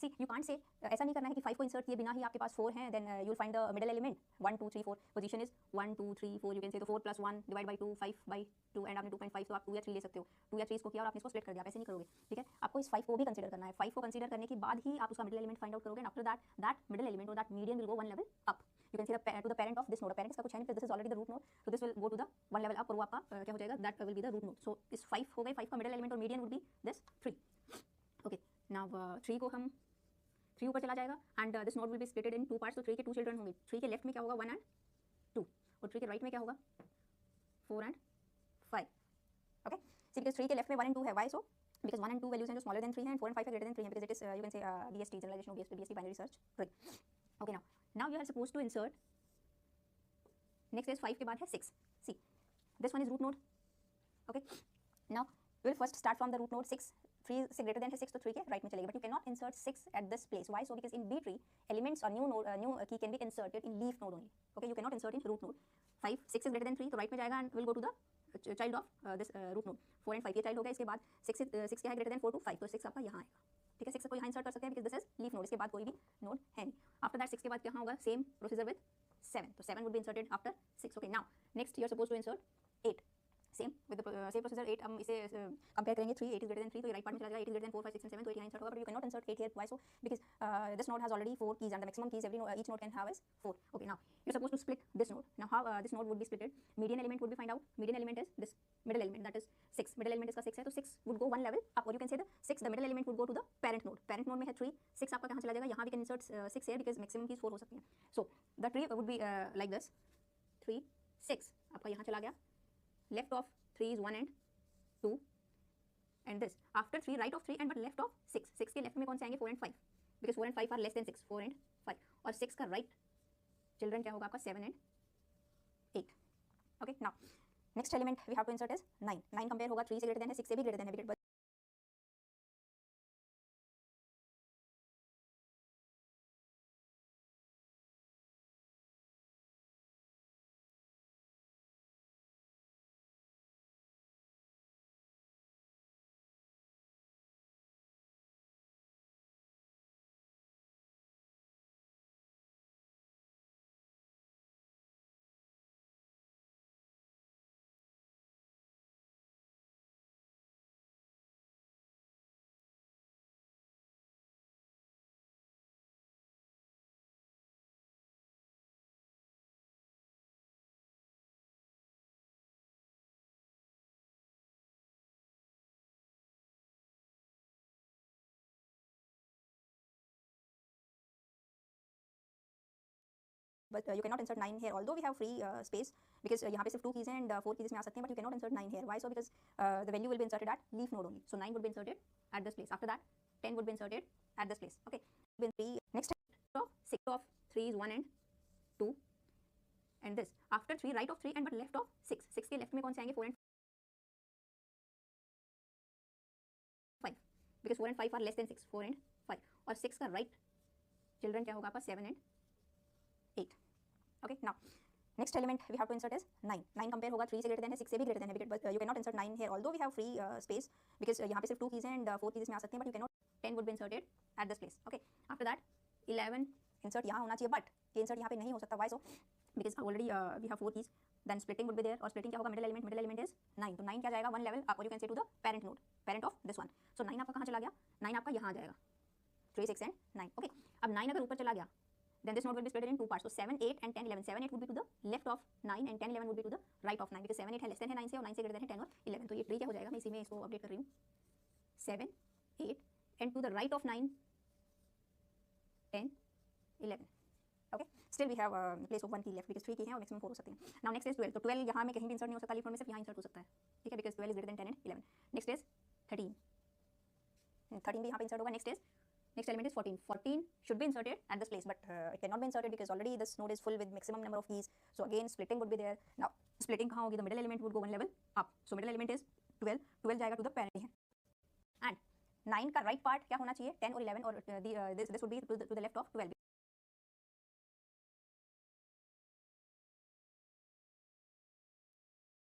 C you can't say ऐसा नहीं करना है कि 5 को इंसर्ट किए बिना ही आपके पास 4 हैं, then you will find the middle element 1 2 3 4 position is 1 2 3 4 you can say तो 4 + 1 डिवाइड बाय 2 5 बाय 2 एंड आपने 2.5 तो आप 2 या 3 ले सकते हो, 2 या 3 इसको किया और आपने इसको स्प्लिट कर दिया, आप ऐसे नहीं करोगे, ठीक है। आपको इस 5 को भी कंसीडर करना है, 5 को कंसीडर करने के बाद ही आप उसका मिडिल एलिमेंट फाइंड आउट करोगे, and after that middle element और that median will go one level up. You can see to the parent of this node, parent का कुछ है नहीं, this is already the root node, so this will go to the one level up और वो आपका क्या हो जाएगा, that will be the root node. So इस 5 हो गए, 5 का मिडिल एलिमेंट और median would be this 3। Okay, now 3 को हम 3 ऊपर चला जाएगा and this node will be splitted in 2 parts, तो 3 के 2 चिल्ड्रन होंगे, 3 के लेफ्ट में क्या होगा 1 एंड 2 और 3 के राइट में क्या होगा 4 एंड 5। ओके, सी बिकॉज़ 3 के लेफ्ट में 1 एंड 2 है, why so because 1 and 2 values हैं जो smaller than 3 हैं and 4 and 5 are greater than 3 हैं, because it is you can say BST generalization of BST binary search tree. Okay, now you are supposed to insert, next is 5 के बाद है 6. See, this one is root node. Okay, now we will first start from the root node 6. 3 से greater than है 6 तो 3 के right में चलेगी, but you cannot insert 6 at this place. Why so? Because in B tree elements or new node new key can be inserted in leaf node only. Okay, you cannot insert in root node. 6 is greater than 3 तो right में जाएगा and will go to the child of this root node. 4 and 5 ये child हो गया, इसके बाद 6 क्या है greater than 4 to 5, तो 6 आपका यहाँ आएगा, ठीक है। 6 को यहाँ insert कर सकते हैं because this is leaf node, इसके बाद कोई भी node है नहीं। After that 6 के बाद क्या होगा, same procedure with 7, तो 7 would be inserted after 6. Okay, now next you are supposed to insert 8. Same with same procedure 8 हम इसे कंपेयर करेंगे, 3 8 इज ग्रेटर देन 3 तो ये राइट पार्ट में चला जाएगा, 8 इज ग्रेटर देन 4 5 6 7 तो 8 यहाँ इंसर्ट होगा, but you can not insert 8 here, why so because this node has already 4 keys and the maximum keys every each node can have is 4. Okay, now you are supposed to split this node. Now how this node would be splitted, median element would be find out, median element is this middle element that is 6, middle element इसका 6 है तो 6 would go one level up, और you can say the 6 the middle element would go to the parent node. Parent node में है 3, 6 आपका कहाँ चला जाएगा, यहाँ we can insert 6 here because maximum keys 4 हो सकती हैं. So the tree would be like this 3 6 आपका यहाँ चला गया, left of 3 is 1 and 2 and this after 3 right of 3 and but left of 6. 6 के लेफ्ट में कौन से आएंगे 4 and 5 because 4 and 5 are less than 6, 4 and 5, और 6 का राइट चिल्ड्रन क्या होगा आपका 7 and 8. okay, now next element we have to insert is 9. 9 compare होगा 3 से ग्रेटर देन है, 6 से भी ग्रेटर देन है, but you cannot insert 9 here, although we have free space because यहाँ पे सिर्फ 2 keys हैं and 4 keys में आ सकते हैं, but you cannot insert 9 here. Why so? Because the value will be inserted at leaf node only, so 9 would be inserted at this place. After that 10 would be inserted at this place. Okay, next of 6 of 3 is 1 and 2 and this after 3 right of 3 and but left of 6. 6 के left में कौन से आएंगे 4 and 5 because 4 and 5 are less than 6, 4 and 5, और 6 का right children क्या होगा आपका 7 and 8. okay, now next element we have to insert is 9. 9 compare होगा 3 से ग्रेटर देन है, 6 से भी ग्रेटर देन है, but you cannot insert 9 here, although we have free space because यहाँ पे सिर्फ 2 keys हैं and 4 keys में आ सकते हैं, but you cannot. 10 would be inserted at this place. okay, after that 11 insert यहाँ होना चाहिए, but ये insert यहाँ पे नहीं हो सकता. why so? because already we have 4 keys, then splitting would be there, और splitting क्या होगा मिडिल एलिमेंट इज 9, तो 9 क्या जाएगा वन लेवल अप, और you can say to the parent node, parent of this one. so 9 आपका कहाँ चला गया, 9 आपका यहाँ आ जाएगा, 3 6 and 9. okay, अब 9 अगर ऊपर चला गया then this node will be split in 2 parts, so 7 8 and 10 11. 7 8 would be to the left of 9 and 10 11 would be to the right of 9 because 7 8 है less than है 9 से, और 9 से greater than है 10 और 11, तो ये ट्री क्या हो जाएगा, मैं इसी में इसको अपडेट कर रही हूँ 7 8 and to the right of 9 10 11. okay, still we have place of 1 key left because 3 key हैं और maximum 4 हो सकते हैं. now next is 12, तो 12 यहाँ में कहीं भी इंसर्ट नहीं हो सकता, लीफ नोड में सिर्फ यहाँ इंसर्ट हो सकता है, ठीक है, because 12 is greater than 10 and 11. next is 13. 13 भी यहाँ पे इंसर्ट होगा. next element is 14. 14 should be inserted at this place, but it cannot be inserted because already this node is full with maximum number of keys, so again splitting would be there. now splitting कहाँ होगी, the middle element would go one level up, so middle element is 12. 12 जाएगा to the parent है, and 9 का right part क्या होना चाहिए 10 और 11, और this would be to the left of 12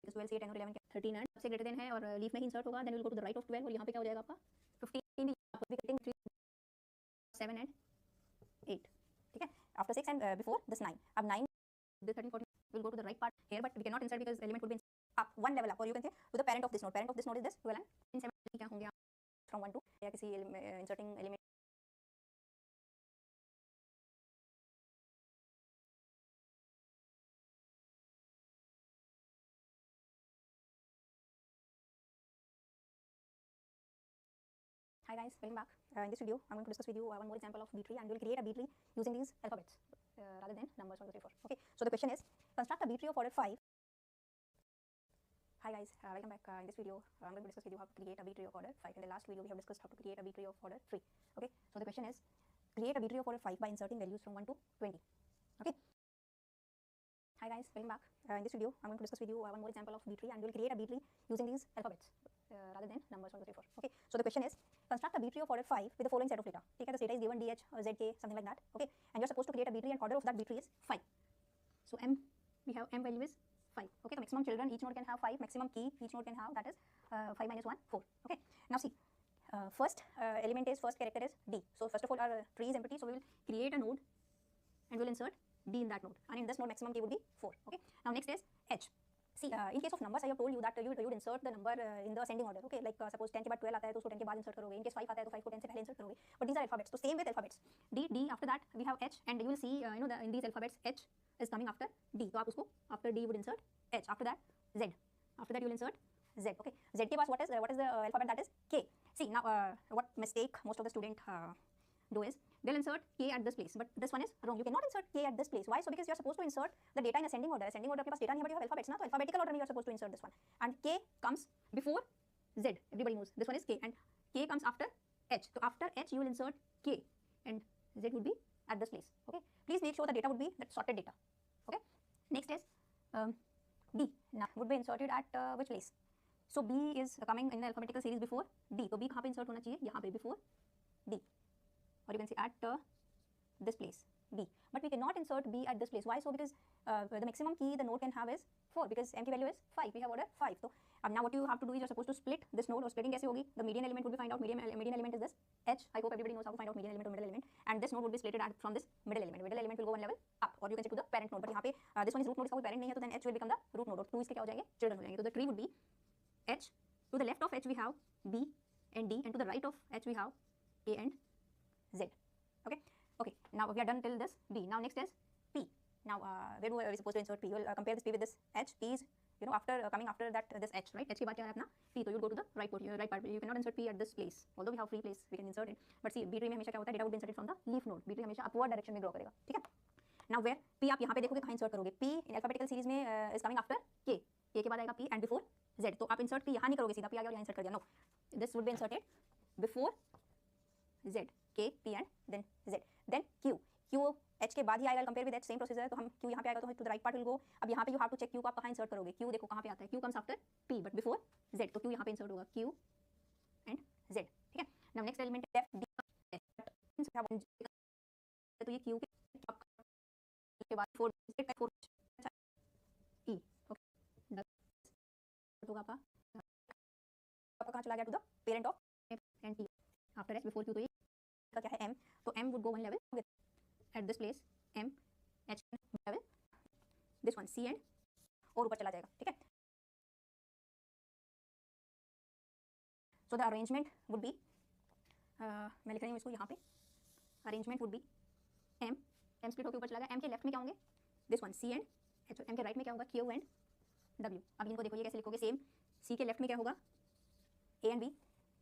because 12 से 10 और 11 13 and सबसे greater than है और लीफ में ही इंसर्ट होगा, then will go to the right of 12, और यहाँ पे क्या हो जाएगा आपका 15. 7 and 8. ठीक है, after 6 and before this 9. अब 9 this 13 14 will go to the right part here, but we cannot insert because element would be up one level up, or you can say to the parent of this node. Parent of this node is this 12 and 7 क्या होंगे from 1 to या किसी inserting element. Hi guys, welcome back. In this video, I'm going to discuss with you one more example of B tree, and we'll create a B tree using these alphabets rather than numbers 1 2 3 4. Okay. So the question is, construct a B tree of order 5. Hi guys, welcome back. In this video, I'm going to discuss with you how to create a B tree of order 5. In the last video, we have discussed how to create a B tree of order 3. Okay. So the question is, create a B tree of order 5 by inserting values from 1 to 20. Okay. Hi guys, welcome back. In this video, I'm going to discuss with you one more example of B tree, and we'll create a B tree using these alphabets rather than numbers 1 2 3 4. Okay. So the question is, construct a B tree of order 5 with the following set of data. Okay, the data is given DH or ZK, something like that. Okay, and you're supposed to create a B tree, and order of that B tree is 5. So M, we have M value is 5. Okay, the maximum children each node can have 5. Maximum key each node can have, that is 5 minus 1 4. Okay, now see, first element is, first character is D. So first of all, our tree is empty, so we will create a node and we'll insert D in that node, and in this node maximum key would be 4. Okay, now next is H. See, in case of numbers, I have told you that you would insert the number in the ascending order. Okay, like suppose 10 के बाद 12 आता है तो उसको 10 के बाद insert करोगे. In case 5 आता है तो 5 को 10 से पहले insert करोगे. But these are alphabets. So same with alphabets. D after that we have H, and you will see in these alphabets H is coming after D. तो आप उसको after D would insert H. After that Z. After that you will insert Z. Okay. Z के पास what is the alphabet, that is K. See now what mistake most of the student do is they'll insert K at this place, but this one is wrong. You cannot insert K at this place. Why? So because you are supposed to insert the data in ascending order. Ascending order के पास data नहीं है, but you have alphabets ना, तो alphabetical order में you are supposed to insert this one. And K comes before Z. Everybody knows this one is K, and K comes after H. So after H you will insert K, and Z would be at this place. Okay. Please make sure the data would be that sorted data. Okay. Next is B. Now would be inserted at which place? So B is coming in the alphabetical series before D. तो B कहाँ पे insert होना चाहिए? यहाँ पे before D. Or you can say at this place B, but we cannot insert B at this place. Why? So because the maximum key the node can have is 4, because M की value is 5. We have order 5. So now what you have to do is you're supposed to split this node. Or splitting कैसे होगी? The median element would be find out. Median element is this H. I hope everybody knows how to find out median element or middle element. And this node would be splitted from this middle element. Middle element will go one level up, or you can say to the parent node. But यहाँ पे this one is root node, इसका कोई parent नहीं है, तो then H will become the root node. और 2 इसके क्या हो जाएंगे? Children हो जाएंगे. So the tree would be H. To the left of H we have B and D, and to the right of H we have A and Z. Okay. Okay. Now we are done till this B. Now next is P. Now where are we supposed to insert P? You will compare this P with this H. P is after coming after that this H, right? H के बाद क्या है अपना P, तो you go to the right part. You cannot insert P at this place. Although we have free place, we can insert it. But see, B tree में हमेशा क्या होता है? Data would be inserted from the leaf node. B tree हमेशा upward direction में grow करेगा. ठीक है? Now where P आप यहाँ पे देखोगे कहाँ insert करोगे? P in alphabetical series में is coming after K. K के बाद आएगा P and before Z. तो आप insert P यहाँ नहीं करोगे, सीधा P आ गया और यहाँ insert कर दिया. No, this would be inserted before Z. K, P and then Z. Then Q. Q H के बाद ही आएगा. Compare with H, same procedure है. तो हम Q यहाँ पे आएगा तो to the right part will go. अब यहाँ पे you have to check Q को आप कहाँ इंसर्ट करोगे. Q देखो कहाँ पे आता है. Q comes after P but before Z. तो Q यहाँ पे इंसर्ट होगा Q एंड Z. ठीक है. Now next element left D. तो ये Q के बाद 4 E. ओके. होगा आपका कहाँ चला गया? To the parent of and T. After H before Q, तो ये का क्या है M. तो M would go one level with at this place M H level, this one C and और ऊपर चला जाएगा. ठीक है. So the arrangement would be मैं लिख रही हूँ इसको यहाँ पे. Arrangement would be M split होकर ऊपर चला गया. M के लेफ्ट में क्या होंगे? This one C and H. M के राइट में क्या होगा? Q and W. अब इनको देखो ये कैसे लिखोगे. सेम C के लेफ्ट में क्या होगा? A and B.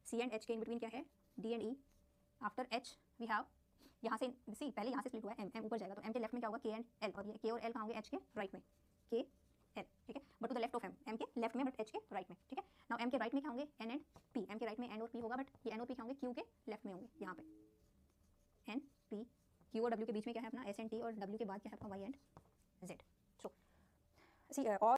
C and H के इन बिटवीन क्या है? D and E. After H we have यहाँ से सी पहले यहाँ से स्प्लिट हुआ है M ऊपर जाएगा तो M के लेफ्ट में क्या होगा? K and L. और ये K और L कहाँ होंगे? H के राइट में K L. ठीक है. But to the left of M के लेफ्ट में बट H के राइट में. ठीक है. नाउ M के राइट में क्या होंगे? N and P. M के राइट में N और P होगा बट ये N और P क्या होंगे? Q के लेफ्ट में होंगे यहाँ पे N P. Q और W के बीच में क्या है अपना S एंड T, और W के बाद क्या है अपना Y एंड Z. सो सी और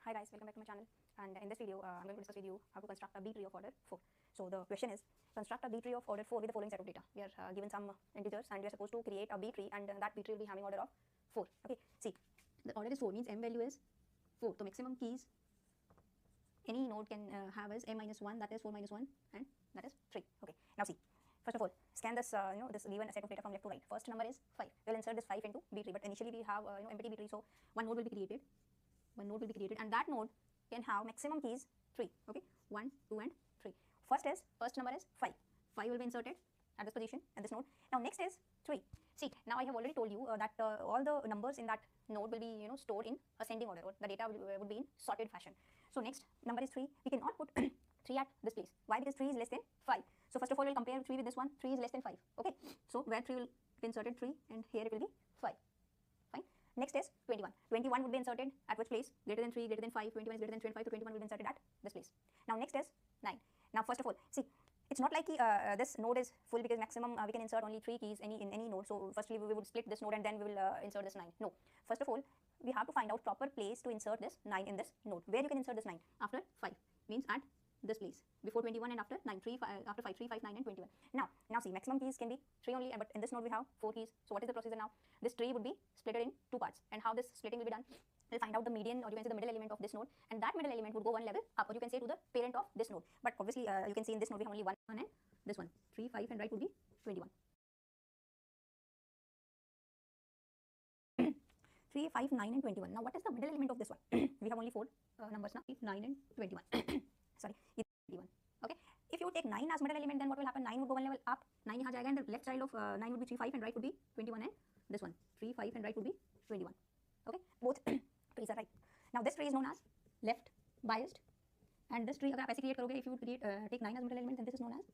Hi guys, welcome back to my channel, and in this video I'm going to discuss with you how to construct a B tree of order 4. So the question is, construct a B tree of order 4 with the following set of data. We are given some integers and we are supposed to create a B tree, and that B tree will be having order of 4. Okay, see, the order is 4 means m value is 4. So maximum keys any node can have is m minus 1, that is 4 minus 1, and that is 3. Okay, now see, first of all, scan this this given set of data from left to right. First number is 5. We'll insert this 5 into B tree, but initially we have empty B tree, so one node will be created. And that node can have maximum keys 3. Okay, 1, 2, and 3. First number is 5. 5 will be inserted at this position at this node. Now next is 3. See, now I have already told you that all the numbers in that node will be stored in ascending order, or the data would be in sorted fashion. So next number is 3. We cannot put 3 at this place. Why? Because 3 is less than 5. So first of all, we'll compare 3 with this one. 3 is less than 5. Okay, so where 3 will be inserted 3, and here it will be 5. Fine. Next is 21. 21 would be inserted at which place? Greater than 3, greater than 5. 21 is greater than 25, so 21 will be inserted at this place. Now next is 9. Now first of all, see, it's not like this node is full because maximum we can insert only 3 keys in any node. So firstly we would split this node and then we will insert this 9. No. First of all, we have to find out proper place to insert this 9 in this node. Where you can insert this 9? After 5, means at this place. Before 21 and after 9, 3, 5, after 5, 3, 5, 9 and 21. Now see, maximum keys can be 3 only, but in this node we have 4 keys. So what is the procedure now? This tree would be split in 2 parts, and how this splitting will be done? We'll find out the median, or you can say the middle element of this node, and that middle element would go one level up, or you can say to the parent of this node. But obviously you can see in this node we have only one and this one. 3, 5 and right would be 21. 3, 5, 9 and 21. Now what is the middle element of this one? We have only 4 numbers now. 9 and 21. Sorry, 21. Okay. If you take 9 as middle element, then what will happen? 9 would go one level up. 9 यहाँ जाएगा, and the left child of 9 would be 3, 5 and right would be 21, and this one 3, 5 and right would be 21. Okay, both trees are right. Now this tree is known as left biased, and this tree अगर आप ऐसे create करोगे, if you would create take 9 as middle element, then this is known as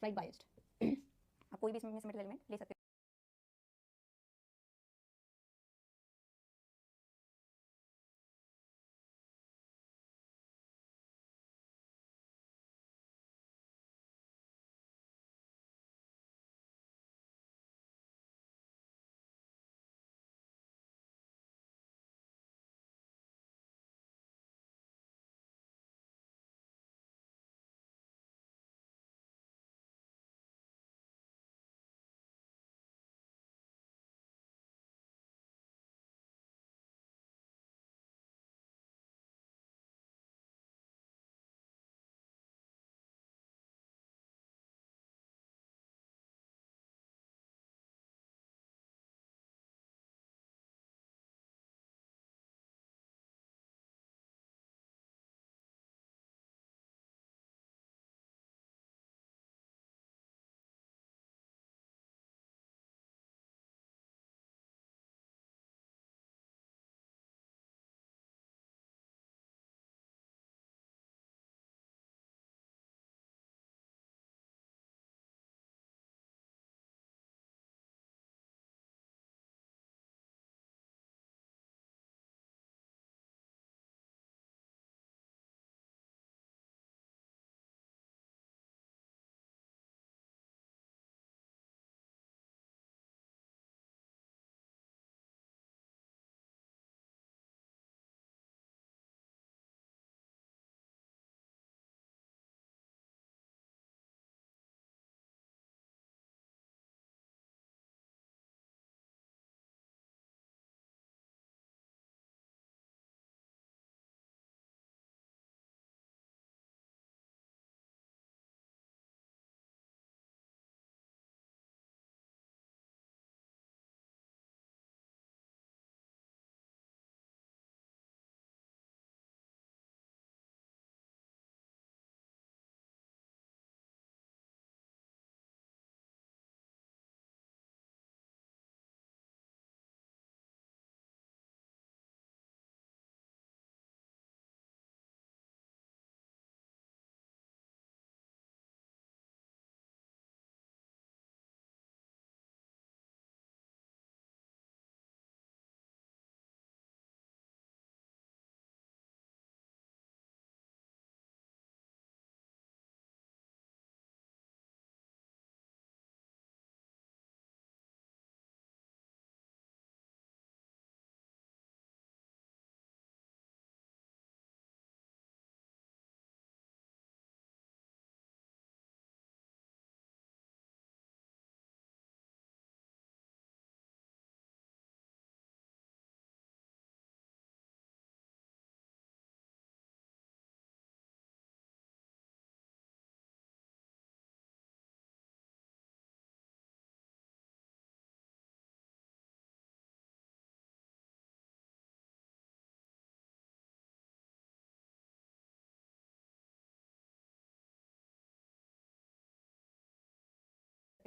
right biased. आप कोई भी इसमें से middle element ले सकते हो.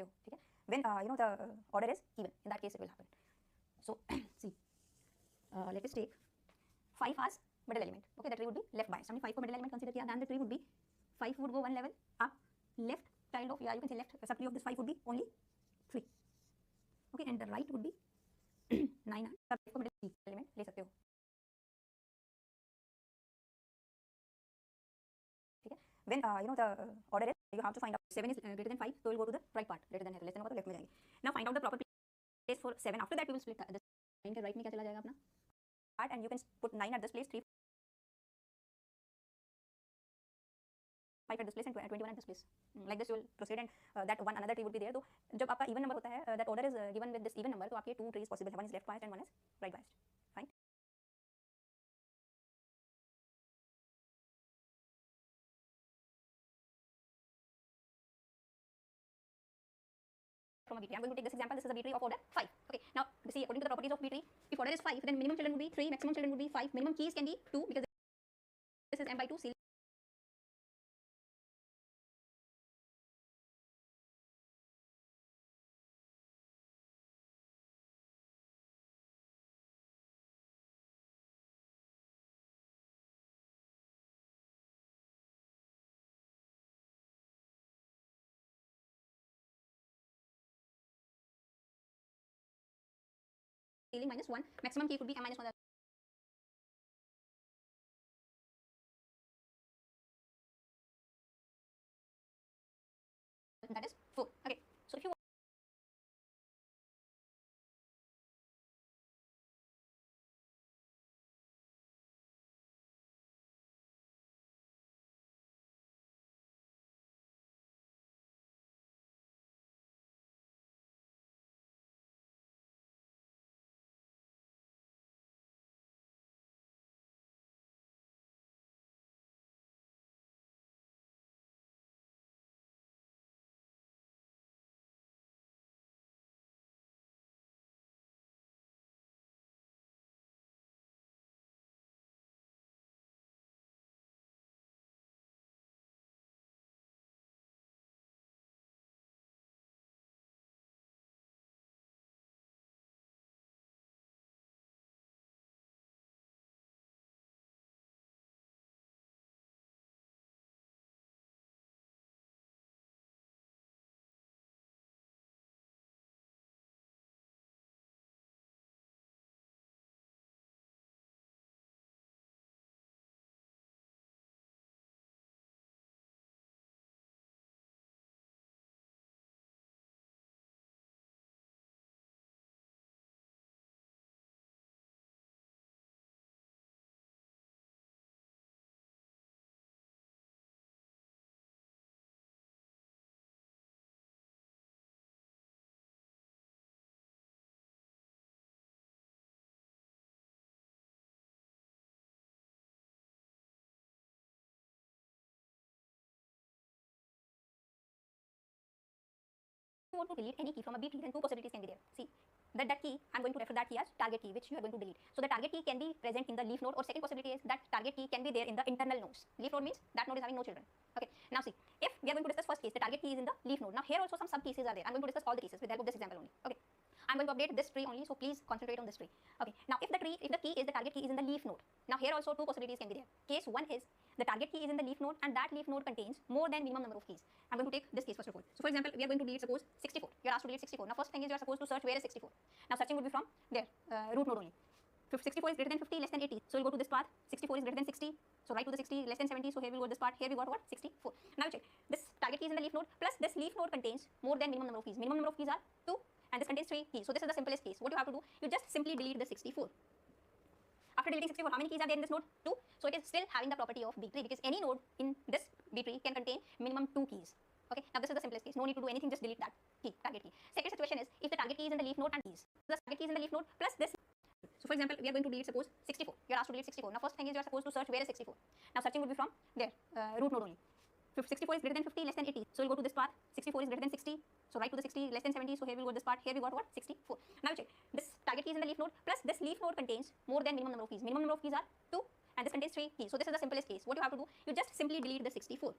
हो, ठीक है. When the order is even, in that case it will happen. So see, let us take 5 as middle element. Okay, the tree would be left biased. हमने 5 को middle element consider किया, then the tree would be 5 would go one level up, left child of, yeah, you can say left subtree of this 5 would be only 3. Okay, and the right would be 9. सब को middle element ले सकते हो, ठीक है. When the order is, you have to find out 7 is greater than 5, so we'll go to the right part. Greater than है, less than होगा तो left में जाएंगे. Now find out the proper place for 7. After that we will split the 9 के right में क्या चला जाएगा अपना part, and you can put 9 at this place, 3 5 at this place and 21 at this place. Like this you will proceed, and that one another tree would be there. तो जब आपका even number होता है, that order is given with this even number, तो आपके 2 trees possible है, one is left biased and one is right biased. Fine. From a B tree, I'm going to take this example. This is a B tree of order 5. Okay. Now see, according to the properties of B tree, if order is 5, then minimum children would be 3, maximum children would be 5, minimum keys can be 2 because this is m by 2. Ceiling minus 1, maximum key could be m minus 1. That is 4. Okay. So if you want to delete any key from a B tree, then 2 possibilities can be there. See, that key, I'm going to refer that key as target key, which you are going to delete. So the target key can be present in the leaf node, or second possibility is that target key can be there in the internal nodes. Leaf node means that node is having no children. Okay. Now see, if we are going to discuss first case, the target key is in the leaf node. Now here also some sub cases are there. I'm going to discuss all the cases with the help of this example only. Okay. I'm going to update this tree only, so please concentrate on this tree. Okay. Now if the key is the target key is in the leaf node. Now here also 2 possibilities can be there. Case 1 is the target key is in the leaf node and that leaf node contains more than minimum number of keys. I'm going to take this case first of all. So for example, we are going to delete suppose 64. You are asked to delete 64. Now first thing is you are supposed to search where is 64. Now searching would be from there, root node only. 64 is greater than 50, less than 80. So we'll go to this path. 64 is greater than 60. So right to the 60, less than 70. So here we'll go to this part. Here we got what? 64. Now check. This target key is in the leaf node plus this leaf node contains more than minimum number of keys. Minimum number of keys are 2 and this contains 3 keys. So this is the simplest case. What you have to do, you just simply delete the 64. After deleting 64, how many keys are there in this node? 2. So it is still having the property of B tree because any node in this B tree can contain minimum 2 keys. Okay, now this is the simplest case. No need to do anything, just delete that key, target key. Second situation is if the target key is in the leaf node and keys. The target key is in the leaf node plus this. So for example, we are going to delete suppose 64. You are asked to delete 64. Now first thing is you are supposed to search where is 64. Now searching would be from there, root node only. 64 is greater than 50, less than 80. So we'll go to this path. 64 is greater than 60. So right to the 60, less than 70. So here we'll go to this part. Here we got what? 64. Now check. This target key is in the leaf node plus this leaf node contains more than minimum number of keys. Minimum number of keys are 2 and this contains 3 keys. So this is the simplest case. What you have to do, you just simply delete the 64.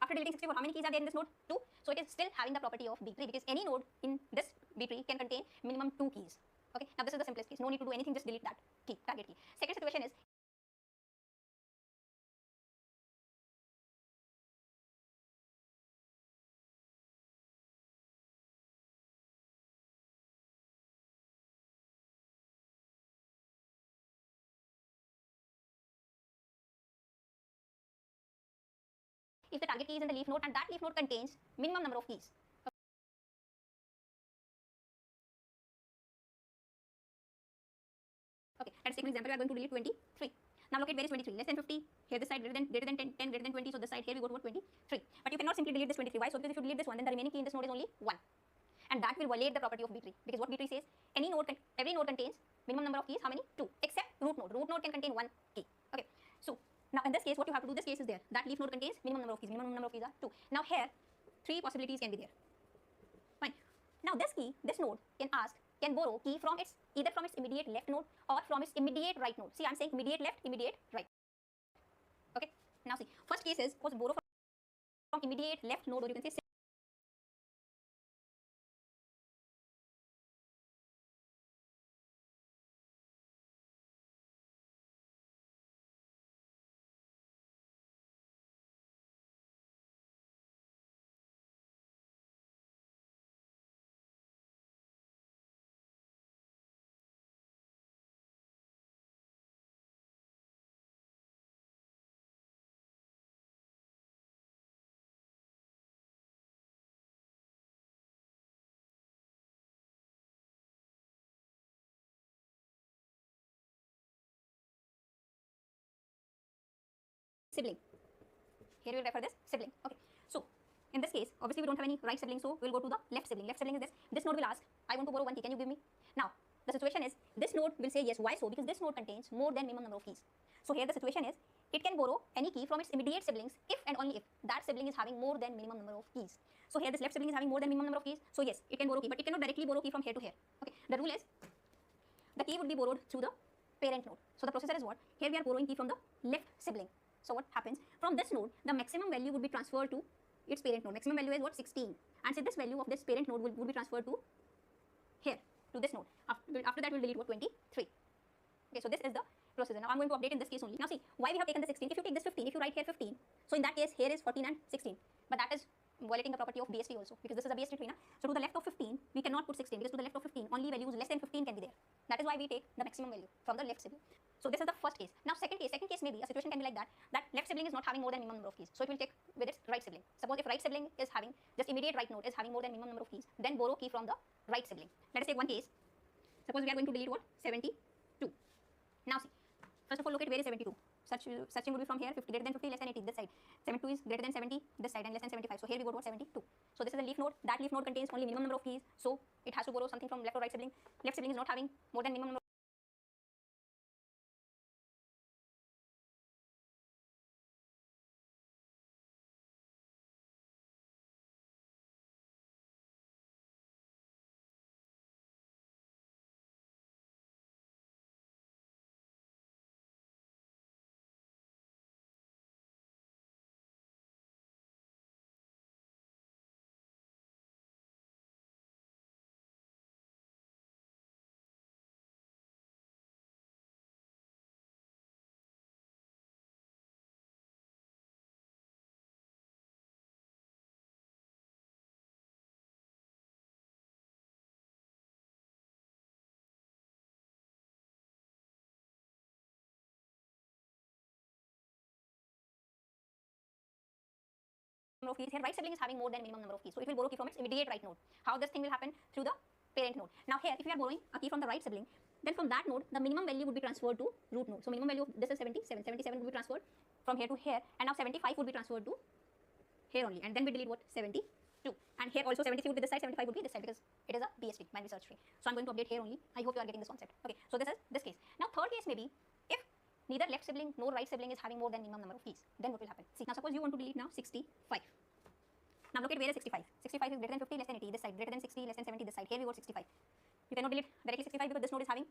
After deleting 64, how many keys are there in this node? 2. So it is still having the property of B tree because any node in this B tree can contain minimum 2 keys. Okay, now this is the simplest case. No need to do anything, just delete that key, target key. Second situation is if the target key is in the leaf node and that leaf node contains minimum number of keys. Okay, let's take an example. We are going to delete 23. Now locate where is 23? Less than 50. Here this side greater than 10, 10 greater than 20. So this side here we go to what 23. But you cannot simply delete this 23. Why? So because if you delete this one, then the remaining key in this node is only 1. And that will violate the property of B tree. Because what B tree says, every node contains minimum number of keys. How many? 2. Except root node. Root node can contain 1 key. Okay. So now in this case, what you have to do, this case is there. That leaf node contains minimum number of keys. Minimum number of keys are 2. Now here, 3 possibilities can be there. Fine. Now this key, this node can borrow key from either from its immediate left node or from its immediate right node. See, I'm saying immediate left, immediate right. Okay. Now see, first case is suppose borrow from immediate left node, or you can say sibling. Here we will refer this sibling. Okay. So in this case, obviously we don't have any right sibling, so we'll go to the left sibling. Left sibling is this. This node will ask, I want to borrow 1 key. Can you give me? Now the situation is this node will say yes. Why so? Because this node contains more than minimum number of keys. So here the situation is it can borrow any key from its immediate siblings if and only if that sibling is having more than minimum number of keys. So here this left sibling is having more than minimum number of keys. So yes, it can borrow key, but it cannot directly borrow key from here to here. Okay. The rule is the key would be borrowed through the parent node. So the processor is what? Here we are borrowing key from the left sibling. So what happens? From this node, the maximum value would be transferred to its parent node. Maximum value is what? 16. And so this value of this parent node would be transferred to here, to this node. After that, we'll delete what? 23. Okay, so this is the procedure. Now I'm going to update in this case only. Now see, why we have taken the 16? If you take this 15, if you write here 15, so in that case, here is 14 and 16. But that is violating the property of BST also, because this is a BST tree. So to the left of 15, we cannot put 16, because to the left of 15, only values less than 15 can be there. That is why we take the maximum value from the left sibling. So this is the first case. Now second case maybe a situation can be like that left sibling is not having more than minimum number of keys. So it will take with its right sibling. Suppose if right sibling is having, just immediate right node is having more than minimum number of keys, then borrow key from the right sibling. Let us take one case. Suppose we are going to delete what? 72. Now see, first of all locate where is 72. Searching would be from here, 50 greater than 50, less than 80, this side. 72 is greater than 70, this side, and less than 75. So here we go to what? 72. So this is a leaf node. That leaf node contains only minimum number of keys. So it has to borrow something from left or right sibling. Left sibling is not having more than minimum number of keys. Here right sibling is having more than minimum number of keys. So it will borrow key from its immediate right node. How this thing will happen? Through the parent node. Now here if we are borrowing a key from the right sibling, then from that node the minimum value would be transferred to root node. So minimum value of this is 77. 77 would be transferred from here to here, and now 75 would be transferred to here only, and then we delete what? 72. And here also 73 would be this side, 75 would be this side, because it is a BST, binary search tree. So I'm going to update here only. I hope you are getting this concept. Okay, so this is this case. Now third case may be if neither left sibling nor right sibling is having more than minimum number of keys, then what will happen? See, now suppose you want to delete now 65. Now look at where is 65. 65 is greater than 50, less than 80, this side. Greater than 60, less than 70, this side. Here we got 65. You cannot delete directly 65 because this node is having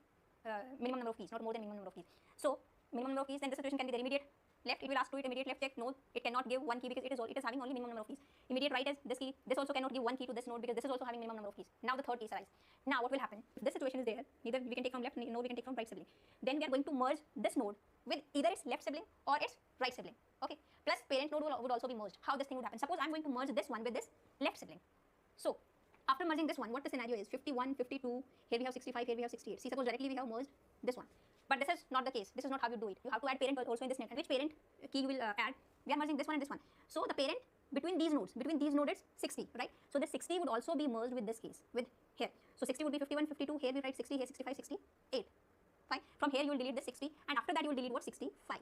minimum number of keys, not more than minimum number of keys. So minimum number of keys, then the situation can be the immediate left, it will ask to it immediate left check. No, it cannot give one key because it is having only minimum number of keys. Immediate right is this key. This also cannot give one key to this node because this is also having minimum number of keys. Now the third case arises. Now what will happen? If this situation is there, neither we can take from left nor we can take from right sibling. Then we are going to merge this node with either its left sibling or its right sibling. Okay. Plus parent node would also be merged. How this thing would happen? Suppose I'm going to merge this one with this left sibling. So after merging this one, what the scenario is? 51, 52, here we have 65, here we have 68. See, suppose directly we have merged this one. But this is not the case. This is not how you do it. You have to add parent also in this net. And which parent key you will add? We are merging this one and this one. So the parent between these nodes is 60, right? So this 60 would also be merged with this case, with here. So 60 would be 51, 52, here we write 60, here 65, 68. Fine. From here you will delete this 60 and after that you will delete what? 65.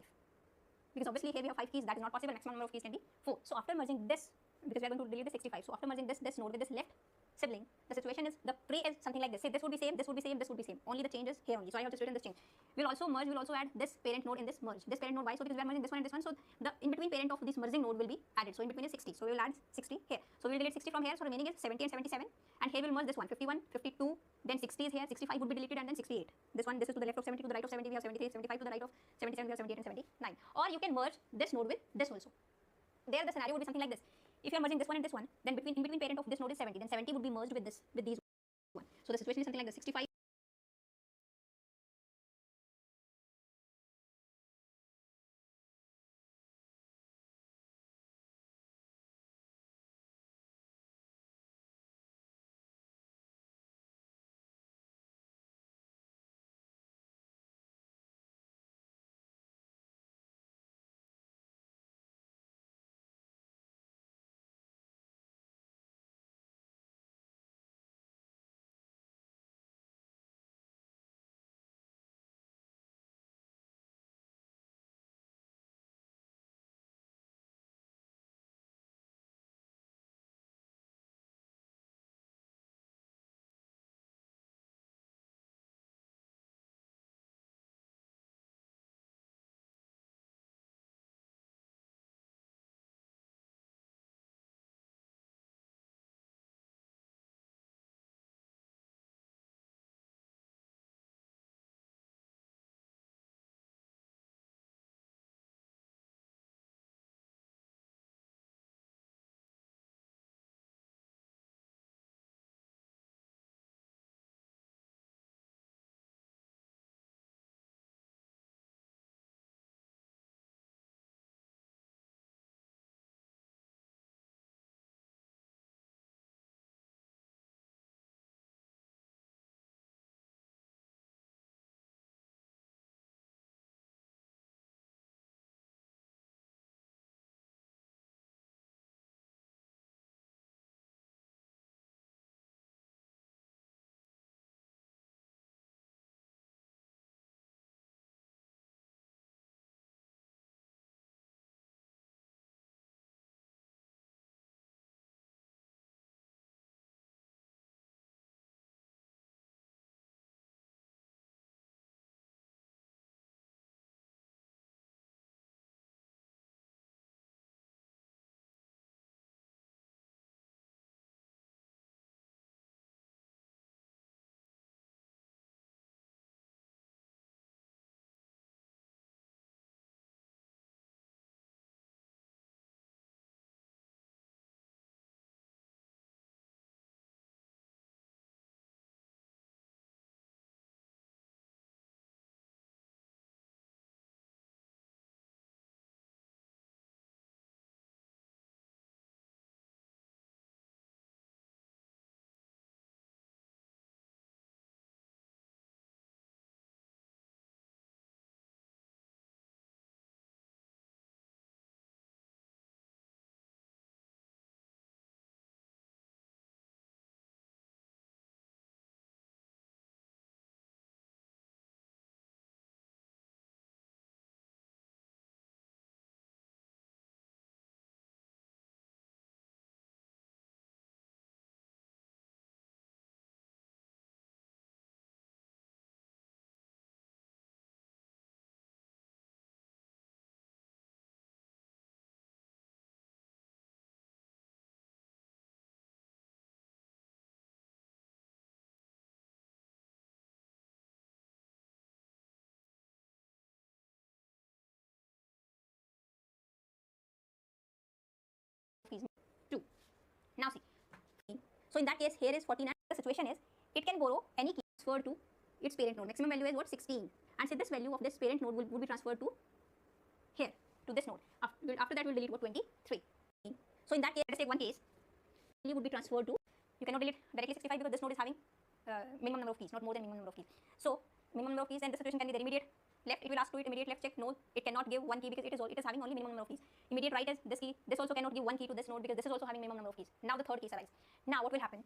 Because obviously here we have 5 keys, that is not possible. Maximum number of keys can be 4. So after merging this, because we are going to delete the 65. So after merging this node with this left sibling, the situation is the prey is something like this. Say this would be same, this would be same, this would be same. Only the change is here only. So I have just written this change. We'll also merge, we'll also add this parent node in this merge. This parent node, why? So because we are merging this one and this one. So the in between parent of this merging node will be added. So in between is 60. So we will add 60 here. So we will delete 60 from here. So remaining is 70 and 77. And here we'll merge this one, 51, 52, then 60 is here, 65 would be deleted and then 68. This one, this is to the left of 70, to the right of 70, we have 73, 75 to the right of 77, we have 78 and 79. Or you can merge this node with this also. There the scenario would be something like this. If you are merging this one and this one, then in between parent of this node is 70, then 70 would be merged with these one. So the situation is something like this. 65 So in that case, here is 14 and the situation is it can borrow any key transferred to its parent node. Maximum value is what? 16. And say this value of this parent node would be transferred to here, to this node. After that, we'll delete what? 23. So in that case, let us take one case. Value would be transferred to, you cannot delete directly 65 because this node is having minimum number of keys, not more than minimum number of keys. So minimum number of keys, and the situation can be there. Immediate left, it will ask to it immediate left check. No, it cannot give one key because it is having only minimum number of keys. Immediate right is this key. This also cannot give one key to this node because this is also having minimum number of keys. Now the third case arises. Now what will happen?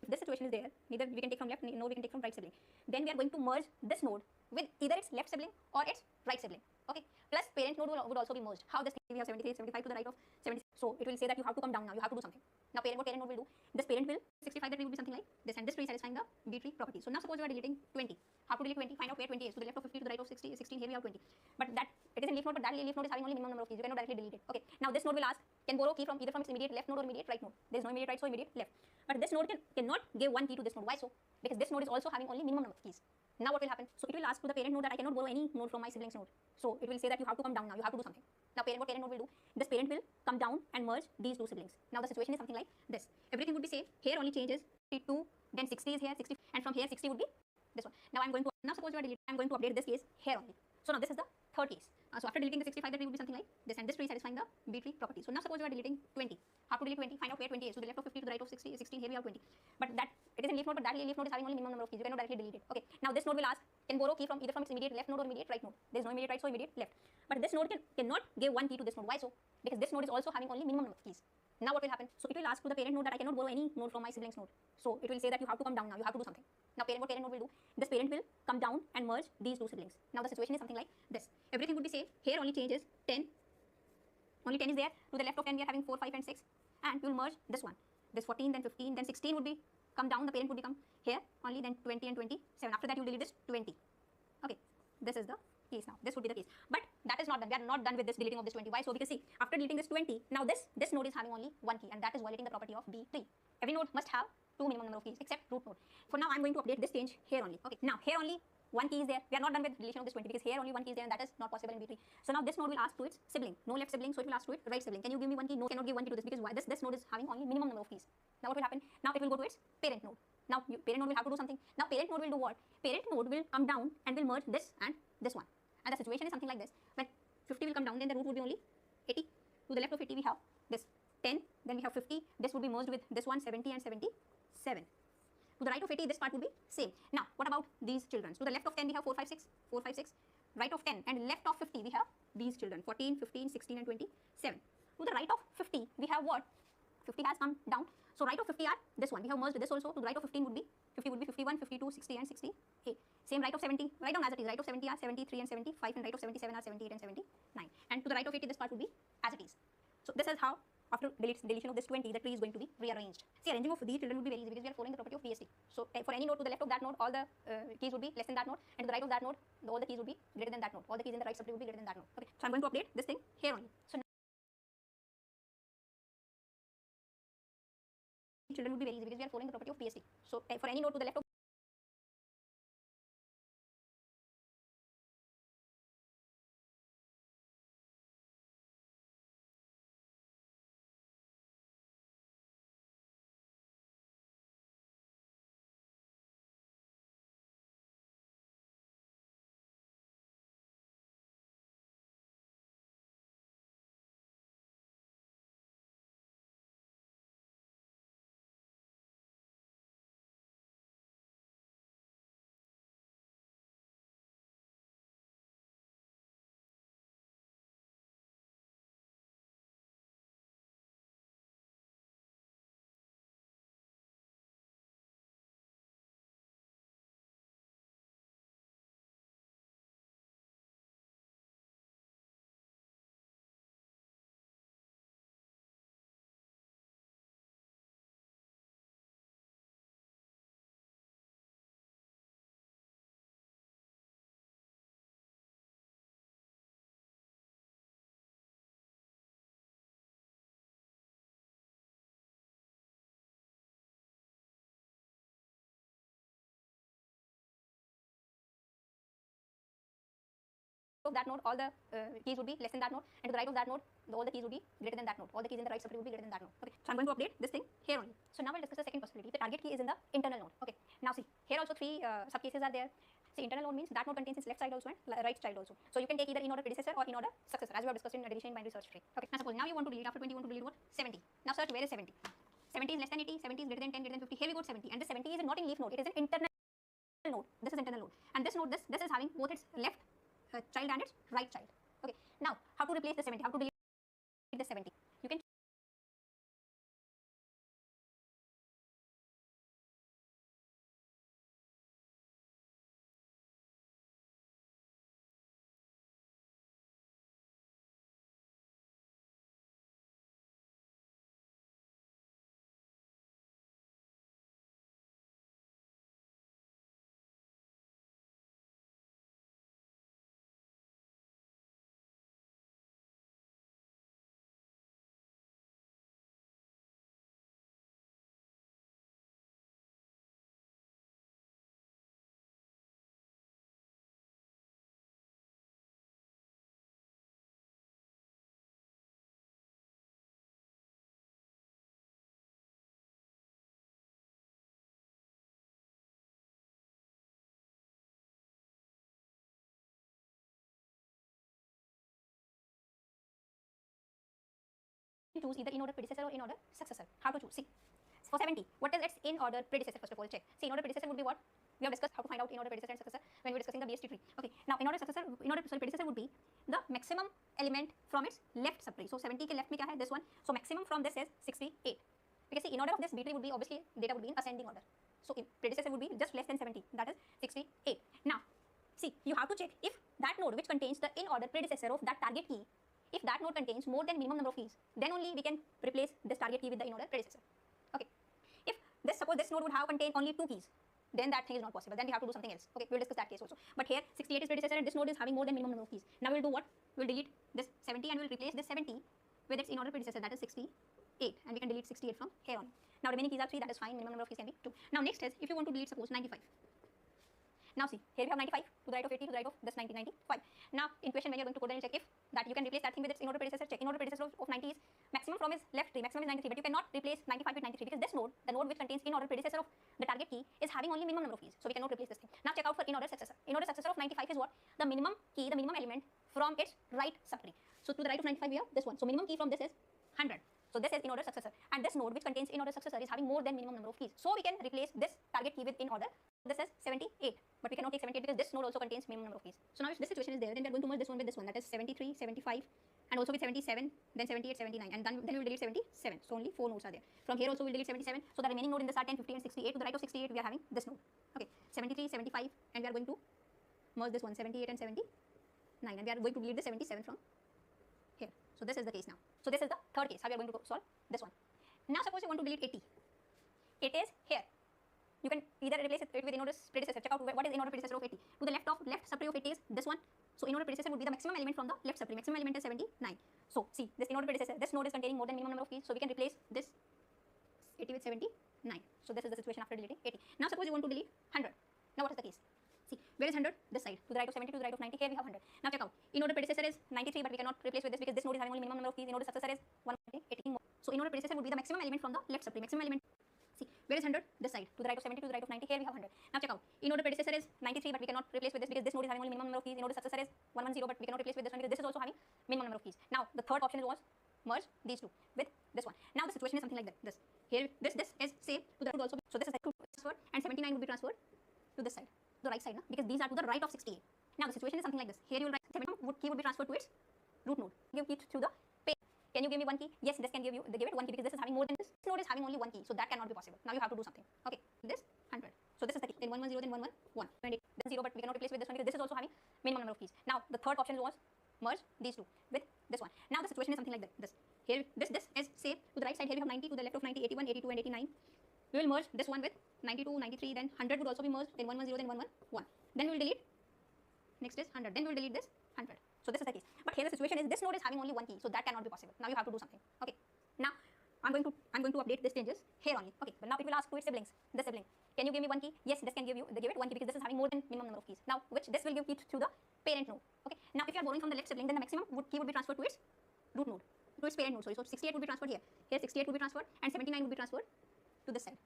If this situation is there, neither we can take from left nor we can take from right sibling. Then we are going to merge this node with either its left sibling or its right sibling. Okay. Plus parent node would also be merged. How this thing, we have 73, 75 to the right of 70. So it will say that you have to come down now. You have to do something. Now what parent node will do? This parent will 65 that tree would be something like this, and this tree satisfying the B tree property. So now suppose you are deleting 20. How to delete 20? Find out where 20 is. To the left of 50, to the right of 60, 16. Here we have 20. But that it is in leaf node, but that leaf node is having only minimum number of keys. You cannot directly delete it. Okay. Now this node will ask, can borrow key from either from its immediate left node or immediate right node. There is no immediate right, so immediate left. But this node cannot give one key to this node. Why so? Because this node is also having only minimum number of keys. Now what will happen? So it will ask to the parent node that I cannot borrow any node from my sibling's node. So it will say that you have to come down now. You have to do something. Now what parent node will do? This parent will come down and merge these two siblings. Now the situation is something like this. Everything would be same. Here only changes 52, then 60 is here, 60, and from here 60 would be this one. Now suppose you are deleting. I'm going to update this case here only. So now this is the third case. So after deleting the 65, the tree would be something like this, and this tree satisfying the B tree property. So now suppose you are deleting 20. How to delete 20? Find out where 20 is. To the left of 50, to the right of 60, 16. Here we have 20. But that it is in leaf node, but that leaf node is having only minimum number of keys. You cannot directly delete it. Okay. Now this node will ask, can borrow key from either from its immediate left node or immediate right node. There is no immediate right, so immediate left. But this node cannot give one key to this node. Why so? Because this node is also having only minimum number of keys. Now what will happen? So it will ask to the parent node that I cannot borrow any node from my sibling's node. So it will say that you have to come down now. You have to do something. Now what parent node will do? This parent will come down and merge these two siblings. Now the situation is something like this. Everything would be same. Here only changes 10. Only 10 is there. To the left of 10 we are having 4, 5 and 6. And we will merge this one. This 14, then 15, then 16 would be come down. The parent would become here only, then 20 and 27. After that you will delete this 20. Okay. This is the case now. This would be the case. But that is not done. We are not done with this deleting of this 20. Why? So because see, after deleting this 20, now this node is having only one key, and that is violating the property of B tree. Every node must have two minimum number of keys except root node. For now, I'm going to update this change here only. Okay. Now here only one key is there. We are not done with deletion of this 20 because here only one key is there, and that is not possible in B tree. So now this node will ask to its sibling. No left sibling, so it will ask to its right sibling. Can you give me one key? No, cannot give one key to this because why? This node is having only minimum number of keys. Now what will happen? Now it will go to its parent node. Now parent node will have to do something. Now parent node will do what? Parent node will come down and will merge this and this one. And the situation is something like this. When 50 will come down, then the root will be only 80. To the left of 80 we have this 10, then we have 50. This would be merged with this one, 70 and 77. To the right of 80, this part would be same. Now what about these children? To the left of 10 we have 4, 5, 6, 4, 5, 6. Right of 10 and left of 50 we have these children, 14, 15, 16 and 27. To the right of 50 we have what? 50 has come down. So right of 50 are this one. We have merged this also. To the right of 15 would be 51, 52, 60 and 68. Same right of 70. Write down as it is. Right of 70 are 73 and 75, and right of 77 are 78 and 79. And to the right of 80, this part would be as it is. So this is how after deletion of this 20, the tree is going to be rearranged. See, arranging of these children would be very easy because we are following the property of BST. So for any node to the left of that node, all the keys would be less than that node, and to the right of that node, all the keys would be greater than that node. All the keys in the right subtree would be greater than that node. Okay. So I'm going to update this thing here only. So children would be very easy because we are following the property of BST. So for any node to the left of of that node, all the keys would be less than that node, and to the right of that node, all the keys would be greater than that node. All the keys in the right subtree would be greater than that node. Okay, so I'm going to update this thing here only. So now we'll discuss the second possibility. The target key is in the internal node. Okay, now see, here also three sub cases are there. See, internal node means that node contains its left side also and right side also. So you can take either in order predecessor or in order successor, as we have discussed in addition in binary search tree. Okay, now suppose now you want to delete after 20, you want to delete what? 70. Now search where is 70. 70 is less than 80, 70 is greater than 10, greater than 50. Here we got 70, and this 70 is not in leaf node, it is an internal node. This is internal node, and this node, this is having both its left child and its right child. Okay, now how to replace the 70? How to delete the 70? You can choose either in order predecessor or in order successor. How to choose? See, for 70, what is its in order predecessor? First of all, check. See, in order predecessor would be what? We have discussed how to find out in order predecessor and successor when we were discussing the BST tree. Okay, now in order predecessor would be the maximum element from its left subtree. So 70 ke left mein kya hai? This one. So maximum from this is 68. Because see, in order of this B tree would be obviously data would be in ascending order. So predecessor would be just less than 70. That is 68. Now, see, you have to check if that node which contains the in order predecessor of that target key, if that node contains more than minimum number of keys, then only we can replace this target key with the in order predecessor. Okay. If this, suppose this node would have contained only 2 keys, then that thing is not possible. Then we have to do something else. Okay, we'll discuss that case also. But here 68 is predecessor and this node is having more than minimum number of keys. Now we'll do what? We'll delete this 70 and we'll replace this 70 with its in order predecessor, that is 68, and we can delete 68 from here on. Now remaining keys are 3, that is fine. Minimum number of keys can be 2. Now next is, if you want to delete suppose 95. Now see, here we have 95 to the right of 80 to the right of this 90, 95. Now in question when you are going to go there and check if that you can replace that thing with its in order predecessor, check in order predecessor of 90 is maximum from his left tree, maximum is 93, but you cannot replace 95 with 93 because this node, the node which contains in order predecessor of the target key, is having only minimum number of keys, so we cannot replace this thing. Now check out for in order successor. In order successor of 95 is what? The minimum key, the minimum element from its right subtree. So to the right of 95 we have this one. So minimum key from this is 100. So this is in order successor, and this node which contains in order successor is having more than minimum number of keys. So we can replace this target key with in order. This is 78, but we cannot take 78 because this node also contains minimum number of keys. So now if this situation is there, then we are going to merge this one with this one, that is 73, 75, and also with 77, then 78, 79, and then we will delete 77. So only 4 nodes are there. From here also we will delete 77. So the remaining node in this are 10, 50, and 68. To the right of 68 we are having this node. Okay, 73, 75, and we are going to merge this one, 78 and 79, and we are going to delete the 77 from here. So this is the case now. So this is the third case. How we are going to solve this one. Now suppose you want to delete 80. It is here. You can either replace it with in order predecessor. Check out what is in order predecessor of 80. To the left subtree of 80 is this one. So in order predecessor would be the maximum element from the left subtree. Maximum element is 79. So see, this in order predecessor, this node is containing more than minimum number of keys. So we can replace this 80 with 79. So this is the situation after deleting 80. Now suppose you want to delete 100. Now what is the case? See, where is 100? This side. To the right of 70, to the right of 90. Here we have 100. Now check out. In order predecessor is 93, but we cannot replace with this because this node is having only minimum number of keys. In order successor is 180 more. So in order predecessor would be the maximum element from the left subtree. Maximum element. See, where is 100? This side. To the right of 70, to the right of 90. Here we have 100. Now check out. In order predecessor is 93, but we cannot replace with this because this node is having only minimum number of keys. In order successor is 110, but we cannot replace with this one because this is also having minimum number of keys. Now the third option was merge these two with this one. Now the situation is something like that. This here, this is same to the right also. So this is transferred, and 79 would be transferred to this side, the right side, because these are to the right of 68. Now the situation is something like this. Here you will write 7 key would be transferred to its root node. Give it to the pair. Can you give me 1 key? Yes, this can give you. They give it 1 key because this is having more than this. This node is having only 1 key, so that cannot be possible. Now you have to do something. Okay, this 100. So this is the key. Then 110, then 111, then 0, but we cannot replace with this one because this is also having minimum number of keys. Now the third option was merge these two with this one. Now the situation is something like this. Here this is same to the right side. Here we have 90, to the left of 90, 81, 82, and 89. We will merge this one with 92, 93, then 100 would also be merged, then 110, then 111. Then we will delete. Next is 100. Then we will delete this 100. So this is the case. But here the situation is this node is having only 1 key, so that cannot be possible. Now you have to do something. Okay. Now I'm going to update these changes here only. Okay. But now it will ask to its siblings. The sibling. Can you give me 1 key? Yes, this can give you. They give it 1 key because this is having more than minimum number of keys. Now which this will give it to the parent node. Okay. Now if you are borrowing from the left sibling, then the maximum key would be transferred to its root node, to its parent node, sorry. So 68 would be transferred here. Here 68 would be transferred and 79 would be transferred to this side.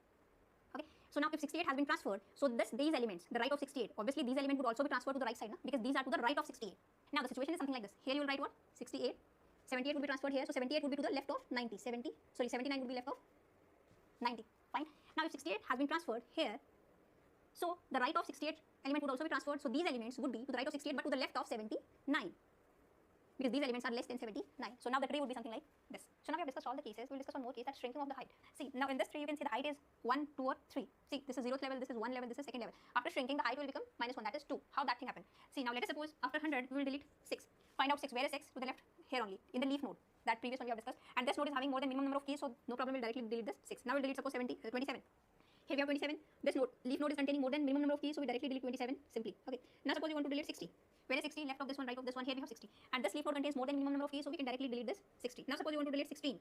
Okay. So now if 68 has been transferred, so these elements, the right of 68, obviously these elements would also be transferred to the right side, because these are to the right of 68. Now the situation is something like this. Here you will write what? 68. 78 would be transferred here. So 78 would be to the left of 90. 79 would be left of 90. Fine. Now if 68 has been transferred here, so the right of 68 element would also be transferred. So these elements would be to the right of 68 but to the left of 79, because these elements are less than 79. So now the tree would be something like this. So now we have discussed all the cases. We'll discuss one more case, that's shrinking of the height. See, now in this tree you can see the height is 1, 2 or 3. See, this is 0th level, this is 1 level, this is 2nd level. After shrinking, the height will become -1, that is 2. How that thing happened? See, now let us suppose after 100 we will delete 6. Find out 6. Where is 6? To the left, here only, in the leaf node. That previous one we have discussed. And this node is having more than minimum number of keys, so no problem, we'll directly delete this 6. Now we'll delete suppose 27. Here we have 27. This node, leaf node is containing more than minimum number of keys, so we directly delete 27 simply. Okay. Now suppose you want to delete 60. Where is 60? Left of this one, right of this one. Here we have 60. And this leaf node contains more than minimum number of keys, so we can directly delete this 60. Now suppose you want to delete 16.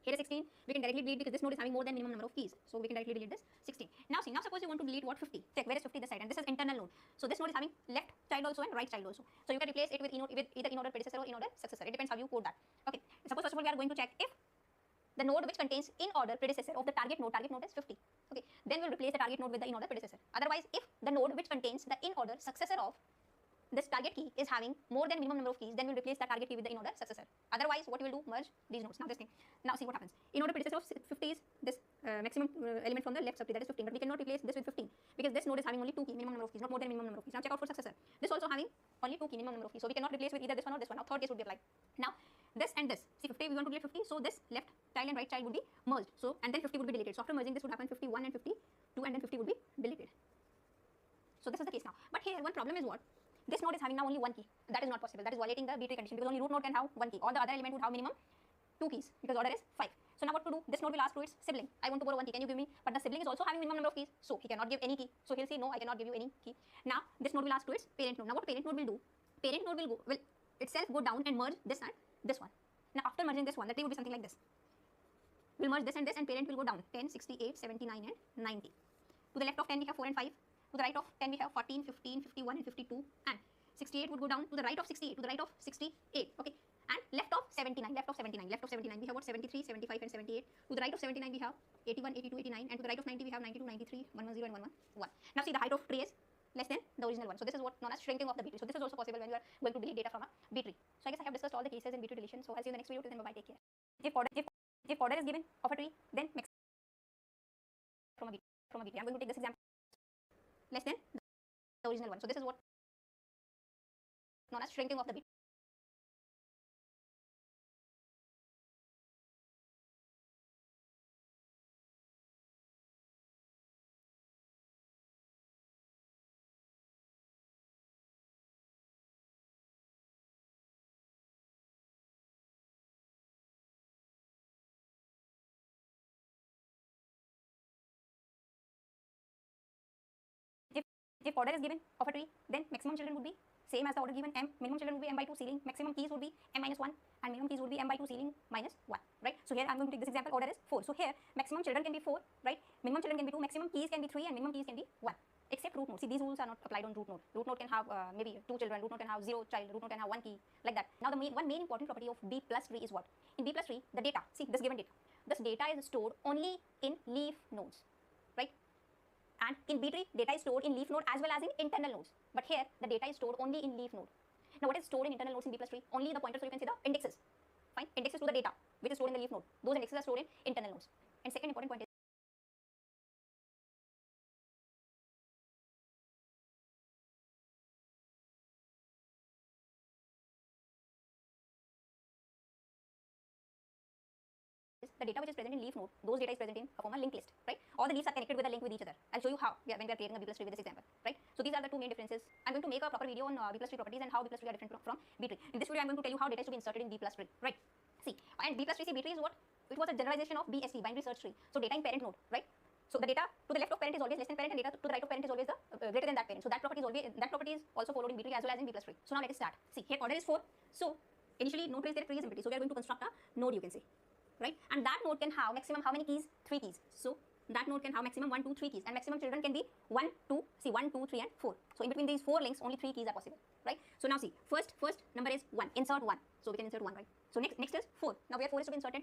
Here is 16. We can directly delete because this node is having more than minimum number of keys, so we can directly delete this 16. Now see, now suppose you want to delete what? 50. Check where is 50 this side, and this is internal node. So this node is having left child also and right child also. So you can replace it with either in order predecessor or in order successor. It depends how you code that. Okay. Suppose first of all we are going to check if the node which contains in order predecessor of the target node is 50. Okay, then we'll replace the target node with the in order predecessor. Otherwise, if the node which contains the in order successor of this target key is having more than minimum number of keys, then we'll replace the target key with the in order successor. Otherwise, what we will do? Merge these nodes. Now this thing. Now see what happens. In order predecessor of 50 is this maximum element from the left subtree, that is 15. But we cannot replace this with 15 because this node is having only 2 key minimum number of keys, not more than minimum number of keys. Now check out for successor. This also having only 2 key minimum number of keys, so we cannot replace with either this one or this one. Now third case would be applied. Now this and this. See 50, we want to delete 50, so this left child and right child would be merged. So and then 50 would be deleted. So after merging, this would happen 51 and 52, and then 50 would be deleted. So this is the case now. But here one problem is what? This node is having now only 1 key. That is not possible. That is violating the B tree condition because only root node can have 1 key. All the other element would have minimum 2 keys because order is 5. So now what to do? This node will ask to its sibling, I want to borrow 1 key, can you give me? But the sibling is also having minimum number of keys, so he cannot give any key. So he'll say no, I cannot give you any key. Now this node will ask to its parent node. Now what parent node will do? Parent node will itself go down and merge this and this one. Now after merging this one, the tree will be something like this. We'll merge this, and parent will go down 10, 68, 79 and 90. To the left of 10 we have 4 and 5. To the right of 10 we have 14, 15, 51 and 52, and 68 would go down to the right of 68, to the right of 68, okay, and left of 79, left of 79 we have what? 73, 75 and 78. To the right of 79 we have 81, 82, 89, and to the right of 90 we have 92, 93, 110 and 111. Now see, the height of tree is less than the original one, so this is what known as shrinking of the B tree. So this is also possible when you are going to delete data from a B tree. So I guess I have discussed all the cases in B tree deletion. So I'll see you in the next video. Till then, bye, take care. If order is given of a tree, then max from a B tree. I'm going to take this example less than the original one. So this is what known as shrinking of the B tree. If order is given of a tree, then maximum children would be same as the order given m. Minimum children would be m by 2, ceiling maximum keys would be m minus 1, and minimum keys would be m by 2, ceiling minus 1, right? So here I'm going to take this example. Order is 4. So here maximum children can be 4, right? Minimum children can be 2, maximum keys can be 3, and minimum keys can be 1. Except root node. See, these rules are not applied on root node. Root node can have maybe 2 children. Root node can have 0 child. Root node can have 1 key, like that. Now the one main important property of B plus tree is what? In B plus tree, the data. See, this given data. This data is stored only in leaf nodes, right? And in B tree, data is stored in leaf node as well as in internal nodes. But here, the data is stored only in leaf node. Now, what is stored in internal nodes in B plus tree? Only the pointers, so you can see the indexes. Fine, indexes to the data, which is stored in the leaf node. Those indexes are stored in internal nodes. And second important point is the data which is present in leaf node, those data is present in a form of linked list, right? All the leaves are connected with a link with each other. I'll show you how when we are creating a B plus tree with this example, right? So these are the two main differences. I'm going to make a proper video on B plus tree properties and how B plus tree are different from B tree. In this video, I'm going to tell you how data is to be inserted in B plus tree, right? See, and B plus tree, B tree is what? It was a generalization of BST, binary search tree. So data in parent node, right? So the data to the left of parent is always less than parent, and data to the right of parent is always the greater than that parent. So that property is also followed in B tree as well as in B plus tree. So now let us start. See, here order is 4. So initially node trace there, tree is empty. So we are going to construct a node, you can say, right? And that node can have maximum how many keys? 3 keys. So that node can have maximum 1, 2, 3 keys, and maximum children can be 1, 2, see 1, 2, 3 and 4. So in between these 4 links, only 3 keys are possible, right? So now see, first number is 1, insert 1, so we can insert 1, right? So next is 4. Now where 4 is to be inserted?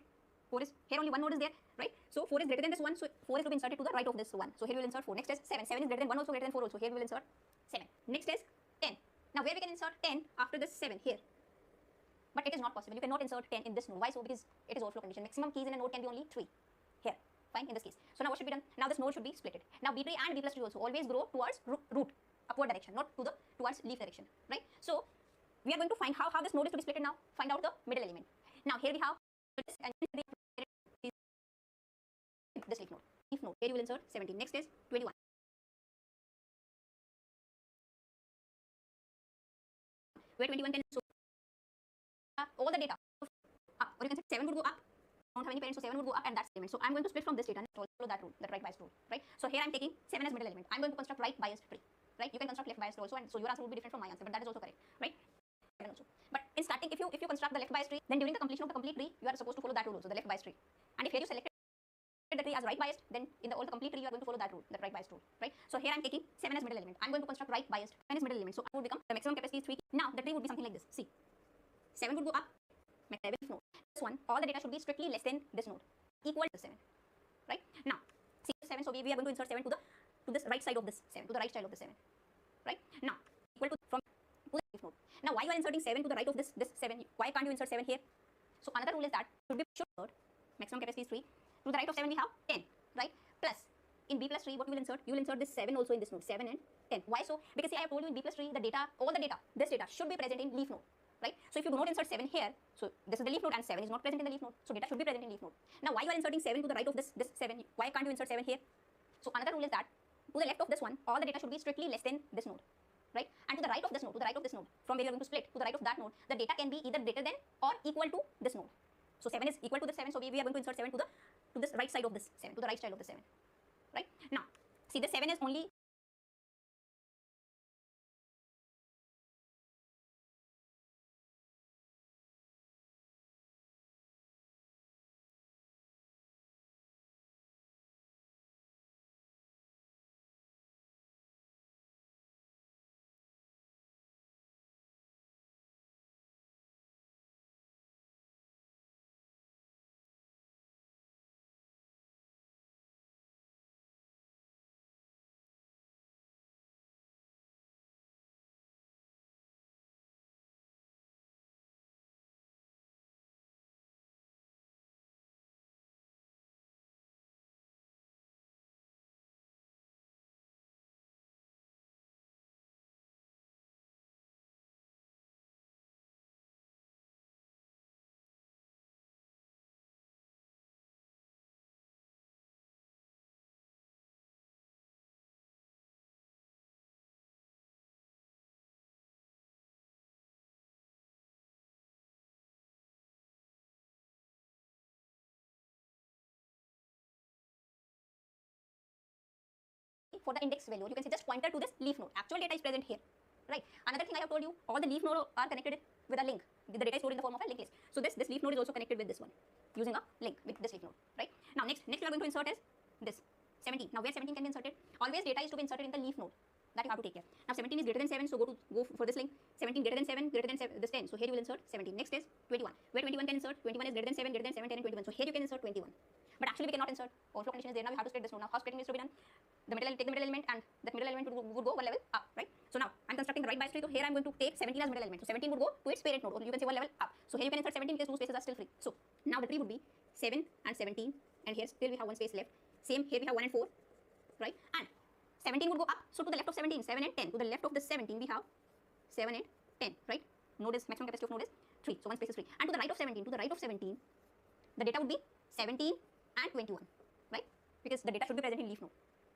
4 is here, only one node is there, right? So 4 is greater than this 1, so 4 is to be inserted to the right of this 1. So here we will insert 4. Next is 7. 7 is greater than 1 also, greater than 4 also. Here we will insert 7. Next is 10. Now where we can insert 10 after this 7 here? But it is not possible. You cannot insert 10 in this node. Why so? Because it is overflow condition. Maximum keys in a node can be only 3. Here, fine, in this case. So now what should be done? Now this node should be splitted. Now B tree and B plus tree also always grow towards root, upward direction, not towards leaf direction, right? So we are going to find how this node is to be splitted now. Find out the middle element. Now here we have this and this leaf node. Leaf node. Here you will insert 17. Next is 21. Where 21 can so all the data up, or you can say 7 would go up. Don't have any parents, so 7 would go up, and that's the element. So I'm going to split from this data and follow that rule, that right biased rule, right? So here I'm taking 7 as middle element. I'm going to construct right biased tree, right? You can construct left biased also, and so your answer will be different from my answer, but that is also correct, right? Also. But in starting, if you construct the left biased tree, then during the completion of the complete tree, you are supposed to follow that rule also, the left biased tree. And if here you selected the tree as right biased, then in all the complete tree you are going to follow that rule, the right biased rule, right? So here I'm taking 7 as middle element. I'm going to construct right biased 7 as middle element. So it would become the maximum capacity is 3. Now the tree would be something like this. See, 7 would go up, 7 node. This one, all the data should be strictly less than this node, equal to 7, right? Now, see 7, so we are going to insert 7 to this right side of this 7, to the right side of the 7, right? Now, equal to from to the leaf node. Now, why you are inserting 7 to the right of this 7? Why can't you insert 7 here? So another rule is that should insert, maximum capacity is 3. To the right of 7 we have 10, right? Plus in B plus tree, what you will insert? You will insert this 7 also in this node, 7 and 10. Why so? Because see, I have told you in B plus tree the data, all the data, this data should be present in leaf node. Right? So if you do not insert 7 here, so this is the leaf node and 7 is not present in the leaf node. So data should be present in leaf node. Now why you are inserting 7 to the right of this 7? Why can't you insert 7 here? So another rule is that to the left of this one, all the data should be strictly less than this node. Right? And to the right of this node, from where you are going to split, to the right of that node, the data can be either greater than or equal to this node. So 7 is equal to the 7, so we are going to insert 7 to this right side of this 7, to the right side of the 7. Right? Now, see this 7 is only for the index value, you can say just pointer to this leaf node. Actual data is present here, right? Another thing I have told you, all the leaf nodes are connected with a link. The data is stored in the form of a linked list. So this leaf node is also connected with this one, using a link with this leaf node, right? Now next we are going to insert is this 17. Now where 17 can be inserted? Always data is to be inserted in the leaf node. That you have to take care. Now 17 is greater than 7, so go for this link. 17 greater than 7, this 10. So here you will insert 17. Next is 21. Where 21 can insert? 21 is greater than 7, 10 and 21. So here you can insert 21. But actually we cannot insert. Overflow condition is there. Now we have to split this node. Now how splitting is to be done? Take the middle element, and that middle element would go one level up, right? So now I'm constructing the right bias tree. So here I'm going to take 17 as middle element. So 17 would go to its parent node, or you can say one level up. So here you can insert 17 because two spaces are still free. So now the tree would be 7 and 17, and here still we have one space left. Same here we have 1 and 4, right? And 17 would go up. So to the left of 17, 7 and 10. To the left of the 17 we have 7 and 10, right? Node is maximum capacity of node is 3. So one space is free. And to the right of 17, the data would be 17 and 21, right? Because the data should be present in leaf node.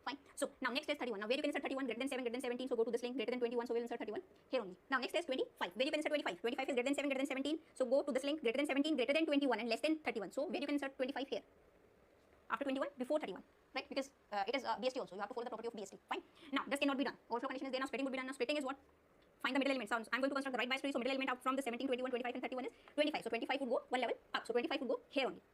Fine. So now next is 31. Now where you can insert 31, greater than 7, greater than 17. So go to this link, greater than 21. So we will insert 31 here only. Now next is 25. Where you can insert 25. 25 is greater than 7, greater than 17. So go to this link, greater than 17, greater than 21, and less than 31. So where you can insert 25 here. After 21, before 31, right? Because it is BST also. You have to follow the property of BST. Fine. Now this cannot be done. Overflow condition is there. Now splitting would be done. Now splitting is what? Find the middle element. So I'm going to construct the right bias tree. So middle element out from the 17, 21, 25, and 31 is 25. So 25 would go one level up. So 25 would go here only.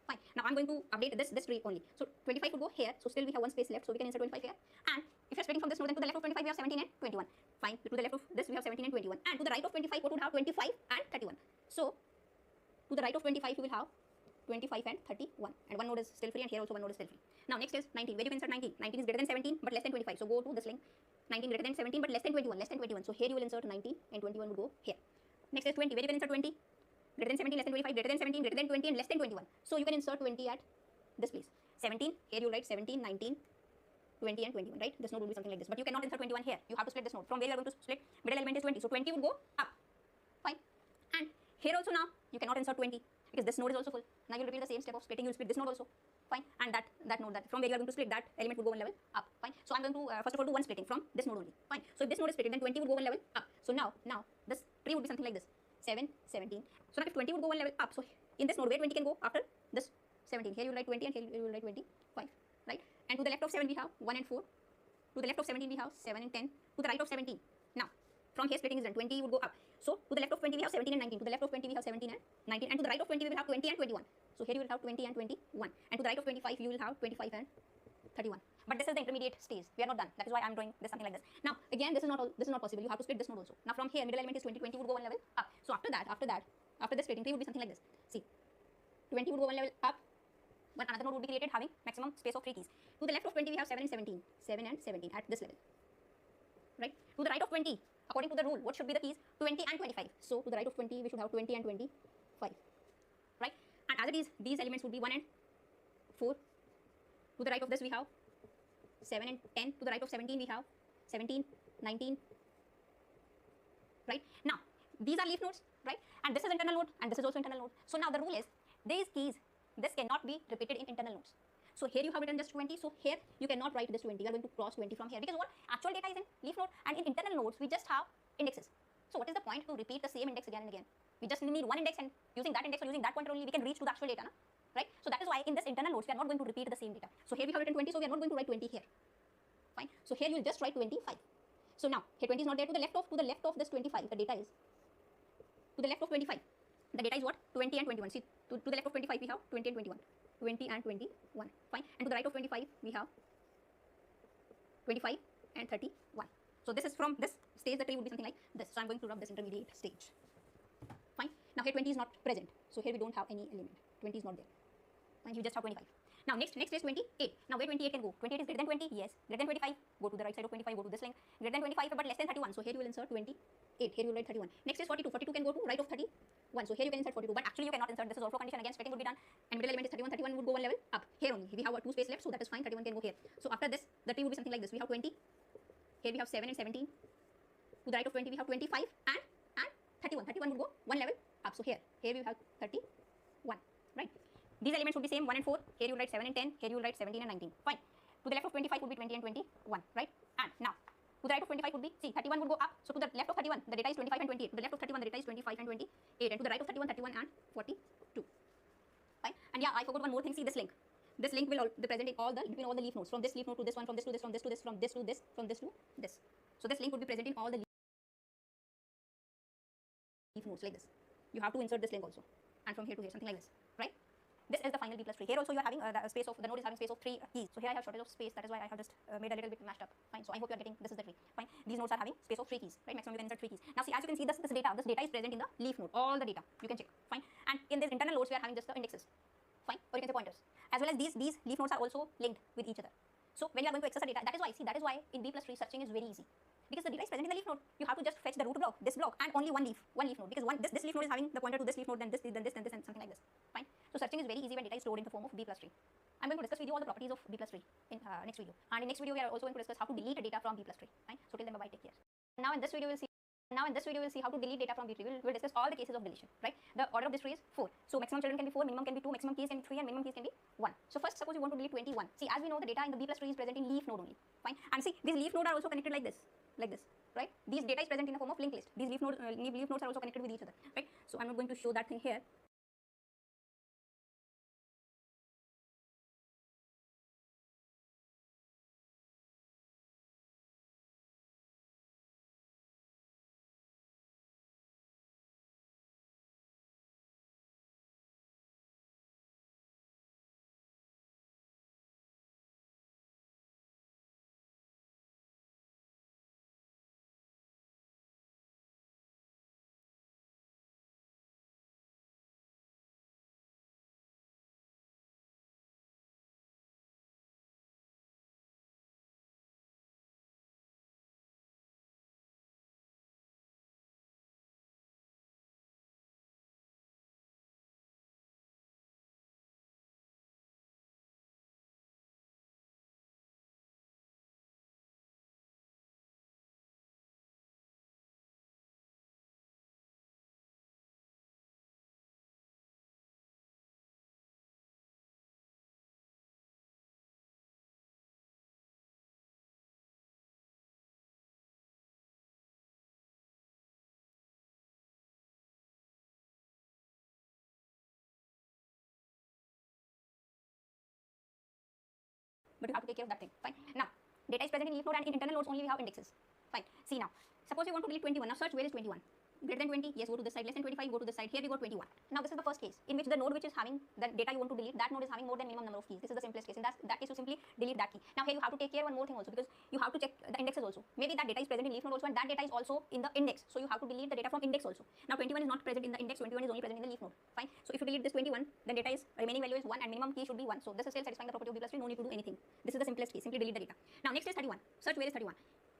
Fine. Now I'm going to update this tree only. So 25 would go here. So still we have one space left. So we can insert 25 here. And if you're splitting from this node, then to the left of 25 we have 17 and 21. Fine. To the left of this we have 17 and 21. And to the right of 25, what would have 25 and 31. So to the right of 25 you will have 25 and 31. And one node is still free, and here also one node is still free. Now next is 19. Where you can insert 19? 19 is greater than 17 but less than 25. So go to this link. 19 greater than 17 but less than 21. Less than 21. So here you will insert 19 and 21 will go here. Next is 20. Where you can insert 20? Greater than 17, less than 25, greater than 17, greater than 20, and less than 21. So you can insert 20 at this place. 17, here you write 17, 19, 20 and 21, right? This node will be something like this. But you cannot insert 21 here. You have to split this node. From where you are going to split, middle element is 20. So 20 would go up. Fine. And here also now, you cannot insert 20 because this node is also full. Now you will repeat the same step of splitting. You will split this node also. Fine. And that node, that from where you are going to split, that element would go one level up. Fine. So I'm going to first of all do one splitting from this node only. Fine. So if this node is split, then 20 would go one level up. So now this tree would be something like this. 7, 17. So now if 20 would go one level up, so in this node where 20 can go after this 17, here you will write 20 and here you will write 25, right? And to the left of 7 we have 1 and 4. To the left of 17 we have 7 and 10. To the right of 17. Now from here splitting is done. 20 would go up. So to the left of 20 we have 17 and 19. To the left of 20 we have 17 and 19. And to the right of 20 we will have 20 and 21. So here you will have 20 and 21. And to the right of 25 you will have 25 and 31. But this is the intermediate stage. We are not done. That is why I am drawing this something like this. Now again, this is not possible. You have to split this node also. Now from here middle element is 20. 20 would go one level up. So after the splitting tree would be something like this. See, 20 would go one level up. But another node would be created having maximum space of 3 keys. To the left of 20 we have 7 and 17. 7 and 17 at this level. Right? To the right of 20, according to the rule, what should be the keys? 20 and 25. So to the right of 20 we should have 20 and 25. Right? And as it is, these elements would be 1 and 4. To the right of this we have 7 and 10. To the right of 17 we have 17, 19. Right? Now these are leaf nodes, right? And this is internal node and this is also internal node. So now the rule is these keys, this cannot be repeated in internal nodes. So here you have written just 20. So here you cannot write this 20. You are going to cross 20 from here because what actual data is in leaf node, and in internal nodes we just have indexes. So what is the point to repeat the same index again and again? We just need one index, and using that index or using that pointer only we can reach to the actual data, na? Right? So that is why in this internal nodes we are not going to repeat the same data. So here we have written 20, so we are not going to write 20 here. Fine. So here you will just write 25. So now here 20 is not there. To the left of this 25, the data is to the left of 25. The data is what? 20 and 21. See, to the left of 25 we have 20 and 21. 20 and 21. Fine. And to the right of 25 we have 25 and 31. So this is from this stage the tree would be something like this. So I'm going to rub this intermediate stage. Fine. Now here 20 is not present. So here we don't have any element. 20 is not there. Fine. You just have 25. Now next is 28. Now where 28 can go? 28 is greater than 20. Yes. Greater than 25. Go to the right side of 25. Go to this link. Greater than 25 but less than 31. So here you will insert 28. Here you will write 31. Next is 42. 42 can go to right of 31. So here you can insert 42. But actually you cannot insert. This is also a condition. Again, splitting will be done. And middle element is 31. 31 would go one level up. Here only. We have two space left. So that is fine. 31 can go here. So after this, the tree will be something like this. We have 20. Here we have 7 and 17. To the right of 20 we have 25 and 31. 31 would go one level up. So here we have 31. Right? These elements would be same 1 and 4. Here you will write 7 and 10. Here you will write 17 and 19. Fine. To the left of 25 would be 20 and 21. Right? And now to the right of 25 would be, see, 31 would go up. So to the left of 31 the data is 25 and 28. To the left of 31 the data is 25 and 28. And to the right of 31, 31 and 42. Fine. And yeah, I forgot one more thing. See this link. This link will be present in between all the leaf nodes. From this leaf node to this one, from this to this, from this to this, from this to this, from this to this. So this link would be present in all the leaf nodes like this. You have to insert this link also. And from here to here, something like this. Right? This is the final B plus tree. Here also you are having the node is having space of 3 keys. So here I have shortage of space. That is why I have just made a little bit mashed up. Fine. So I hope you are getting this is the tree. Fine. These nodes are having space of 3 keys. Right. Maximum you can insert 3 keys. Now see, as you can see this data is present in the leaf node. All the data you can check. Fine. And in this internal nodes we are having just the indexes. Fine. Or you can say pointers. As well as these leaf nodes are also linked with each other. So when you are going to access the data, that is why in B plus tree searching is very easy. Because the data is present in the leaf node, you have to just fetch the root block, this block, and only one leaf node. Because this leaf node is having the pointer to this leaf node, then this, and something like this. Fine. So searching is very easy when data is stored in the form of B plus tree. I'm going to discuss with you all the properties of B plus tree in next video. And in next video we are also going to discuss how to delete data from B plus tree. Fine. So till then, bye, take care. Now in this video we'll see how to delete data from B tree. We'll discuss all the cases of deletion. Right. The order of this tree is 4. So maximum children can be 4, minimum can be 2, maximum keys can be 3, and minimum keys can be 1. So first, suppose you want to delete 21. See, as we know, the data in the B plus tree is present in leaf node only. Fine. And see, these leaf nodes are also connected like this. Right? These data is present in the form of linked list. These leaf nodes are also connected with each other. Right? So I'm not going to show that thing here. but you have to take care of that thing. Fine. Now, data is present in leaf node, and in internal nodes only we have indexes. Fine. See now, suppose you want to delete 21. Now search where is 21. Greater than 20, yes, go to this side. Less than 25, go to this side. Here we got 21. Now this is the first case in which the node which is having the data you want to delete, that node is having more than minimum number of keys. This is the simplest case. In that case, you simply delete that key. Now here you have to take care of one more thing also, because you have to check the indexes also. Maybe that data is present in leaf node also, and that data is also in the index. So you have to delete the data from index also. Now 21 is not present in the index. 21 is only present in the leaf node. Fine. So if you delete this 21, then data is remaining value is 1 and minimum key should be 1. So this is still satisfying the property of b plus 3. No need to do anything. This is the simplest case. Simply delete the data. Now next is 31. Search where is 31.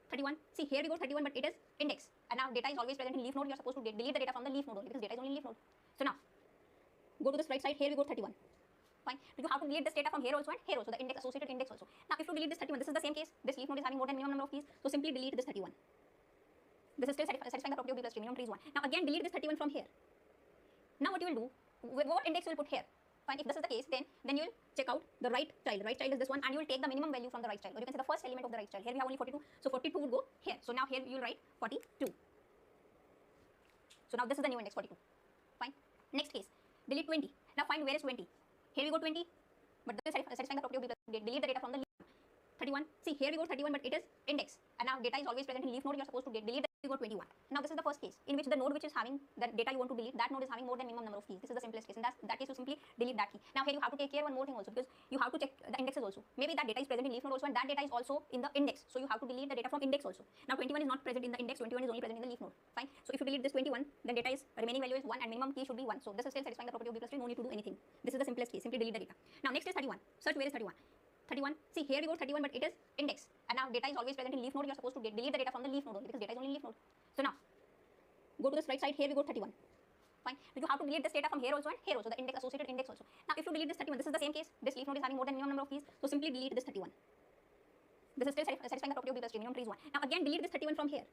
31. See here we go 31, but it is index, and now data is always present in leaf node. You are supposed to delete the data from the leaf node only, because data is only in leaf node. So now go to this right side. Here we go 31. Fine. You have to delete this data from here also and here also, the index, associated index also. Now if you delete this 31, this is the same case. This leaf node is having more than minimum number of keys, so simply delete this 31. This is still satisfying the property of b plus 3. Minimum tree is 1. Now again delete this 31 from here. Now what you will do? What index you will put here? Fine. If this is the case, then you will check out the right child. Right child is this one, and you will take the minimum value from the right child, or you can say the first element of the right child. Here we have only 42, so 42 would go here. So now here you will write 42. So now this is the new index 42. Fine. Next case, delete 20. Now find where is 20. Here we go 20, but this is satisfying the property of b plus 3. Delete the data from the leaf. 31. See here we go 31, but it is index, and now data is always present in leaf node. You are supposed to delete the we got 21. Now this is the first case in which the node which is having the data you want to delete, that node is having more than minimum number of keys. This is the simplest case. In that case, you simply delete that key. Now here you have to take care of one more thing also, because you have to check the indexes also. Maybe that data is present in leaf node also, and that data is also in the index. So you have to delete the data from index also. Now 21 is not present in the index. 21 is only present in the leaf node. Fine. So if you delete this 21, then data is remaining value is 1 and minimum key should be 1. So this is still satisfying the property of b plus 3. No need to do anything. This is the simplest case. Simply delete the data. Now next is 31. Search where is 31. 31. See here we go 31, but it is index, and now data is always present in leaf node. You are supposed to delete the data from the leaf node only, because data is only in leaf node. So now go to this right side. Here we go 31. Fine. You have to delete this data from here also and here also, the index, associated index also. Now if you delete this 31, this is the same case. This leaf node is having more than minimum number of keys, so simply delete this 31. This is still satisfying the property of b plus 3. Minimum tree is 1. Now again delete this 31 from here.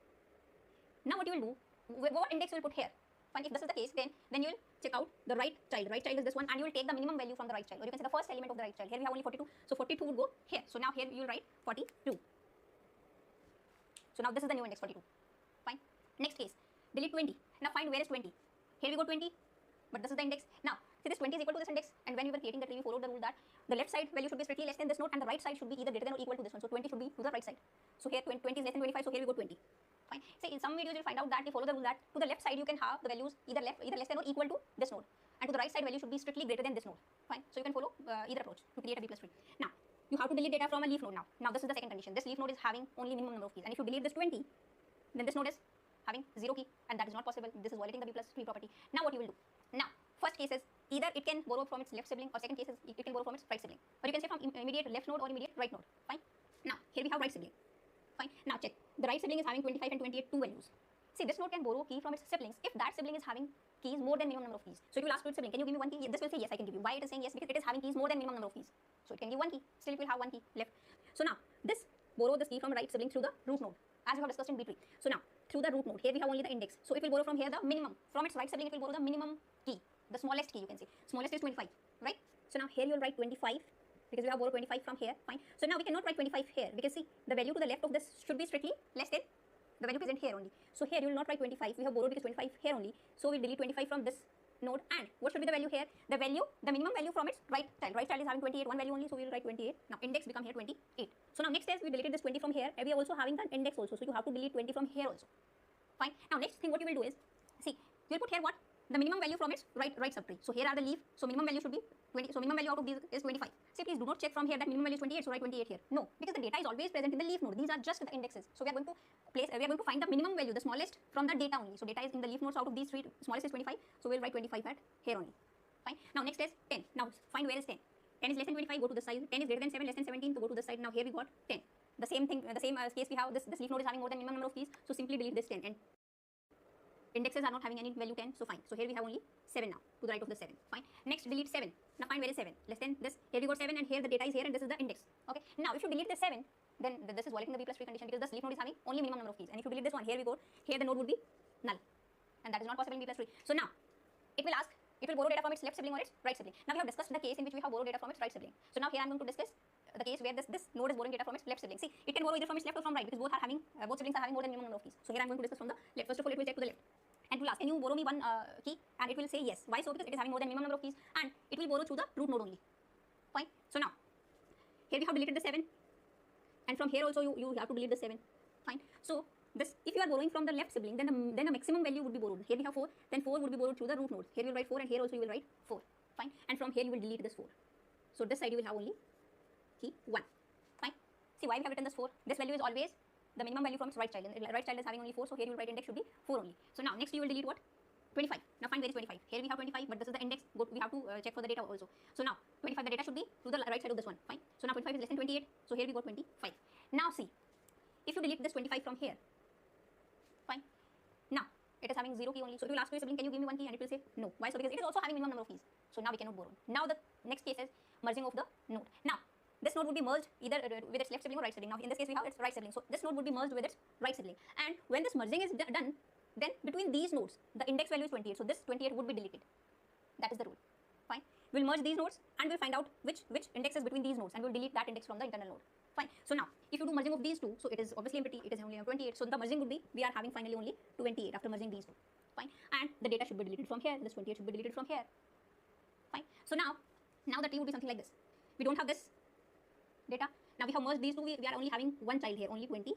Now what you will do? What index you will put here? Fine. If this is the case, then you will check out the right child. Right child is this one, and you will take the minimum value from the right child, or you can say the first element of the right child. Here we have only 42, so 42 would go here. So now here you will write 42. So now this is the new index 42. Fine. Next case, delete 20. Now find where is 20. Here we go 20, but this is the index. Now see, this 20 is equal to this index, and when we were creating the tree, we followed the rule that the left side value should be strictly less than this node, and the right side should be either greater than or equal to this one. So 20 should be to the right side. So here 20 is less than 25, so here we go 20. Fine. See, in some videos you'll find out that we follow the rule that to the left side you can have the values either less than or equal to this node, and to the right side value should be strictly greater than this node. Fine. So you can follow either approach to create a b plus tree. Now you have to delete data from a leaf node. Now this is the second condition. This leaf node is having only minimum number of keys, and if you delete this 20, then this node is having 0 key, and that is not possible. This is violating the b plus 3 property. Now what you will do? Now first case is either it can borrow from its left sibling, or second case is it can borrow from its right sibling, or you can say from immediate left node or immediate right node. Fine. Now here we have right sibling. Fine. Now check. The right sibling is having 25 and 28, two values. See, this node can borrow key from its siblings if that sibling is having keys more than minimum number of keys. So it will ask to its sibling, can you give me one key? This will say yes, I can give you. Why it is saying yes? Because it is having keys more than minimum number of keys. So it can give one key. Still it will have one key left. So now this borrow this key from right sibling through the root node, as we have discussed in B tree. So now through the root node, here we have only the index. So it will borrow from here the minimum. From its right sibling, it will borrow the minimum key, the smallest key, you can say. Smallest is 25, right? So now here you will write 25. Because we have borrowed 25 from here. Fine. So now we cannot write 25 here, because see, the value to the left of this should be strictly less than the value present here only. So here you will not write 25. We have borrowed because 25 here only. So we delete 25 from this node, and what should be the value here? The minimum value from its right child. Right child is having 28, one value only, so we will write 28. Now index become here 28. So now next is we deleted this 20 from here, and we are also having the index also. So you have to delete 20 from here also. Fine. Now next thing what you will do is, see, you will put here what? The minimum value from its right subtree. So here are the leaf. So minimum value should be 20. So minimum value out of these is 25. See, please do not check from here that minimum value is 28. So write 28 here. No, because the data is always present in the leaf node. These are just the indexes. So we are going to find the minimum value, the smallest from the data only. So data is in the leaf nodes. Out of these three, smallest is 25. So we'll write 25 at here only. Fine. Now next is 10. Now find where is 10. 10 is less than 25. Go to the side. 10 is greater than 7, less than 17. So go to the side. Now here we got 10. The same thing. The same case we have. This leaf node is having more than minimum number of keys. So simply delete this 10 and indexes are not having any value 10, so fine. So here we have only 7 now, to the right of the 7. Fine. Next, delete 7. Now find where is 7. Less than this. Here we got 7, and here the data is here, and this is the index. Okay. Now if you delete the 7, then this is violating the b plus 3 condition, because the leaf node is having only minimum number of keys. And if you delete this one, here we go. Here the node would be null, and that is not possible in b plus 3. So now it will ask. It will borrow data from its left sibling or its right sibling. Now we have discussed the case in which we have borrowed data from its right sibling. So now here I am going to discuss the case where this node is borrowing data from its left sibling. See, it can borrow either from its left or from right, because both siblings are having more than minimum number of keys. So here I am going to discuss from the left. First of all, it will check to the left, and it will ask, can you borrow me one key? And it will say yes. Why so? Because it is having more than minimum number of keys, and it will borrow through the root node only. Fine. So now here we have deleted the 7, and from here also you have to delete the 7. Fine. So this, if you are borrowing from the left sibling, then the maximum value would be borrowed. Here we have 4, then 4 would be borrowed through the root nodes. Here you will write 4, and here also you will write 4. Fine. And from here you will delete this 4. So this side you will have only key 1. Fine. See why we have written this 4. This value is always the minimum value from its right child. And right child is having only 4, so here you will write index should be 4 only. So now next you will delete what? 25. Now find where is 25. Here we have 25, but this is the index. We have to check for the data also. So now 25, the data should be to the right side of this one. Fine. So now 25 is less than 28. So here we got 25. Now see, if you delete this 25 from here, fine. Now it is having 0 key only. So it will ask your sibling, can you give me 1 key? And it will say no. Why? So because it is also having minimum number of keys. So now we cannot borrow. Now the next case is merging of the node. Now this node would be merged either with its left sibling or right sibling. Now in this case we have its right sibling. So this node would be merged with its right sibling. And when this merging is done, then between these nodes, the index value is 28. So this 28 would be deleted. That is the rule. Fine. We'll merge these nodes and we'll find out which index is between these nodes, and we'll delete that index from the internal node. Fine. So now if you do merging of these two, so it is obviously empty, it is only 28. So the merging would be, we are having finally only 28 after merging these two. Fine. And the data should be deleted from here. This 28 should be deleted from here. Fine. So now the tree would be something like this. We don't have this data. Now we have merged these two. We are only having one child here, only 28,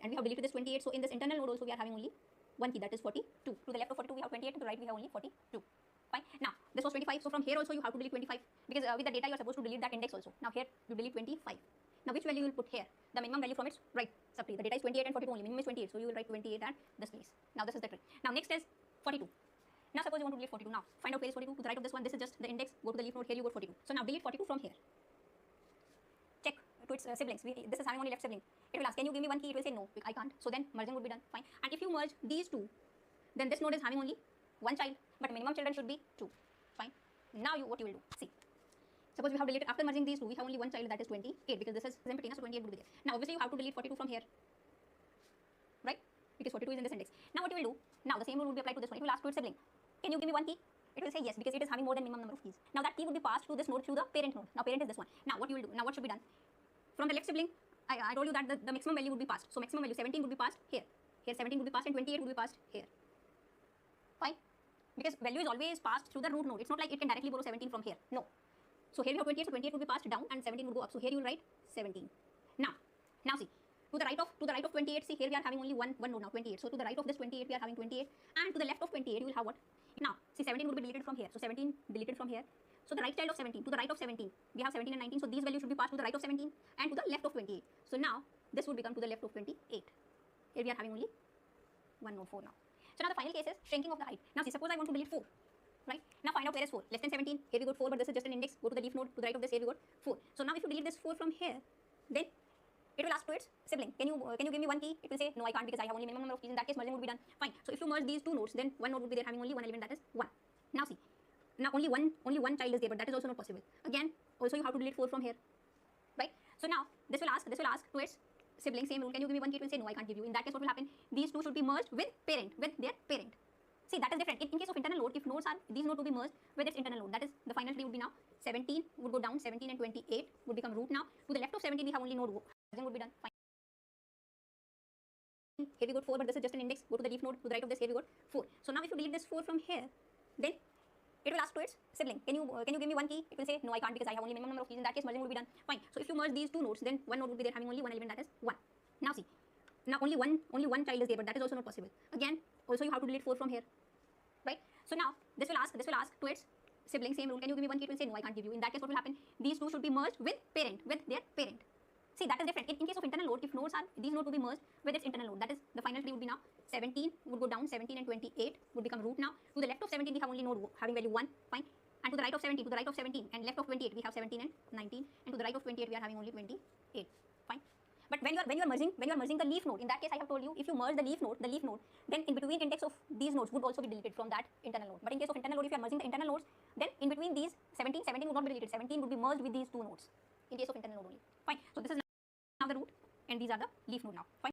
and we have deleted this 28. So in this internal node also we are having only one key, that is 42. To the left of 42 we have 28, to the right we have only 42. Fine. Now this was 25. So from here also you have to delete 25, because with the data you are supposed to delete that index also. Now here you delete 25. Now which value you will put here? The minimum value from its right subtree. The data is 28 and 42 only. Minimum is 28. So you will write 28 at this place. Now this is the trick. Now next is 42. Now suppose you want to delete 42. Now find out where is 42. To the right of this one, this is just the index. Go to the leaf node. Here you got 42. So now delete 42 from here. Check to its siblings. This is having only left sibling. It will ask, can you give me 1 key? It will say no, I can't. So then merging would be done. Fine. And if you merge these two, then this node is having only one child, but minimum children should be 2. Fine. Now what you will do? See. Suppose we have deleted, after merging these two, we have only one child, that is 28, because this is empty, so 28 would be there. Now obviously you have to delete 42 from here, right? Because 42 is in this index. Now what you will do? Now the same rule will be applied to this one. It will ask to its sibling, can you give me 1 key? It will say yes, because it is having more than minimum number of keys. Now that key would be passed to this node through the parent node. Now parent is this one. Now what you will do? Now what should be done? From the left sibling, I told you that the maximum value would be passed. So maximum value 17 would be passed here. Here 17 would be passed and 28 would be passed here. Fine. Because value is always passed through the root node. It's not like it can directly borrow 17 from here. No. So here we have 28, so 28 would be passed down and 17 would go up. So here you will write 17. Now see, to the right of 28, see here we are having only one node now, 28. So to the right of this 28 we are having 28, and to the left of 28 you will have what? Now see, 17 would be deleted from here. So 17 deleted from here. So the right child of 17, to the right of 17, we have 17 and 19. So these values should be passed to the right of 17 and to the left of 28. So now this would become to the left of 28. Here we are having only one node, 4 now. So now the final case is shrinking of the height. Now see, suppose I want to delete 4. Right? Now find out where is 4. Less than 17. Here we got 4, but this is just an index. Go to the leaf node. To the right of this, here we got 4. So now if you delete this 4 from here, then it will ask to its sibling, can you give me 1 key? It will say no, I can't, because I have only minimum number of keys. In that case, merging would be done. Fine. So if you merge these two nodes, then one node would be there having only one element, that is 1. Now see, now only one child is there, but that is also not possible. Again, also you have to delete 4 from here, right? So now this will ask to its sibling, same rule. Can you give me 1 key? It will say no, I can't give you. In that case, what will happen? These two should be merged with their parent. See, that is different. In case of internal node, if these nodes will be merged with its internal node, that is the final tree would be now 17 would go down, 17 and 28 would become root now. To the left of 17 we have only node merging would be done. Fine. Here we got 4, but this is just an index. Go to the leaf node. To the right of this, here we got 4. So now if you delete this 4 from here, then it will ask to its sibling, can you give me 1 key? It will say no, I can't, because I have only minimum number of keys. In that case, merging would be done. Fine. So if you merge these two nodes, then one node would be there having only one element, that is 1. Now see, now only one child is there, but that is also not possible. Again, also you have to delete 4 from here, right? So now this will ask to its sibling, same rule. Can you give me 1 key? It will say no, I can't give you. In that case, what will happen? These two should be merged with their parent. See, that is different. In case of internal node, if these nodes will be merged with its internal node, that is the final tree would be now 17 would go down, 17 and 28 would become root now. To the left of 17 we have only node having value 1. Fine. And to the right of 17 and left of 28 we have 17 and 19, and to the right of 28 we are having only 28. Fine. But when you are merging the leaf node, in that case I have told you, if you merge the leaf node, then in between index of these nodes would also be deleted from that internal node. But in case of internal node, if you are merging the internal nodes, then in between these 17 would not be deleted. 17 would be merged with these two nodes. In case of internal node only. Fine. So this is now the root, and these are the leaf node now. Fine.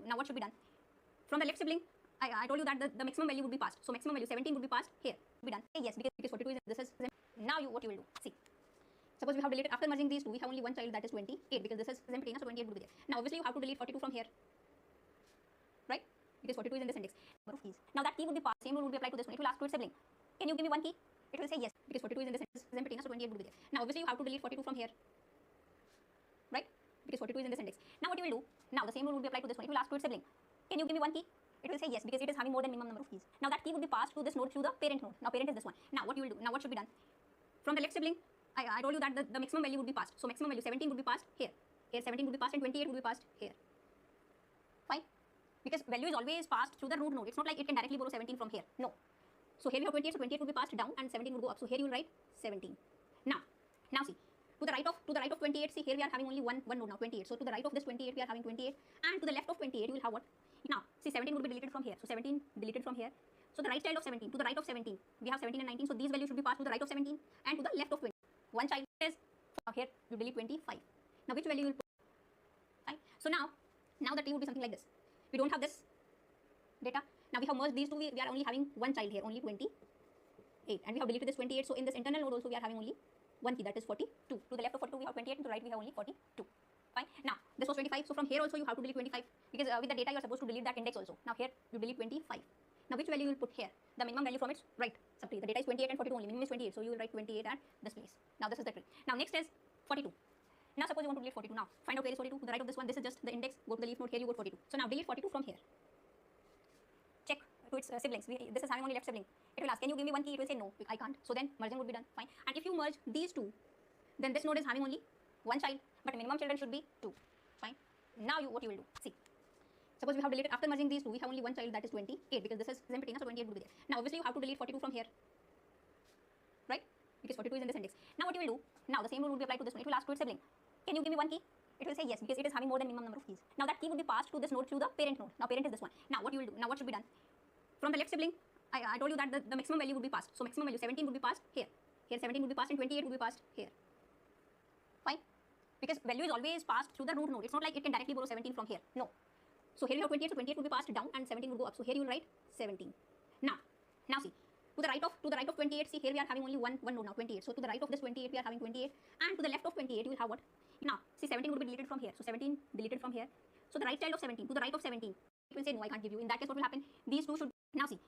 Now what should be done? From the left sibling, I told you that the maximum value would be passed. So maximum value 17 would be passed here. Be done. Yes, because 42 is this is what you will do. See, suppose we have deleted, after merging these two, we have only one child, that is 28, because this is empty, so 28 would be there. Now obviously you have to delete 42 from here, right? Because 42 is in this index. Number of keys. Now that key would be passed, same rule would be applied to this one. It will ask to its sibling, can you give me one key? It will say yes, because 42 is in this index, is empty, so 28 would be there. Now obviously you have to delete 42 from here, right? Because 42 is in this index. Now what you will do, now the same rule would be applied to this one. It will ask to its sibling, can you give me one key? It will say yes, because it is having more than minimum number of keys. Now that key would be passed to this node through the parent node. Now parent is this one. Now what you will do, now what should be done? From the left sibling, I told you that the maximum value would be passed. So maximum value 17 would be passed here. Here 17 would be passed and 28 would be passed here. Fine. Because value is always passed through the root node. It's not like it can directly borrow 17 from here. No. So here we have 28, so 28 would be passed down and 17 would go up. So here you will write 17. Now see, to the right of 28, see here we are having only one node now, 28. So to the right of this 28 we are having 28, and to the left of 28 you will have what? Now see, 17 would be deleted from here. So 17 deleted from here. So the right child of 17, to the right of 17, we have 17 and 19. So these values should be passed to the right of 17 and to the left of 20. One child is from here, you delete 25. Now which value you will put? Fine. So now the tree would be something like this. We don't have this data. Now we have merged these two, we are only having one child here, only 28, and we have deleted this 28. So in this internal node also we are having only one key, that is 42. To the left of 42 we have 28, and to the right we have only 42. Fine. Now this was 25, so from here also you have to delete 25, because with the data you are supposed to delete that index also. Now here you delete 25. Now which value you will put here? The minimum value from its right subtree. The data is 28 and 42 only. Minimum is 28, so you will write 28 at this place. Now this is the tree. Now next is 42. Now suppose you want to delete 42. Now find out where is 42. To the right of this one, this is just the index. Go to the leaf node. Here you go 42. So now delete 42 from here. Check to its siblings. This is having only left sibling. It will ask, can you give me one key? It will say no, I can't. So then merging would be done. Fine. And if you merge these two, then this node is having only one child, but minimum children should be 2. Fine. Now what you will do? See. Suppose we have deleted, after merging these two, we have only one child, that is 28, because this is empty, so 28 would be there. Now obviously you have to delete 42 from here, right? Because 42 is in this index. Now what you will do, now the same rule will be applied to this one. It will ask to its sibling, can you give me one key? It will say yes, because it is having more than minimum number of keys. Now that key would be passed to this node through the parent node. Now parent is this one. Now what you will do, now what should be done? From the left sibling, I told you that the maximum value would be passed. So maximum value 17 would be passed here. Here 17 would be passed and 28 would be passed here. Fine. Because value is always passed through the root node. It's not like it can directly borrow 17 from here. No. So here you have 28, so 28 will be passed down and 17 will go up. So here you will write 17. Now see, to the right of 28, see here we are having only one node now, 28. So to the right of this 28 we are having 28, and to the left of 28 you will have what? Now see, 17 would be deleted from here. So 17 deleted from here. So the right child of 17, to the right of 17, it will say no, I can't give you. In that case what will happen? These two should, now see,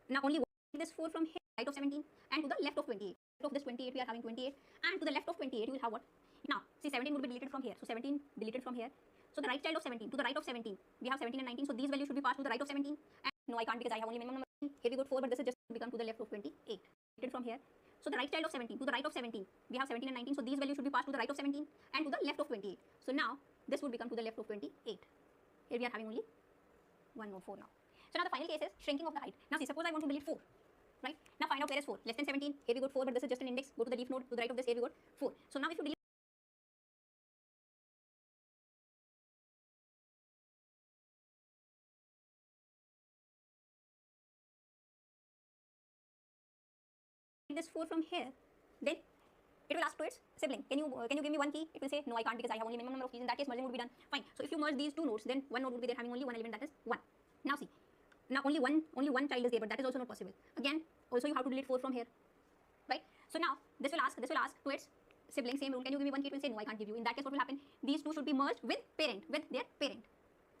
now only one, this 4 from here, right of 17, and to the left of 28. Of this 28 we are having 28, and to the left of 28 you will have what? Now see, 17 would be deleted from here. So 17 deleted from here. So the right child of 17, to the right of 17, we have 17 and 19. So these values should be passed to the right of 17. And no, I can't, because I have only minimum number. Here we got 4, but this is just become to the left of 28. Deleted from here. So the right child of 17, to the right of 17, we have 17 and 19. So these values should be passed to the right of 17 and to the left of 28. So now this would become to the left of 28. Here we are having only one node, 4 now. So now the final case is shrinking of the height. Now see, suppose I want to delete 4. Right? Now find out where is 4. Less than 17. Here we got 4, but this is just an index. Go to the leaf node. To the right of this, here we got 4. So now if you delete this 4 from here, then it will ask to its sibling, can you give me one key? It will say no, I can't, because I have only minimum number of keys. In that case merging would be done. Fine. So if you merge these two nodes, then one node would be there having only one element, that is 1. Now see, now only one child is there, but that is also not possible. Again, also you have to delete 4 from here, right? So now this will ask to its sibling, same rule, can you give me one key? It will say no, I can't give you. In that case what will happen? These two should be merged with their parent.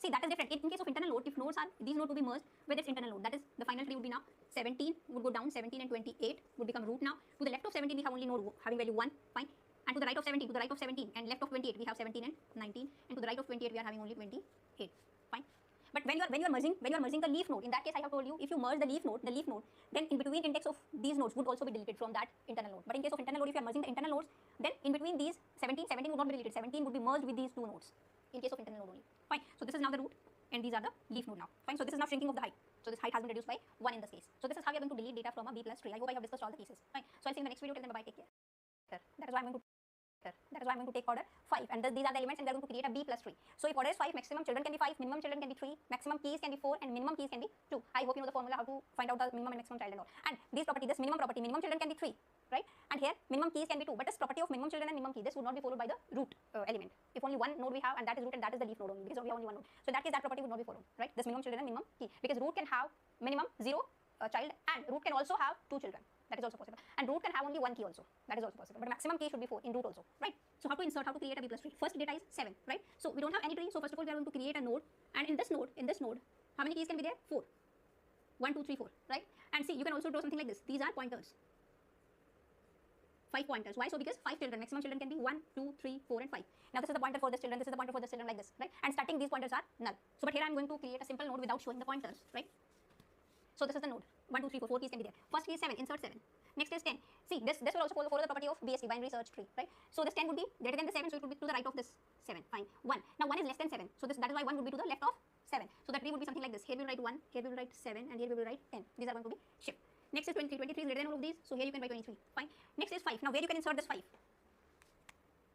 See, that is different. In case of internal node, if these nodes will be merged with its internal node, that is the final tree would be now 17 would go down, 17 and 28 would become root now. To the left of 17 we have only node having value 1, fine. And to the right of 17, and left of 28 we have 17 and 19, and to the right of 28 we are having only 28, fine. But when you are merging the leaf node, in that case I have told you, if you merge the leaf node, then in between index of these nodes would also be deleted from that internal node. But in case of internal node, if you are merging the internal nodes, then in between these 17 would not be deleted. 17 would be merged with these two nodes in case of internal node only. Fine. So this is now the root, and these are the leaf node now. Fine. So this is now shrinking of the height. So this height has been reduced by 1 in this case. So this is how we are going to delete data from a B plus tree. I hope I have discussed all the cases. Fine. So I'll see you in the next video. Till then, bye. Take care. That is why I'm going to take order 5, and these are the elements, and we are going to create a B plus tree. So if order is 5, maximum children can be 5, minimum children can be 3, maximum keys can be 4, and minimum keys can be 2. I hope you know the formula how to find out the minimum and maximum child and all. And this minimum property, minimum children can be 3, right? And here minimum keys can be 2. But this property of minimum children and minimum key, this would not be followed by the root element. If only one node we have, and that is root, and that is the leaf node only, because we have only one node. So in that case, that property would not be followed, right? This minimum children and minimum key, because root can have minimum 0 child, and root can also have 2 children. that is also possible. And root can have only one key also, that is also possible, but maximum key should be 4 in root also, right? So how to insert, how to create a B plus tree? First data is 7, right? So we don't have any tree, so first of all we are going to create a node, and in this node, how many keys can be there? 4. 1, 2, 3, 4, right? And see, you can also draw something like this. These are pointers. 5 pointers. Why so? Because 5 children, maximum children can be 1, 2, 3, 4 and 5. Now this is the pointer for this children, this is the pointer for this children, like this, right? And starting these pointers are null. So but here I am going to create a simple node without showing the pointers, right? So this is the node. 1, 2, 3, 4, 4 keys can be there. First key is 7, insert 7. Next is 10. See, this will also follow the property of BST, binary search tree, right? So this 10 would be greater than the 7, so it would be to the right of this 7. Fine. 1. Now 1 is less than 7, so that is why 1 would be to the left of 7. So the tree would be something like this. Here we will write 1, here we will write 7, and here we will write 10. These are going to be shift. Next is 23. 23 is greater than all of these, so here you can write 23. Fine. Next is 5. Now where you can insert this 5?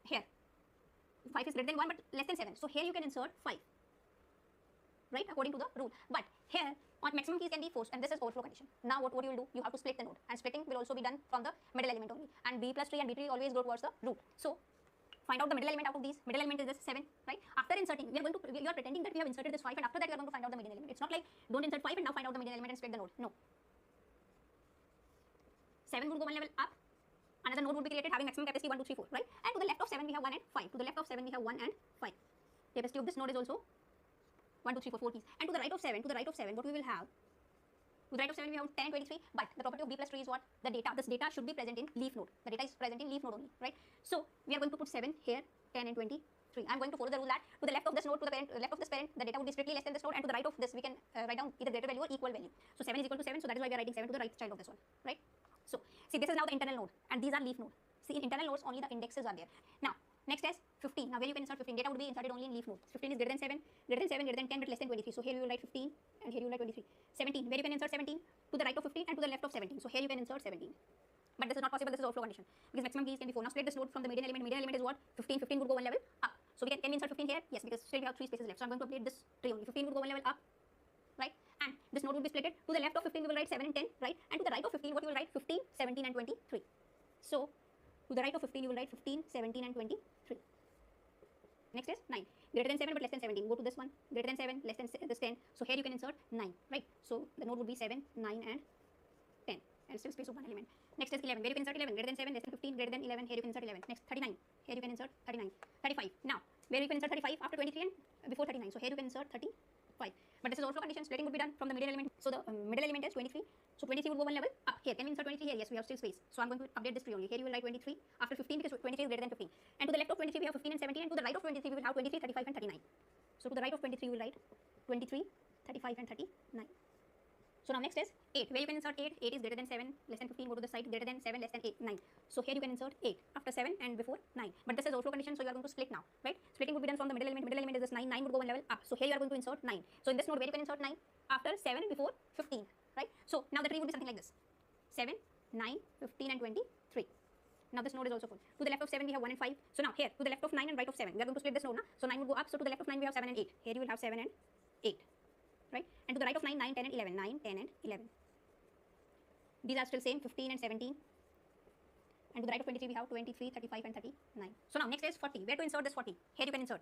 Here. 5 is greater than 1 but less than 7. So here you can insert 5. Right? According to the rule. But here on maximum keys can be 4, and this is overflow condition. Now what you will do? You have to split the node, and splitting will also be done from the middle element only. And B plus tree and B tree always go towards the root. So find out the middle element out of these. Middle element is this 7, right? After inserting, you are pretending that we have inserted this 5, and after that you are going to find out the median element. It's not like don't insert 5 and now find out the median element and split the node. No. 7 would go one level up. Another node would be created having maximum capacity 1, 2, 3, 4, right? And to the left of 7 we have 1 and 5. To the left of 7 we have 1 and 5. Capacity of this node is also 1, 2, 3, 4, 4 keys. And to the right of 7, what we will have? To the right of 7 we have 10 and 23. But the property of B plus tree is what? The data. This data should be present in leaf node. The data is present in leaf node only, right? So we are going to put 7 here, 10 and 23. I'm going to follow the rule that to the left of this node, to the parent, left of this parent, the data would be strictly less than this node, and to the right of this we can write down either greater value or equal value. So 7 is equal to 7, so that is why we are writing 7 to the right child of this one, right? So see, this is now the internal node, and these are leaf node. See, in internal nodes only the indexes are there. Now next is 15. Now where you can insert 15? Data would be inserted only in leaf node. 15 is greater than 7, greater than 10, but less than 23. So here we will write 15, and here you will write 23. 17. Where you can insert 17? To the right of 15 and to the left of 17. So here you can insert 17. But this is not possible. This is overflow condition because maximum keys can be 4. Now split this node from the median element. Median element is what? 15. 15 would go one level up. So can we insert 15 here? Yes, because still we have 3 spaces left. So I'm going to update this tree only. 15 would go one level up, right? And this node would be splitted. To the left of 15 we will write 7 and 10, right? And to the right of 15 what you will write? 15, 17 and 23. So to the right of 15 you will write 15, 17 and 23. Next is 9. Greater than 7 but less than 17. Go to this one. Greater than 7, less than this 10. So here you can insert 9, right? So the node would be 7, 9 and 10. And still space of one element. Next is 11. Where you can insert 11? Greater than 7, less than 15, greater than 11. Here you can insert 11. Next 39. Here you can insert 39. 35. Now where you can insert 35 after 23 and before 39. So here you can insert 35. But this is overflow condition. Splitting would be done from the middle element. So the middle element is 23. So 23 would go one level up. Here can we insert 23 here? Yes, we have still space. So I'm going to update this tree only. Here you will write 23 after 15 because 23 is greater than 15. And to the left of 23 we have 15 and 17. And to the right of 23 we will have 23, 35 and 39. So to the right of 23 we will write 23, 35 and 39. So now next is 8. Where you can insert 8. 8 is greater than 7, less than 15. Go to the side. Greater than 7, less than 8, 9. So here you can insert 8 after 7 and before 9. But this is overflow condition, so you are going to split now, right? Splitting would be done from the middle element. Middle element is this 9. 9 would go one level up. So here you are going to insert 9. So in this node, where you can insert 9 after 7 before 15, right? So now the tree would be something like this: 7, 9, 15 and 23. Now this node is also full. To the left of 7 we have 1 and 5. So now here to the left of 9 and right of 7, we are going to split this node now. So 9 would go up. So to the left of 9 we have 7 and 8. Here you will have 7 and 8, right? And to the right of 9, 9, 10 and 11. 9, 10 and 11. These are still same, 15 and 17. And to the right of 23 we have 23, 35 and 39. So now next is 40. Where to insert this 40? Here you can insert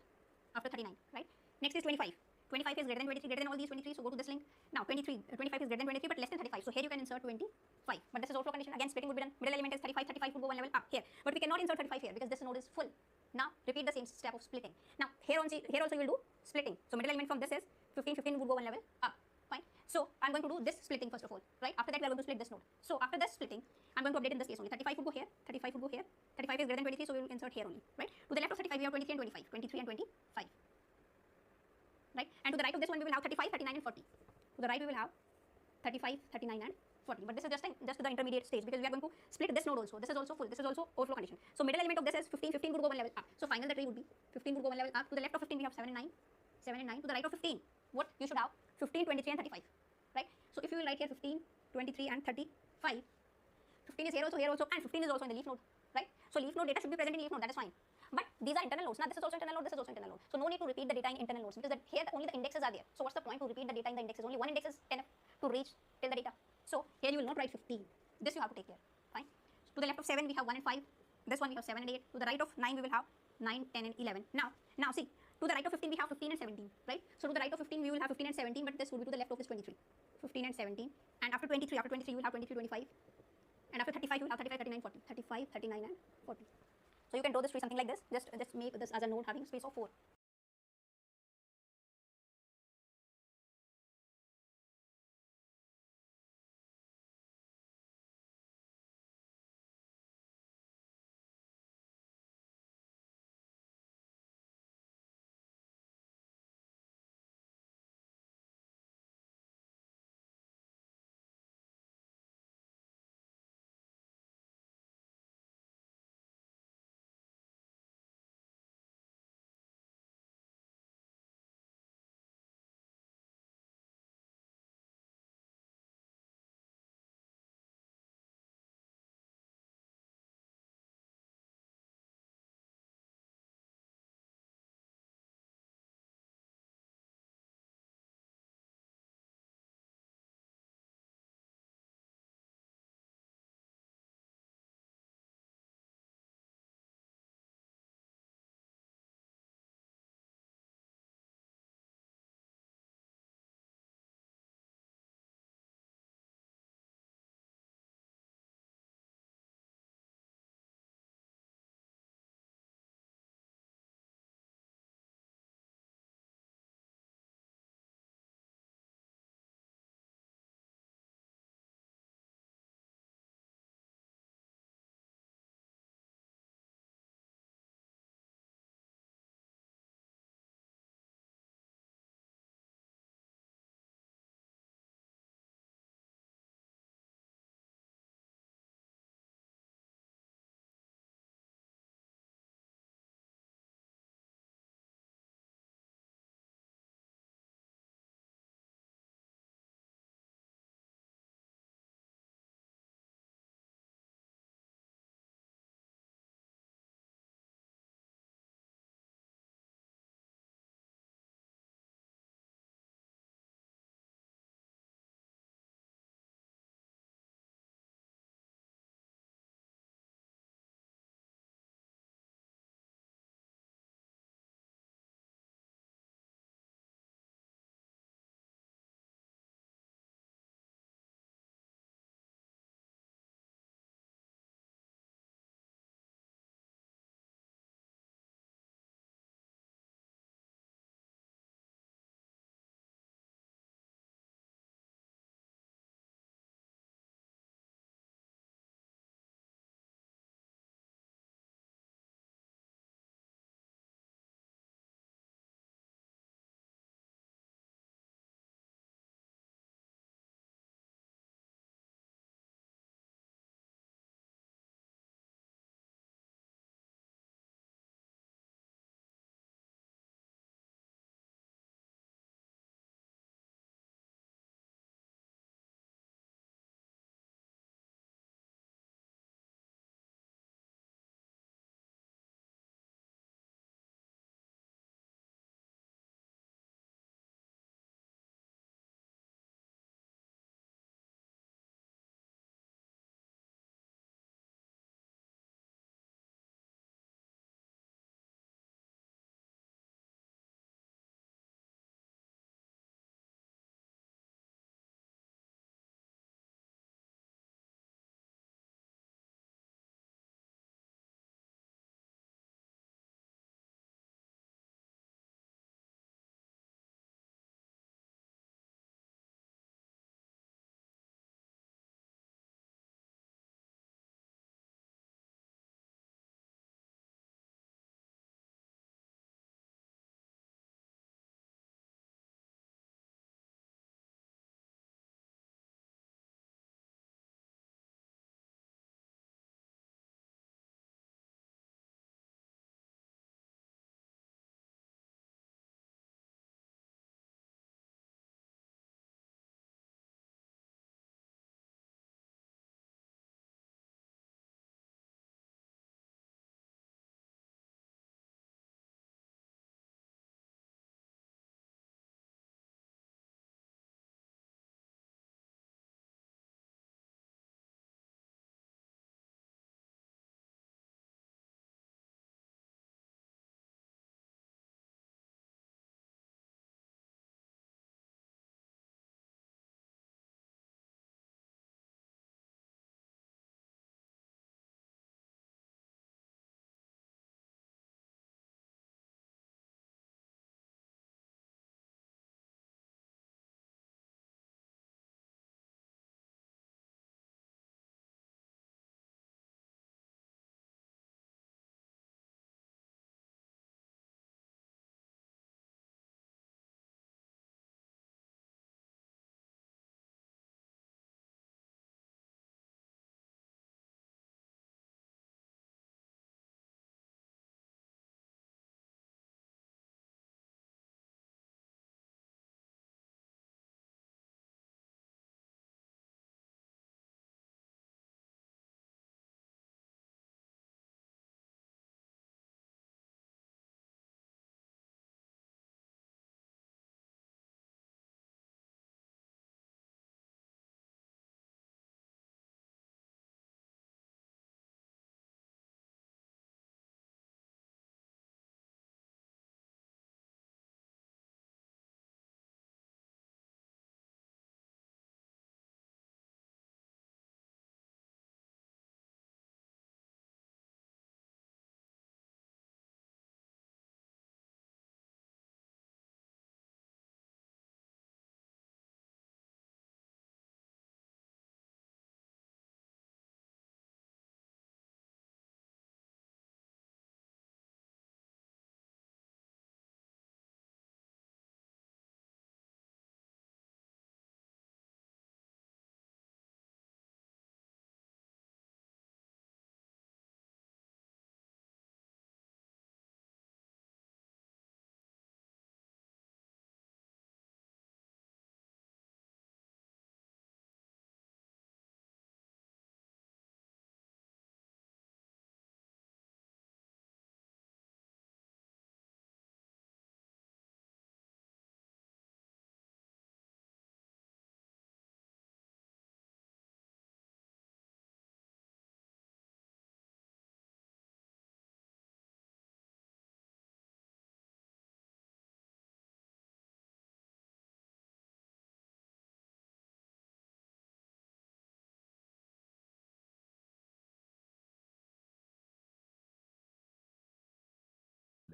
after 39, right? Next is 25. 25 is greater than 23, greater than all these 23. So go to this link. Now 25 is greater than 23 but less than 35. So here you can insert 25. But this is overflow condition. Again splitting would be done. Middle element is 35. 35 would go one level up here. But we cannot insert 35 here because this node is full. Now repeat the same step of splitting. Now here also you will do splitting. So middle element from this is 15. 15 would go one level up. Fine. So I'm going to do this splitting first of all, right? After that we are going to split this node. So after this splitting, I'm going to update in this case only. 35 would go here. 35 would go here. 35 is greater than 23, so we will insert here only, right? To the left of 35 we have 23 and 25. 23 and 25. Right? And to the right of this one we will have 35, 39 and 40. To the right we will have 35, 39 and 40. But this is just the intermediate stage because we are going to split this node also. This is also full. This is also overflow condition. So middle element of this is 15. 15 would go one level up. So final the tree would be 15 would go one level up. To the left of 15 we have 7 and 9. 7 and 9. To the right of 15, what you should have? 15, 23 and 35. Right? So if you will write here 15, 23 and 35, 15 is here also, and 15 is also in the leaf node, right? So leaf node data should be present in leaf node, that is fine. But these are internal nodes. Now this is also internal node, this is also internal node. So no need to repeat the data in internal nodes because here only the indexes are there. So what's the point to repeat the data in the indexes? Only one index is enough to reach till the data. So here you will not write 15. This you have to take care. Fine. So to the left of 7 we have 1 and 5. This one we have 7 and 8. To the right of 9 we will have 9, 10 and 11. Now see. To the right of 15 we have 15 and 17, right? So to the right of 15 we will have 15 and 17, but this will be to the left of this 23. 15 and 17. And after 23 you will have 23, 25. And after 35 you will have 35, 39, 40. 35, 39 and 40. So you can draw this tree something like this. Just make this as a node having space of 4.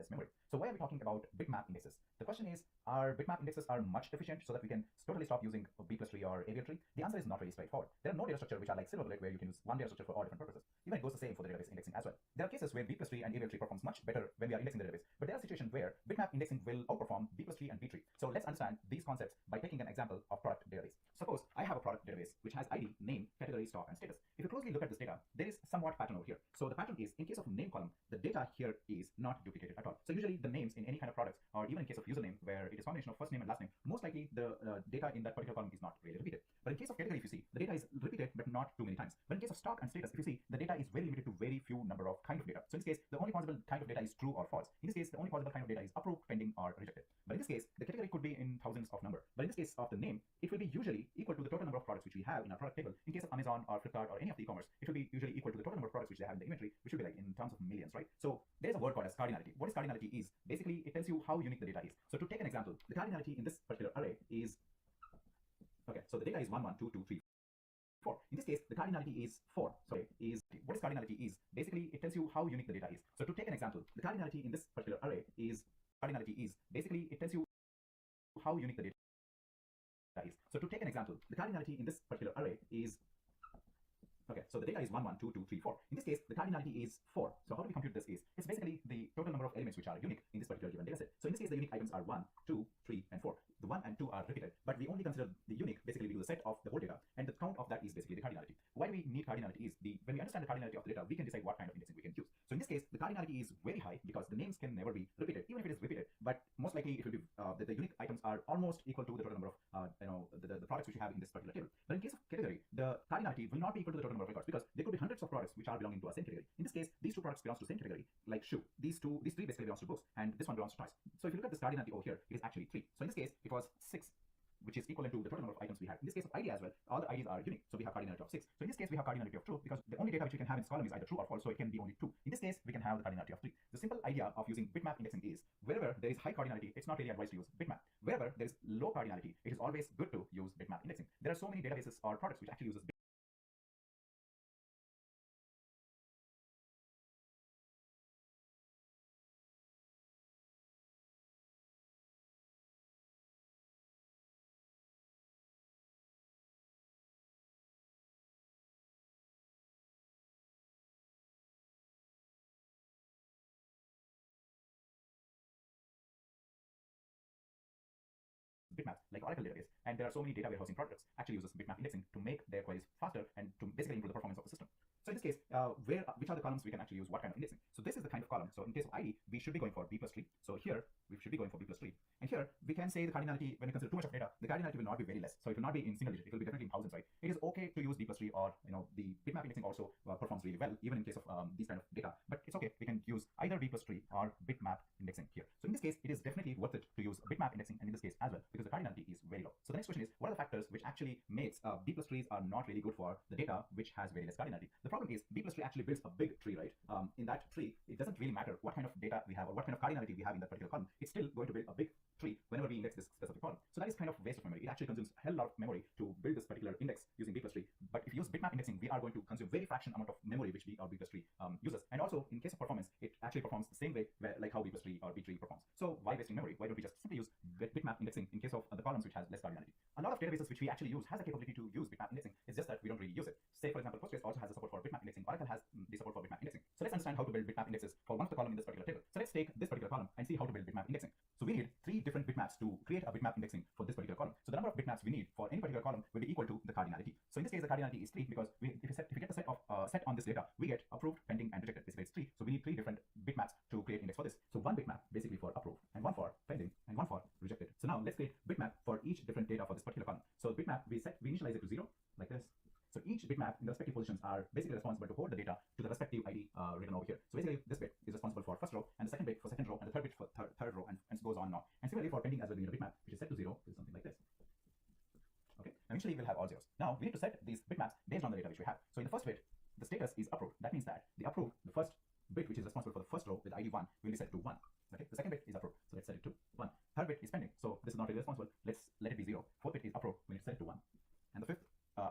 less memory. So why are we talking about bitmap indexes? The question is, are bitmap indexes are much efficient so that we can totally stop using B plus tree or avial tree? The answer is not really straightforward. There are no data structure which are like silver bullet where you can use one data structure for all different purposes. Even it goes the same for the database indexing as well. There are cases where B plus tree and avial tree performs much better when we are indexing the database, but there are situations where bitmap indexing will outperform B plus tree and B tree. So let's understand these concepts by taking an example of product database. Suppose I have a product database which has ID, name, category, stock, and status. If you closely look at this data, there is somewhat pattern over here. So the pattern is, in case of name column, the data here is not duplicated at all. So usually the names in any kind of products, or even in case of username where it is combination of first name and last name, most likely the data in that particular column is not really repeated. But in case of category, if you see, the data is repeated but not too many times. But in case of stock and status, if you see, the data is very limited to very few number of kind of data. So in this case, the only possible kind of data is true or false. In this case, the only possible kind of data is approved, pending, or rejected. But in this case, the category could be in thousands of number. But in this case of the name, it will be usually equal to the total number of products which we have in our product table. In case of Amazon or Flipkart or any of the e-commerce, it will be usually equal to the total number of products which they have in the inventory, which will be like in terms of millions, right? So there is a word called as cardinality. What is cardinality is, basically it tells you how unique the data is. So to take an example, the cardinality in this particular array is, okay, so the data is 1, 1, 2, 2, 3, 4. In this case, the cardinality is 4. So what is cardinality is, basically it tells you how unique the data is. So to take an example, the cardinality in this particular array is, basically it tells you how unique the data is. So to take an example, the cardinality in this particular array is, okay, so the data is 1, 1, 2, 2, 3, 4. In this case, the cardinality is 4. So how do we compute this is, it's basically the total number of elements which are unique in this particular given data set. So in this case, the unique items are 1, 2, 3, and 4. The 1 and 2 are repeated, but we only consider the unique, basically we use a set of the whole data, and the count of that is basically the cardinality. Why do we need cardinality is, when we understand the cardinality of the data, we can decide what kind of indexing we can use. So in this case, the cardinality is very high because the names can never be repeated, even if it is repeated, but most likely it will be that the unique items are almost equal to the total number of the products which you have in this particular table. But in case of category, the cardinality will not be equal to the total number of records because there could be hundreds of products which are belonging to a same category. In this case, these two products belongs to the same category, like shoe. These three basically belongs to books, and this one belongs to toys. So if you look at this cardinality over here, it is actually 3. So in this case, it was 6, which is equivalent to the total number of items we have. In this case of ID as well, all the IDs are unique, so we have cardinality of 6. So in this case, we have cardinality of true because the only data which we can have in this column is either true or false, so it can be only 2. In this case, we can have the cardinality of 3. The simple idea of using bitmap indexing is, wherever there is high cardinality, it's not really advised to use bitmap. Wherever there is low cardinality, it is always good to use bitmap indexing. There are so many databases or products which actually uses bitmaps like Oracle database, and there are so many data warehousing products actually uses bitmap indexing to make their queries faster and to basically improve the performance of the system. So in this case, which are the columns we can actually use what kind of indexing? So this is the kind of column. So in case of ID, we should be going for B plus tree. So here we should be going for B plus tree, and here we can say the cardinality, when you consider too much of data, the cardinality will not be very less. So it will not be in single digit. It will be definitely in thousands, right? It is okay to use B plus tree, or the bitmap indexing also performs really well even in case of these kind of data. But it's okay. We can use either B plus tree or bitmap indexing here. So in this case, it is definitely worth it to use bitmap indexing, and in this case as well, because the cardinality is very low. So the next question is, what are the factors which actually makes B plus trees are not really good for the data which has very less cardinality? The problem is B plus tree actually builds a big tree, right? In that tree, it doesn't really matter what kind of data we have or what kind of cardinality we have in that particular column. It's still going to build a big tree whenever we index this specific column. So that is kind of waste of memory. It actually consumes a hell lot of memory to build this particular index using B plus tree. But if you use bitmap indexing, we are going to consume very fraction amount of memory which B plus tree uses. And also in case of performance, it actually performs the same way like how B plus tree or B tree performs. So why wasting memory? Why don't we just simply use bitmap indexing in case of the columns which has less cardinality? A lot of databases which we actually use has the capability to use bitmap indexing. It's just that we don't really use it. Say for example, Postgres also has the support for bitmap indexing. Oracle has the support for bitmap indexing. So let's understand how to build bitmap indexes for one of the column in this particular table. So let's take this particular column and see how to build bitmap indexing. So we need 3 different bitmaps to create a bitmap indexing for this particular column. So the number of bitmaps we need for any particular column will be equal to the cardinality. So in this case, the cardinality is 3 because if we get the set on this data, we get approved, pending, and rejected. Basically it's 3. So we need 3 different bitmaps to create index for this. So one bitmap basically for approved, and one for pending, and one for rejected. So now let's create bitmap for each different data for this particular column. So bitmap we initialize it to 0 like this. So each bitmap in the respective positions are basically responsible to hold the data to the respective ID written over here. So basically this bit is responsible for first row, and the second bit for second row, and the third bit for third row, and so goes on now. And similarly for pending as well, we need a bitmap which is set to 0, which is something like this. Okay, eventually we'll have all zeros. Now we need to set these bitmaps based on the data which we have. So in the first bit, the status is approved. That means that the approved, the first bit which is responsible for the first row with ID 1 will be set to 1. Okay, the second bit is approved, so let's set it to 1. Third bit is pending, so this is not really responsible. Let's let it be 0. Fourth bit is approved, we need to set it to 1. And the fifth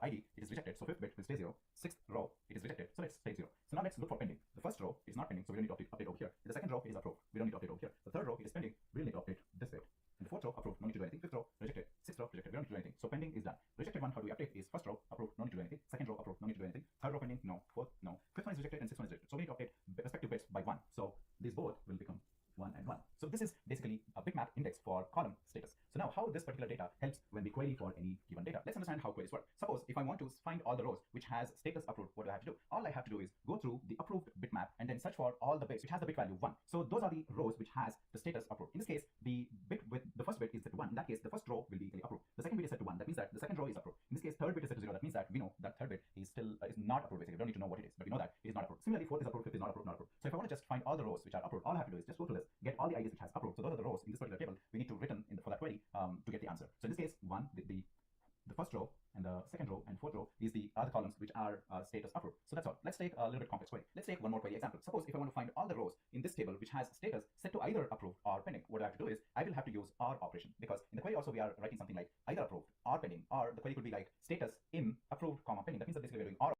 ID, it is rejected, so fifth bit will stay 0. Sixth row it is rejected, so let's take 0. So now let's look for pending. The first row is not pending, so we don't need to update over here. The second row is approved, we don't need to update over here. The third row is pending, we'll need to update this bit. And the fourth row, approved, no need to do anything. Fifth row, rejected. Sixth row, rejected, we don't need to do anything. So pending is done. Rejected one, how do we update? Is first row, approved, no need to do anything. Second row, approved, no need to do anything. Third row, pending, no. Fourth, no. Fifth one is rejected and sixth one is rejected. So we need to update respective bits by 1. So these both will become 1 and 1. So this is basically a bitmap index for column status. So now how this particular data helps when we query for any given data. Let's understand how queries work. Suppose if I want to find all the rows which has status approved, what do I have to do? All I have to do is go through the approved bitmap and then search for all the bits which has the bit value 1. So those are the rows which has the status approved. In this case, the bit with the first bit is set to 1. In that case, the first row will be approved. The second bit is set to 1. That means that the second row is approved. In this case, third bit is set to 0. That means that we know that third bit is still is not approved. Basically, we don't need to know what it is, but we know that it is not approved. Similarly, fourth is approved, fifth is not approved, not approved. So if I want to just find all the rows which are approved, all I have to do is just go through this, get all the IDs which has approved. So those are the rows in this particular table we need to return in for that query to get the answer. So in this case, the first row and the second row and fourth row is the other columns which are status approved. So that's all. Let's take a little bit complex query. Let's take one more query example. Suppose if I want to find all the rows in this table which has status set to either approved or pending, what I have to do is I will have to use OR operation, because in the query also we are writing something like either approved or pending, or the query could be like status in approved comma pending. That means that basically we're doing OR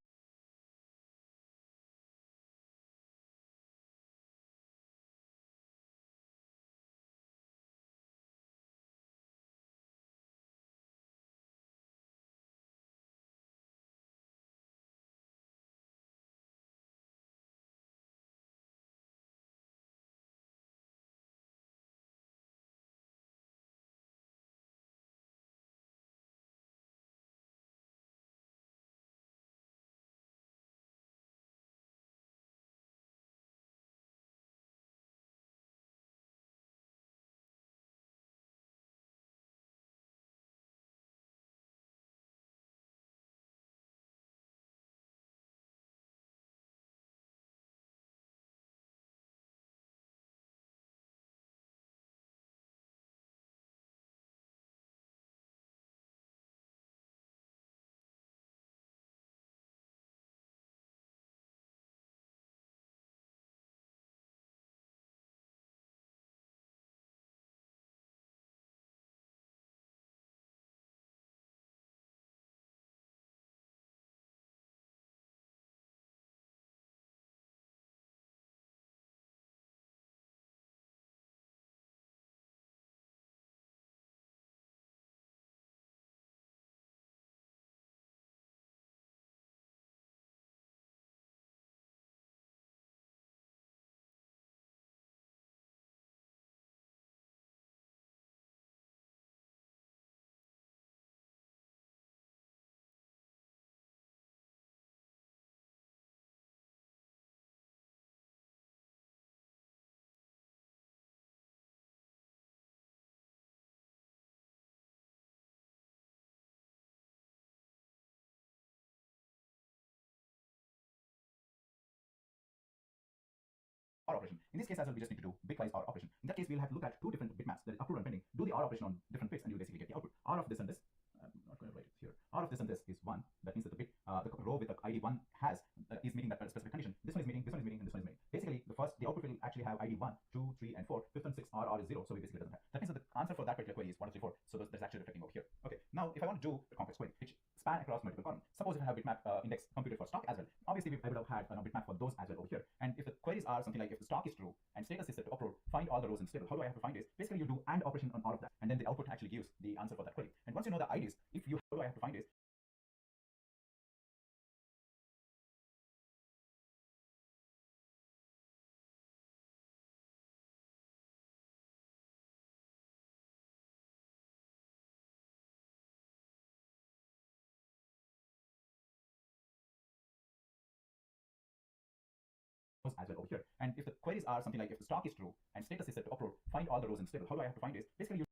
operation. In this case as well, we just need to do bitwise OR operation. In that case, we'll have to look at two different bitmaps, that is approved and pending, do the OR operation on different bits, and you'll basically get the output. OR of this and this, I'm not going to write it here. OR of this and this is 1. That means that the bit, the row with the ID 1 has is meeting that specific condition. This one is meeting, this one is meeting, and this one is meeting. Basically, the output will actually have ID 1, 2, 3, and 4. Fifth and sixth OR is 0, so we basically doesn't have. That means that the answer for that particular query is 1, 2, 3, 4. So that's actually reflecting over here. Okay. Now, if I want to do a complex query which span across multiple columns, suppose if I have bitmap index computed for stock as well, obviously I would have had a bitmap for those as well over here. And if the queries are something like if the stock is true and status is set to approved, find all the rows in the table. How do I have to find this? Basically, you do AND operation on all of that, and then the output actually gives the answer for that query. And once you know the IDs, how do I have to find this? As well over here. And if the queries are something like if the stock is true and status is set to approved, find all the rows in the table. How do I have to find this? Basically, you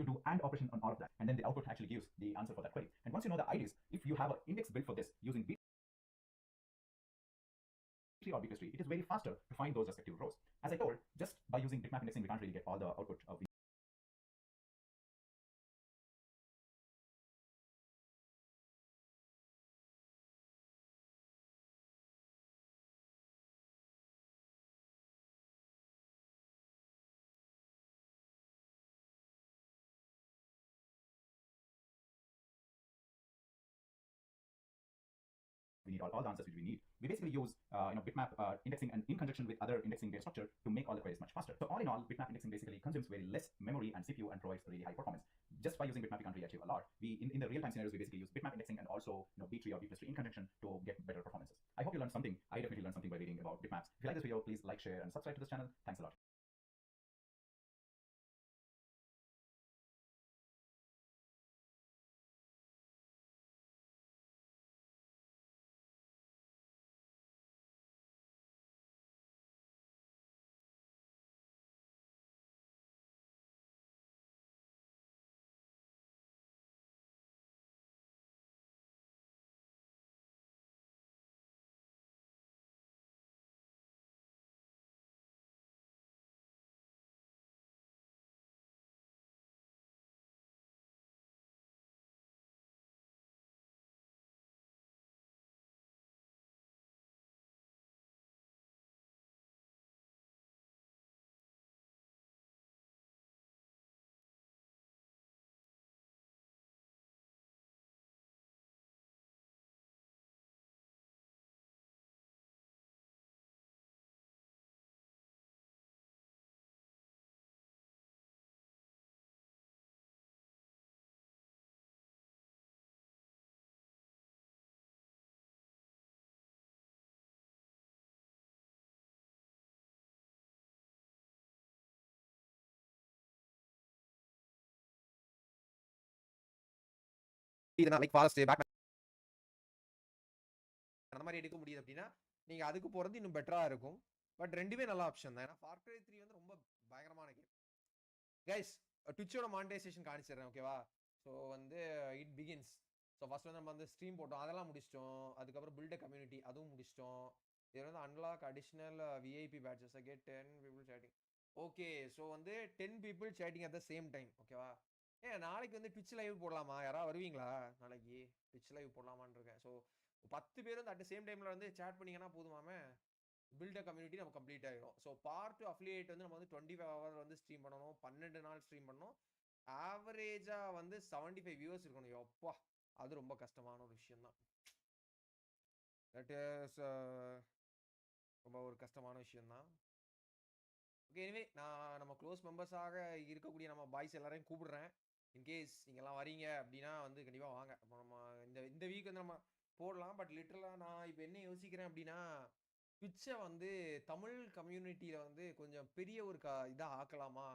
do AND operation on all of that, and then the output actually gives the answer for that query. And once you know the IDs, if you have an index built for this using tree or B plus tree, it is very faster to find those respective rows. As I told, just by using bitmap indexing, we can't really get all the output of we need all the answers which we need. We basically use bitmap indexing and in conjunction with other indexing data structure to make all the queries much faster. So all in all, bitmap indexing basically consumes very less memory and CPU and provides really high performance. Just by using bitmap, we can't really achieve a lot. We in the real-time scenarios, we basically use bitmap indexing and also B tree or B plus tree in conjunction to get better performances. I hope you learned something. I definitely learned something by reading about bitmaps. If you like this video, please like, share, and subscribe to this channel. Thanks a lot. Like forest pack அந்த மாதிரி எடுக்க முடியுது அப்படின்னா நீங்க அதுக்கு போறது இன்னும் பெட்டரா இருக்கும். பட் ரெண்டுமே நல்ல ஆப்ஷன் தான். ஏன்னா ஃபார் கிரை 3 வந்து ரொம்ப பயங்கரமான கேம். கைஸ் ட்விட்சோட மானிட்டைசேஷன் காமிச்சிடுறேன், ஓகேவா? ஸோ வந்து இட் பிகின்ஸ். ஸோ ஃபர்ஸ்ட் வந்து நம்ம வந்து ஸ்ட்ரீம் போட்டோம், அதெல்லாம் முடிச்சிட்டோம். அதுக்கப்புறம் பில்ட் கம்யூனிட்டி அதுவும் முடிச்சிட்டோம். இது வந்து unlock additional VIP patches get 10 people chatting. Okay, so வந்து 10 people chatting at the same time, ஓகேவா? நாளைக்கு வந்து ட்விட்ச் லைவ் போடலாமா? யாராவது வருவீங்களா நாளைக்கு? ட்விட்ச் லைவ் போடலாமான்னு இருக்கேன். ஸோ 10 பேர் வந்து அட் த சேம் டைம்ல வந்து சேட் பண்ணீங்கன்னா போதுமாமே பில்ட் கம்யூனிட்டி நம்ம கம்ப்ளீட் ஆகிடும். ஸோ பார்ட் அஃபிலியேட் வந்து நம்ம வந்து 25 hours வந்து ஸ்ட்ரீம் பண்ணணும், 12 நாள் ஸ்ட்ரீம் பண்ணணும். ஆவரேஜா வந்து 75 வியூவர்ஸ் இருக்கணும். எப்பா, அது ரொம்ப கஷ்டமான ஒரு விஷயம் தான். தட் இஸ் ரொம்ப ஒரு கஷ்டமான விஷயம் தான். ஓகே, எனிவே நான் நம்ம க்ளோஸ் மெம்பர்ஸாக இருக்கக்கூடிய நம்ம பாய்ஸ் எல்லாரையும் கூப்பிடுறேன். இன்கேஸ் நீங்கள்லாம் வரீங்க அப்படின்னா வந்து கண்டிப்பாக வாங்க. அப்போ நம்ம இந்த வீக் வந்து நம்ம போடலாம். பட் லிட்டரலாக நான் இப்போ என்ன யோசிக்கிறேன் அப்படின்னா, ட்விட்சை வந்து தமிழ் கம்யூனிட்டியில் வந்து கொஞ்சம் பெரிய ஒரு இதாக ஆக்கலாமா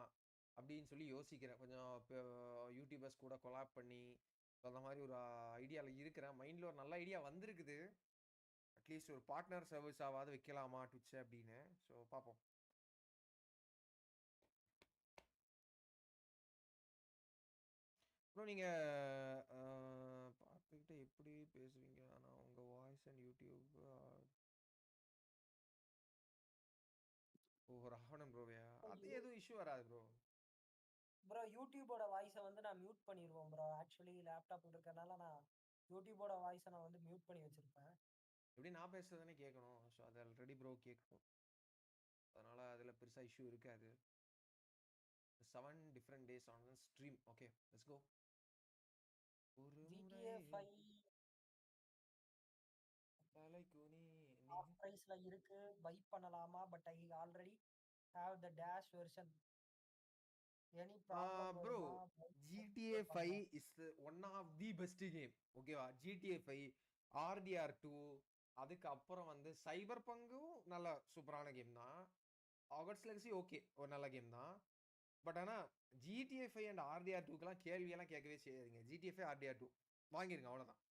அப்படின்னு சொல்லி யோசிக்கிறேன். கொஞ்சம் இப்போ யூடியூபர்ஸ் கூட கொலாப் பண்ணி அந்த மாதிரி ஒரு ஐடியாவில் இருக்கிறேன். மைண்டில் ஒரு நல்ல ஐடியா வந்திருக்குது. அட்லீஸ்ட் ஒரு பார்ட்னர் சர்வீஸாவது வைக்கலாமா ட்விட்சை அப்படின்னு. ஸோ பார்ப்போம். அப்புறம் நீங்கள் பார்த்துக்கிட்டு எப்படி பேசுவீங்க? ஆனால் உங்கள் வாய்ஸ் அண்ட் யூடியூப் ராவணன் ப்ரோவையா? அது எதுவும் இஷ்யூ வராது ப்ரோ. ப்ரோ யூடியூபோட வாய்ஸை வந்து நான் மியூட் பண்ணிடுவோம் ப்ரோ. ஆக்சுவலி லேப்டாப் இருக்கறனால நான் யூடியூபோட வாய்ஸை நான் வந்து மியூட் பண்ணி வச்சிருப்பேன். எப்படி நான் பேசுறதுனே கேட்கணும். ஸோ அது ஆல்ரெடி ப்ரோ கேட்கும். அதனால அதில் பெருசாக இஷ்யூ இருக்காது. 7 different days on the stream. Okay, let's go. GTA 5 of பிரைஸ்ல இருக்கு, பை பண்ணலாமா? But I already have the dash version. Any problem bro, வருமா? GTA 5 is one of the best game. ஓகேவா? GTA 5, RDR2, அதுக்கு அப்புறம் வந்து சைபர் பங்கும் நல்ல சூப்பரான கேம் தான். ஆகஸ்ட் லெகசி ஓகே, ஒரு நல்ல கேம் தான். பட் ஆனால் GTA 5 அண்ட் RDR2க்கெல்லாம் கேள்வியெல்லாம் கேட்கவே செய்யாதீங்க. GTA 5 RDR2 வாங்கிருங்க, அவ்வளோதான்.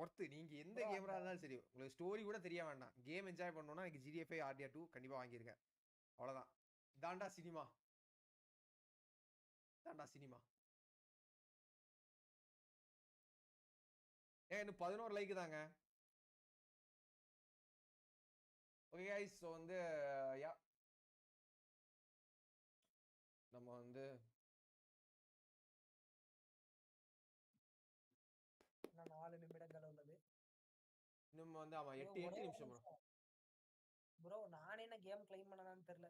ஒர்த்து. நீங்கள் எந்த கேமரா இருந்தாலும் சரி, உங்களுக்கு ஸ்டோரி கூட தெரிய வேண்டாம், கேம் என்ஜாய் பண்ணணும்னா எனக்கு GTA 5 RDR2 கண்டிப்பாக வாங்கிருங்க, அவ்வளோதான். தாண்டா சினிமா, தாண்டா சினிமா. இன்னும் 11 லைக் தாங்க. ஓகே கைஸ், ஸோ வந்து யா நம்ம வந்து இன்னும் 4 நிமிடங்கள் உள்ளது. இன்னும் வந்து ஆமா ஐயோ, 8 ஒரே ஒரு நிமிஷம் ப்ரோ. நிமிஷம். ப்ரோ நானே என்ன கேம் கிளைம் பண்ணனான்னு தெரியல.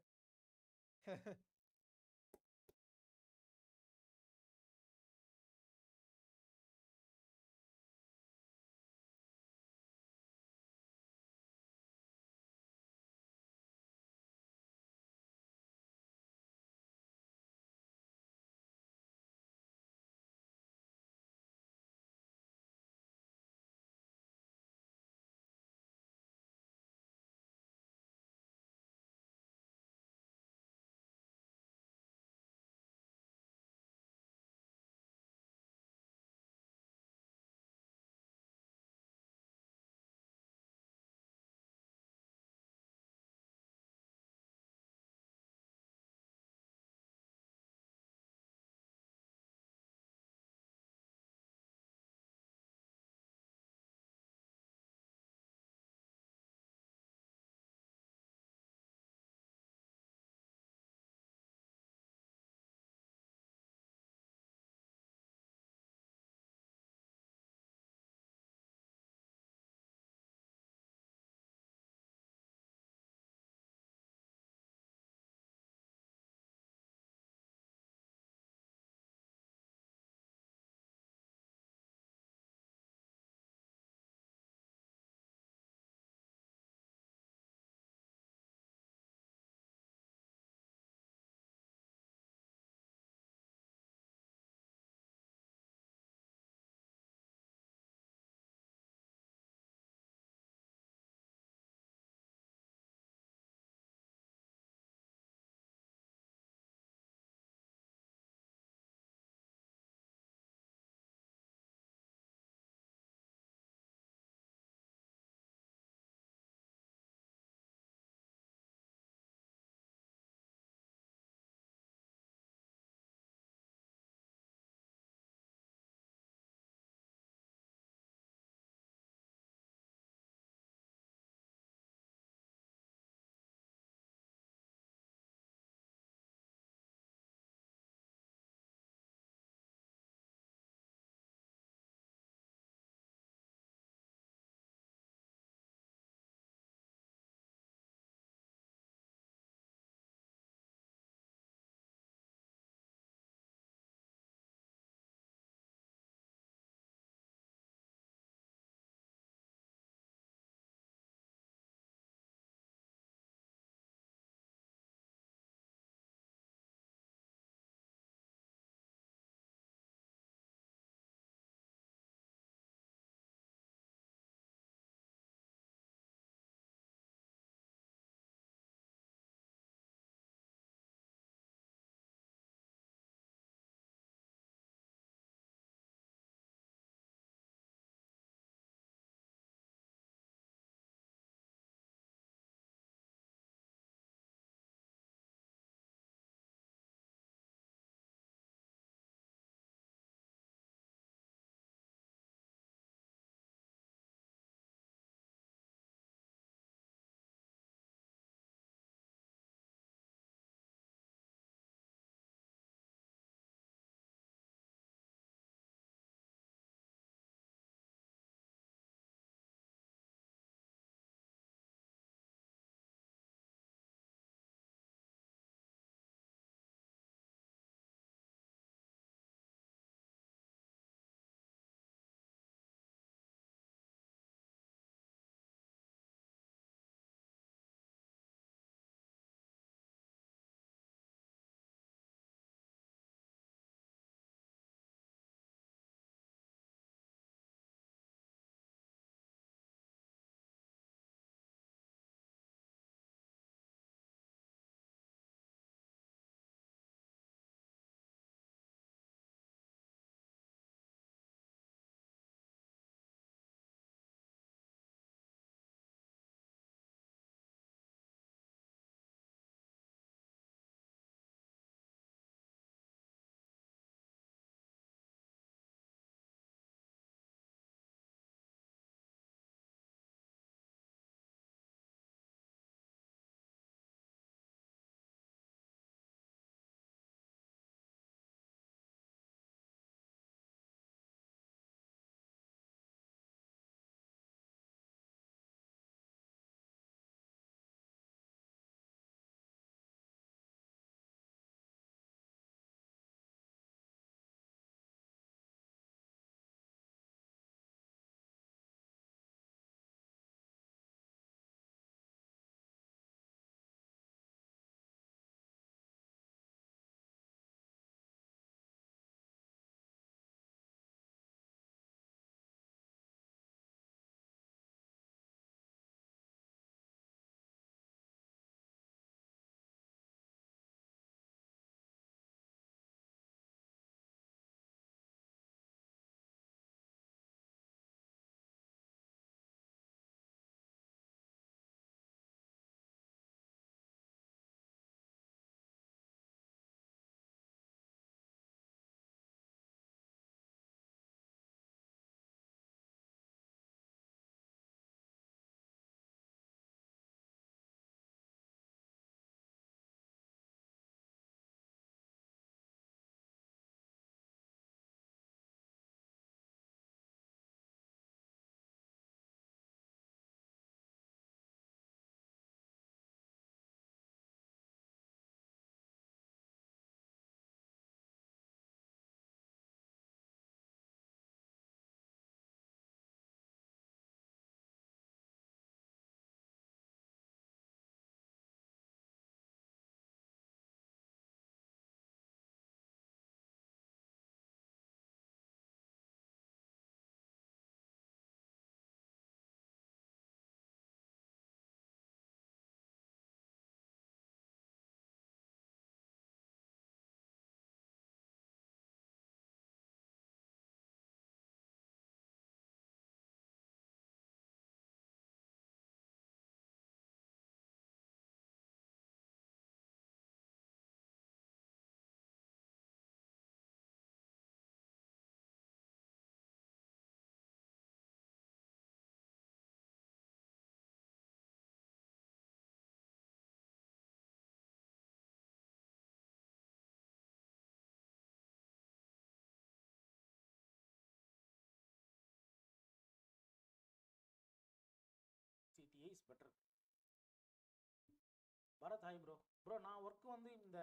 Hi bro. ப்ரோ நான் ஒர்க் வந்து இந்த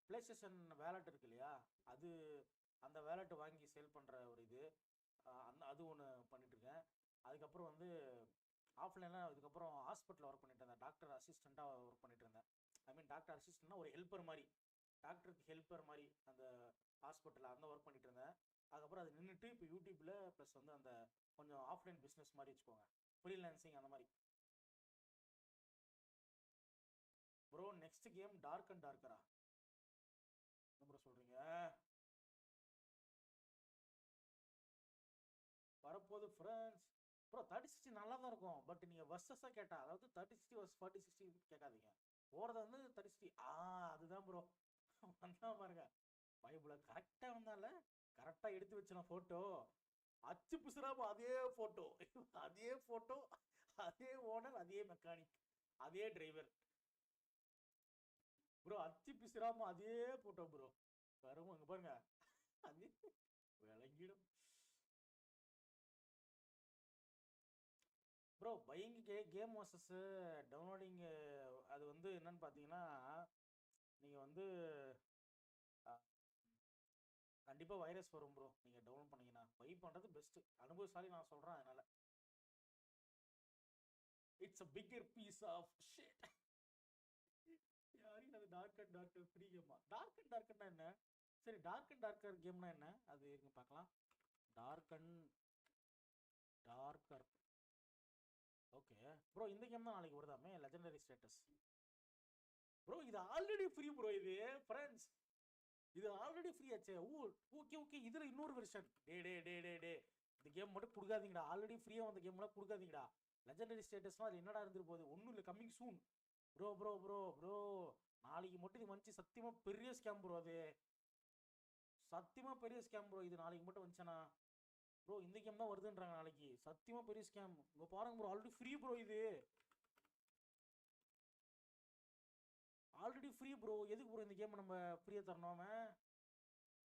ப்ளே ஸ்டேஷன் வேலட் இருக்கு இல்லையா, அது அந்த வேலட் வாங்கி சேல் பண்ணுற ஒரு இது, அது ஒன்று பண்ணிட்டுருக்கேன். அதுக்கப்புறம் வந்து ஆஃப்லைனில் இதுக்கப்புறம் ஹாஸ்பிட்டலில் ஒர்க் பண்ணிட்டு இருந்தேன். டாக்டர் அசிஸ்டண்ட்டாக ஒர்க் பண்ணிட்டு இருந்தேன். ஐ மீன் டாக்டர் அசிஸ்டண்ட்னா ஒரு ஹெல்ப்பர் மாதிரி, டாக்டருக்கு ஹெல்ப்பர் மாதிரி அந்த ஹாஸ்பிட்டலில் அந்த ஒர்க் பண்ணிட்டு இருந்தேன். அதுக்கப்புறம் அது நின்றுட்டு இப்போ யூடியூப்பில் ப்ளஸ் வந்து அந்த கொஞ்சம் ஆஃப்லைன் பிஸ்னஸ் மாதிரி வச்சுக்கோங்க, ஃப்ரீலான்சிங் அந்த மாதிரி. Bro next game dark and டார்க்கரா? என்ன ப்ரோ சொல்கிறீங்க? வரப்போது ஃப்ரெண்ட்ஸ். ப்ரோ 3060 நல்லா தான் இருக்கும், பட் நீங்கள் வர்சஸாக கேட்டால், அதாவது 3060 வர்ஸ் 4060 கேட்காதீங்க. போகிறது வந்து 3060. அதுதான் ப்ரோ. வந்தா பாருங்க பைபிளை கரெக்டாக வந்தால கரெக்டாக எடுத்து வச்சேன் ஃபோட்டோ, அச்சு பிசுறாம அதே ஃபோட்டோ, அதே ஃபோட்டோ, அதே ஓனர், அதே மெக்கானிக், அதே டிரைவர் ப்ரோ. அச்சு பிசுறாம அதே ஃபோட்டோ ப்ரோ. வரும் அங்கே பாருங்க, அது விளங்கிடும் bro. Buying game versus downloading, அது வந்து என்னன்னு பார்த்தீங்கன்னா, நீங்கள் வந்து கண்டிப்பாக வைரஸ் வரும் ப்ரோ. நீங்கள் டவுன்லோட் பண்ணீங்கன்னா பை பண்ணுறது பெஸ்ட்டு. அனுபவசாலி நான் சொல்கிறேன். அதனால it's a bigger piece of shit. யாரையும் அது டார்க் அண்ட் டார்க்கர் ஃப்ரீ கேமா? டார்க் அண்ட் டார்க்கர்னா என்ன? சரி, டார்க் அண்ட் டார்க்கர் கேம்னா என்ன அது இருக்கு பார்க்கலாம். Dark and darker. Okay bro, இந்த கேம் தான் நாளைக்கு வருதாமே, லெஜெண்டரி ஸ்டேட்டஸ். ப்ரோ இது ஆல்ரெடி ஃப்ரீ ப்ரோ. இது ஃப்ரெண்ட்ஸ், இது ஆல்ரெடி ஃப்ரீ ஆச்சே. ஓகே ஓகே, இதில் இன்னொரு வெர்ஷன். டே டே டே டே டே இந்த கேம் மட்டும் கொடுக்காதீங்கடா. ஆல்ரெடி ஃப்ரீயாக வந்த கேம்லாம் கொடுக்காதீங்கடா. லெஜெண்டரி ஸ்டேட்டஸ்லாம் அது என்னடா இருந்துட்டு போகுது? ஒன்றும் இல்லை, coming soon bro. Bro bro bro நாளைக்கு மட்டும் இது வந்துச்சு, சத்தியமாக பெரிய ஸ்கேம் ப்ரோ. அது சத்தியமாக பெரிய ஸ்கேம் ப்ரோ. இது நாளைக்கு மட்டும் வந்துச்சேண்ணா ப்ரோ. இந்த கேம் தான் வருதுன்றாங்க நாளைக்கு, சத்தியமாக பெரிய ஸ்கேம். இங்கே பாருங்க ப்ரோ, ஆல்ரெடி ஃப்ரீ ப்ரோ. இது ஆல்ரெடி ஃப்ரீ ப்ரோ. எதுக்கு ப்ரோ இந்த கேம் நம்ம ஃப்ரீயாக தரணும்?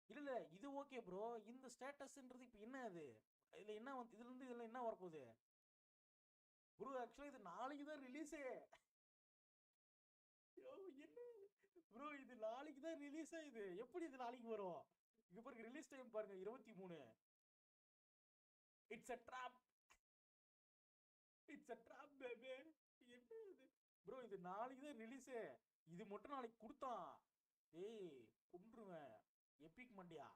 இல்லை இல்லை, இது ஓகே ப்ரோ. இந்த ஸ்டேட்டஸ்ன்றது இப்போ என்ன? அது இதில் என்ன வந்து, இதுலேருந்து இதில் என்ன வரப்போகுது ப்ரோ? ஆக்சுவலாக இது நாளைக்கு தான் ரிலீஸே. என்ன ப்ரோ, இது நாளைக்கு தான் ரிலீஸே. இது எப்படி இது நாளைக்கு வரும்? இங்க பாருங்க, ரிலீஸ் டைம் பாருங்க, 23. It's a drop, it's a drop baby. என்ன இது ப்ரோ? இது நாளைக்கு தான் ரிலீஸே. இது மட்டும் நாளைக்கு கொடுத்தான், ஏய் கொன்றுவேன். Epic Mandya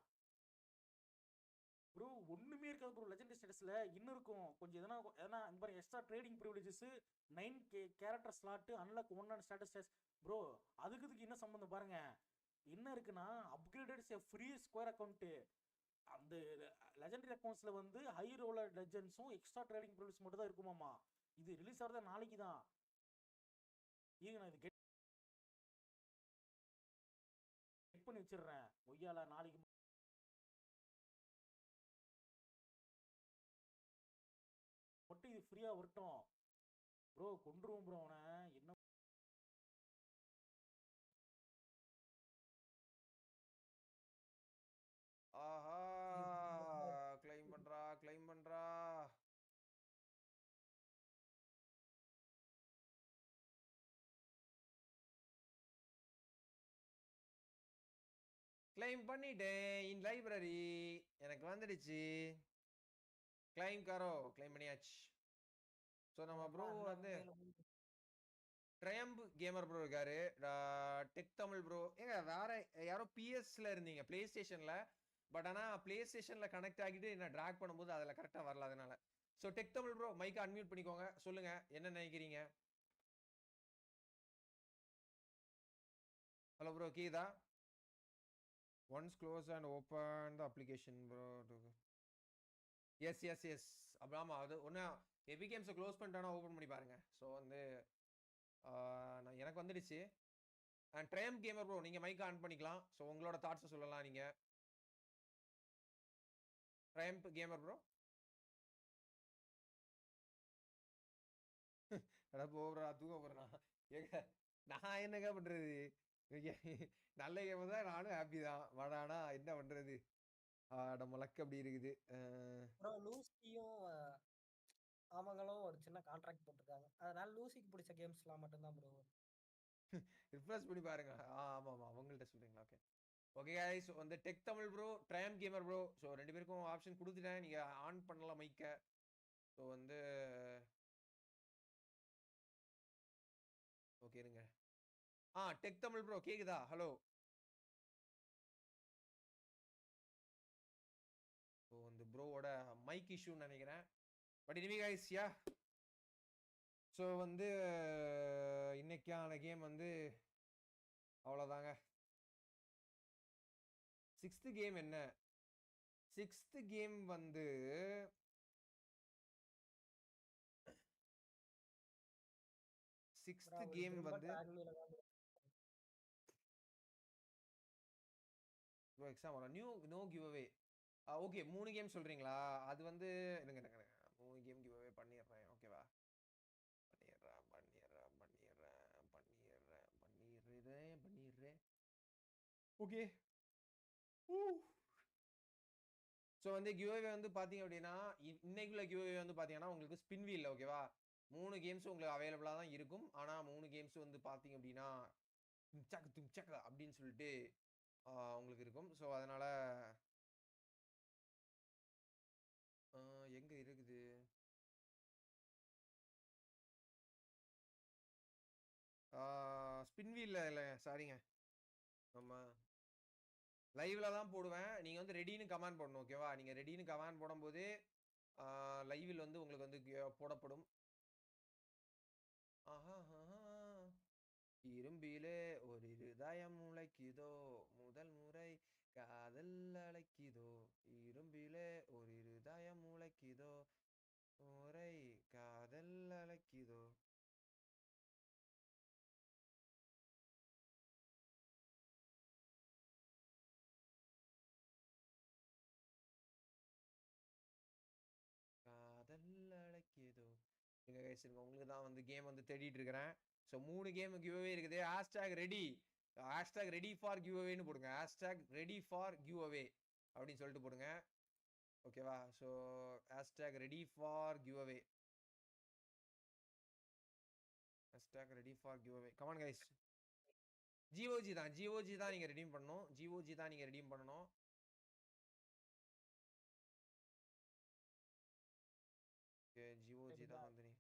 bro. ஒண்ணுமே இருக்காது ப்ரோ. லெஜெண்டரி ஸ்டேட்டஸ்ல இன்னும் இருக்கும் கொஞ்சம். எதனா எதனா இங்க பாருங்க, extra trading privileges, 9K character slot, unlock 1 on status bro. அதுக்கு என்ன சம்பந்தம் பாருங்க. என்ன இருக்குன்னா, upgrades a free square account. அந்த லெஜெண்டரி அக்கௌண்ட்ஸ்ல வந்து ஹை ரோலர் லெஜெண்ட்ஸும் எக்ஸ்ட்ரா ட்ரேடிங் ப்ரிவிலேஜ் மட்டும் தான் இருக்குமாமா. இது ரிலீஸ் ஆகிறத நாளைக்கு தான். ஈங்க நான் இது கெட் பண்ணி வச்சிடுறேன் ஒய்யால. நாளைக்கு மட்டும் இது ஃப்ரீயா வரட்டும் ப்ரோ. கொண்டுருவோம் ப்ரோ அவனை. என்ன ஆஹா, கிளைம் பண்றா, கிளைம் பண்றா. கிளைம் பண்ணிட்டேன். இன் லைப்ரரி எனக்கு வந்துடுச்சு. கிளைம் காரோ, கிளைம் பண்ணியாச்சு. ஸோ நம்ம ப்ரோ வந்து ட்ரையம்பு கேமர் ப்ரோ இருக்காரு. Tech Tamil bro. ஏங்க வேற யாரோ பிஎஸ்ல இருந்தீங்க, பிளே ஸ்டேஷன்ல. பட் ஆனால் பிளே ஸ்டேஷன்ல கனெக்ட் ஆகிட்டு என்ன ட்ராக் பண்ணும்போது அதில் கரெக்டாக வரல, அதனால. ஸோ டெக் தமிழ் ப்ரோ, மைக்கை அன்மியூட் பண்ணிக்கோங்க, சொல்லுங்க என்ன நினைக்கிறீங்க. Hello bro, Geetha. Once close and open the application bro. Yes yes yes, ஆமாம். அது ஒன்று எபி கேம்ஸை க்ளோஸ் பண்ணிட்டானா ஓப்பன் பண்ணி பாருங்க. ஸோ வந்து நான் எனக்கு வந்துடுச்சு. அண்ட் ட்ரையம் கேமர் ப்ரோ, நீங்கள் மைக்கை ஆன் பண்ணிக்கலாம். ஸோ உங்களோட தாட்ஸை சொல்லலாம் நீங்கள். ட்ரையம் கேமர் ப்ரோ. அட போகிறா, தூக்க போகிறேன். ஏங்க நான் என்னங்க பண்ணுறது? நல்ல கேம் தான், நானும் ஹாப்பி தான். வடானா என்ன பண்ணுறது? நம்ம லக் அப்படி இருக்குது. ப்ரோ லூசியும் அவங்களும் ஒரு சின்ன கான்ட்ராக்ட் போட்டிருக்காங்க. அதனால லூசிக்கு பிடிச்ச கேம்ஸ்லாம் மட்டும்தான் ப்ரோ. ரிஃப்ரெஷ் பண்ணி பாருங்க. ஆமா அவங்கள்ட்ட சொல்றீங்களா? ஓகே ஓகே गाइस, வந்து டெக் தமிழ் ப்ரோ, ட்ரையம் கேமர் ப்ரோ, ஸோ ரெண்டு பேருக்கும் ஆப்ஷன் கொடுத்துட்டேன். நீங்க ஆன் பண்ணலாம் மைக்க. ஸோ வந்து ஓகே இருங்க. டெக் தமிழ் ப்ரோ கேக்குதா? ஹலோ. ஸோ வந்து ப்ரோவோட மைக் இஷ்யூன்னு நினைக்கிறேன். பட் இனிமே गाइस யா. ஸோ வந்து இன்னைக்கான கேம் வந்து அவ்வளோதாங்க. 6th கேம் என்ன? 6th கேம் வந்து 6th கேம் வந்து ப்ரோ எக்ஸாம் வரும். No giveaway. Okay 3 game சொல்றீங்களா? அது வந்து இருங்க 3 கேம் கிவ் அவே பண்ணிடுறேன். ஓகேவா? பண்ணிடுறேன். ஓகே. ஸோ வந்து கிவ்அவே வந்து பார்த்தீங்க அப்படின்னா இன்னைக்குள்ள கிவ்அவே வந்து பார்த்தீங்கன்னா உங்களுக்கு ஸ்பின் வீல். ஓகேவா? 3 கேம்ஸ் உங்களுக்கு அவைலபிளாக தான் இருக்கும். ஆனால் 3 கேம்ஸ் வந்து பார்த்தீங்க அப்படின்னா தும்சக் அப்படின்னு சொல்லிட்டு உங்களுக்கு இருக்கும். ஸோ அதனால எங்க இருக்குது? ஸ்பின் வீல்ல இல்லை, சாரிங்க. நம்ம லைவ்ல தான் போடுவேன். நீங்க வந்து ரெடின்னு கமெண்ட் போடணும். ஓகேவா? நீங்க ரெடின்னு கமெண்ட் போடும்போது லைவில் வந்து உங்களுக்கு வந்து போடப்படும். இரும்பிலே ஒரு இருதயம் முளைக்குதோ, முதல் முறை காதல் அழைக்குதோ. இரும்பிலே ஒரு இருதயம் முளைக்குதோ, முறை காதல் அழைக்குதோ. காதல் அழைக்குதோ. எங்க கைஸ் இருங்க, உங்களுக்கு தான் வந்து கேம் வந்து தேடிட்டு இருக்கிறேன். ஸோ 3 கேம் கிவ்அவே இருக்குது. Hashtag ready, hashtag ready for கிவ்அவேன்னு போடுங்க. ஹேஷ்டாக் ரெடி ஃபார் கிவ்அவே அப்படின்னு சொல்லிட்டு போடுங்க. ஓகேவா? So hashtag ready for giveaway, hashtag ready for giveaway. Come on guys. GOG தான் நீங்க ரெடீம் பண்ணணும். ஜிஓஜி தான் நீங்க ரெடீம் பண்ணணும். ஓகே ஜிஓஜி தான் வந்து நீ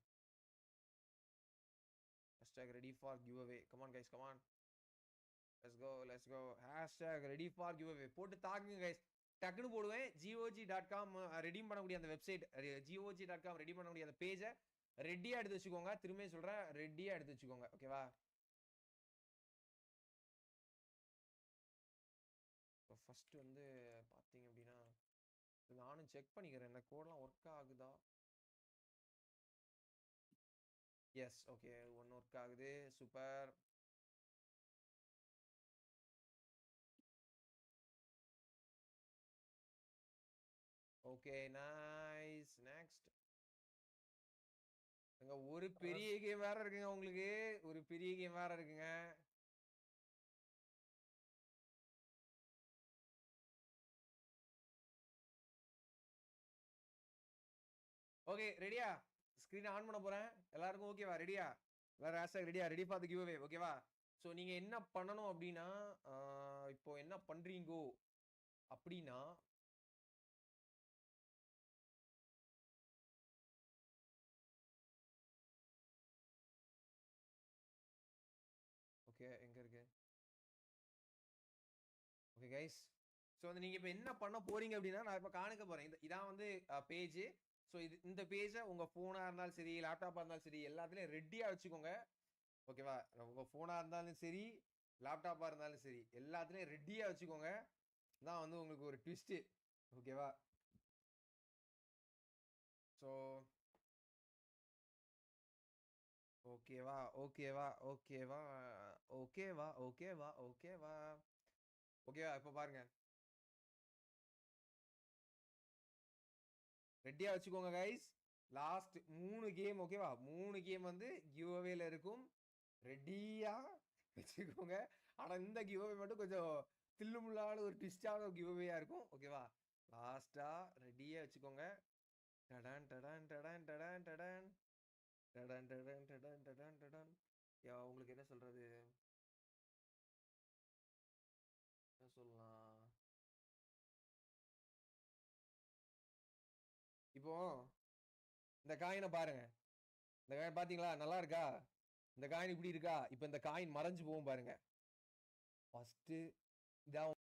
hashtag ready for giveaway. Come on guys, come on. Let's go. Hashtag ready for giveaway போட்டு தாக்குங்க கைஸ். டக்குன்னு போடுவேன். GOG.com ரெடீம் பண்ணக்கூடிய அந்த வெப்சைட், GOG.com ரெடி பண்ணக்கூடிய அந்த பேஜை ரெடியா எடுத்து வச்சுக்கோங்க. திரும்ப சொல்றேன், ரெடியா எடுத்து வச்சுக்கோங்க. ஓகேவா? ஃபர்ஸ்ட் வந்து பார்த்தீங்க அப்படின்னா நானும் செக் பண்ணிக்கிறேன் இந்த கோடெலாம் ஒர்க் ஆகுதா. எஸ் ஓகே, ஒன்று ஒர்க் ஆகுது. சூப்பர். Okay nice. நெக்ஸ்ட் அங்க ஒரு பெரிய கேம் வேற இருக்குங்க. உங்களுக்கு ஒரு பெரிய கேம் வேற இருக்குங்க. ஓகே ரெடியா? ஸ்கிரீன் ஆன் பண்ண போறேன். எல்லாருக்கும் ஓகேவா? ரெடியா? எல்லாரும் ஹேஷ்டாக் ரெடியா? Ready for the giveaway. ஓகேவா? ஸோ நீங்க என்ன பண்ணணும் அப்படின்னா இப்போ என்ன பண்றீங்கோ அப்படின்னா ஓகே எங்க இருக்கு? ஓகே கைஸ், ஸோ வந்து நீங்கள் இப்போ என்ன பண்ண போறீங்க அப்படின்னா நான் இப்போ காணிக்க போகிறேன். இதான் வந்து பேஜ். ஸோ இந்த பேஜை உங்கள் ஃபோனாக இருந்தாலும் சரி, லேப்டாப்பாக இருந்தாலும் சரி, எல்லாத்துலேயும் ரெடியாக வச்சுக்கோங்க. ஓகேவா? உங்கள் ஃபோனாக இருந்தாலும் சரி, லேப்டாப்பாக இருந்தாலும் சரி, எல்லாத்துலேயும் ரெடியாக வச்சுக்கோங்க. தான் வந்து உங்களுக்கு ஒரு ட்விஸ்ட்டு. ஓகேவா? ஸோ ஓகேவா ஓகேவா ஓகேவா ஓகேவா ஓகேவா ஓகேவா ஓகேவா இப்போ பாருங்க, ரெடியா வச்சுக்கோங்க கைஸ். Last 3 game. ஓகேவா? 3 கேம் வந்து கிவ் அவேல இருக்கும். ரெடியா வச்சுக்கோங்க. ஆனா இந்த கிவ் அவே மட்டும் கொஞ்சம் தில்லுமுள்ளான ஒரு ட்விஸ்டான ஒரு கிவ் அவேயா இருக்கும். ஓகேவா? லாஸ்டா ரெடியா வச்சுக்கோங்க. டடான் டடான் டடான் டடான் டடான் டடான் டடான் டடான் டடான் டடான். உங்களுக்கு என்ன சொல்றது? இப்போ இந்த காயினை பாருங்க. இந்த காயின் பாத்தீங்களா? நல்லா இருக்கா? இந்த காயின் இப்படி இருக்கா? இப்போ இந்த காயின் மறைஞ்சு போகும் பாருங்க. ஃபர்ஸ்ட் இதான்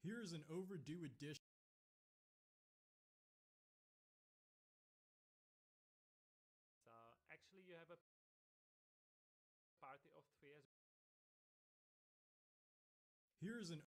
Here's an overdue edition. Actually, you have a party of 3 as Here's an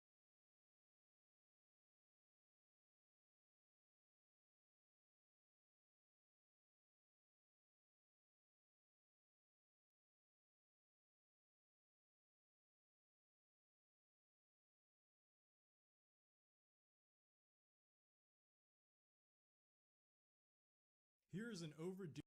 Here's an overdue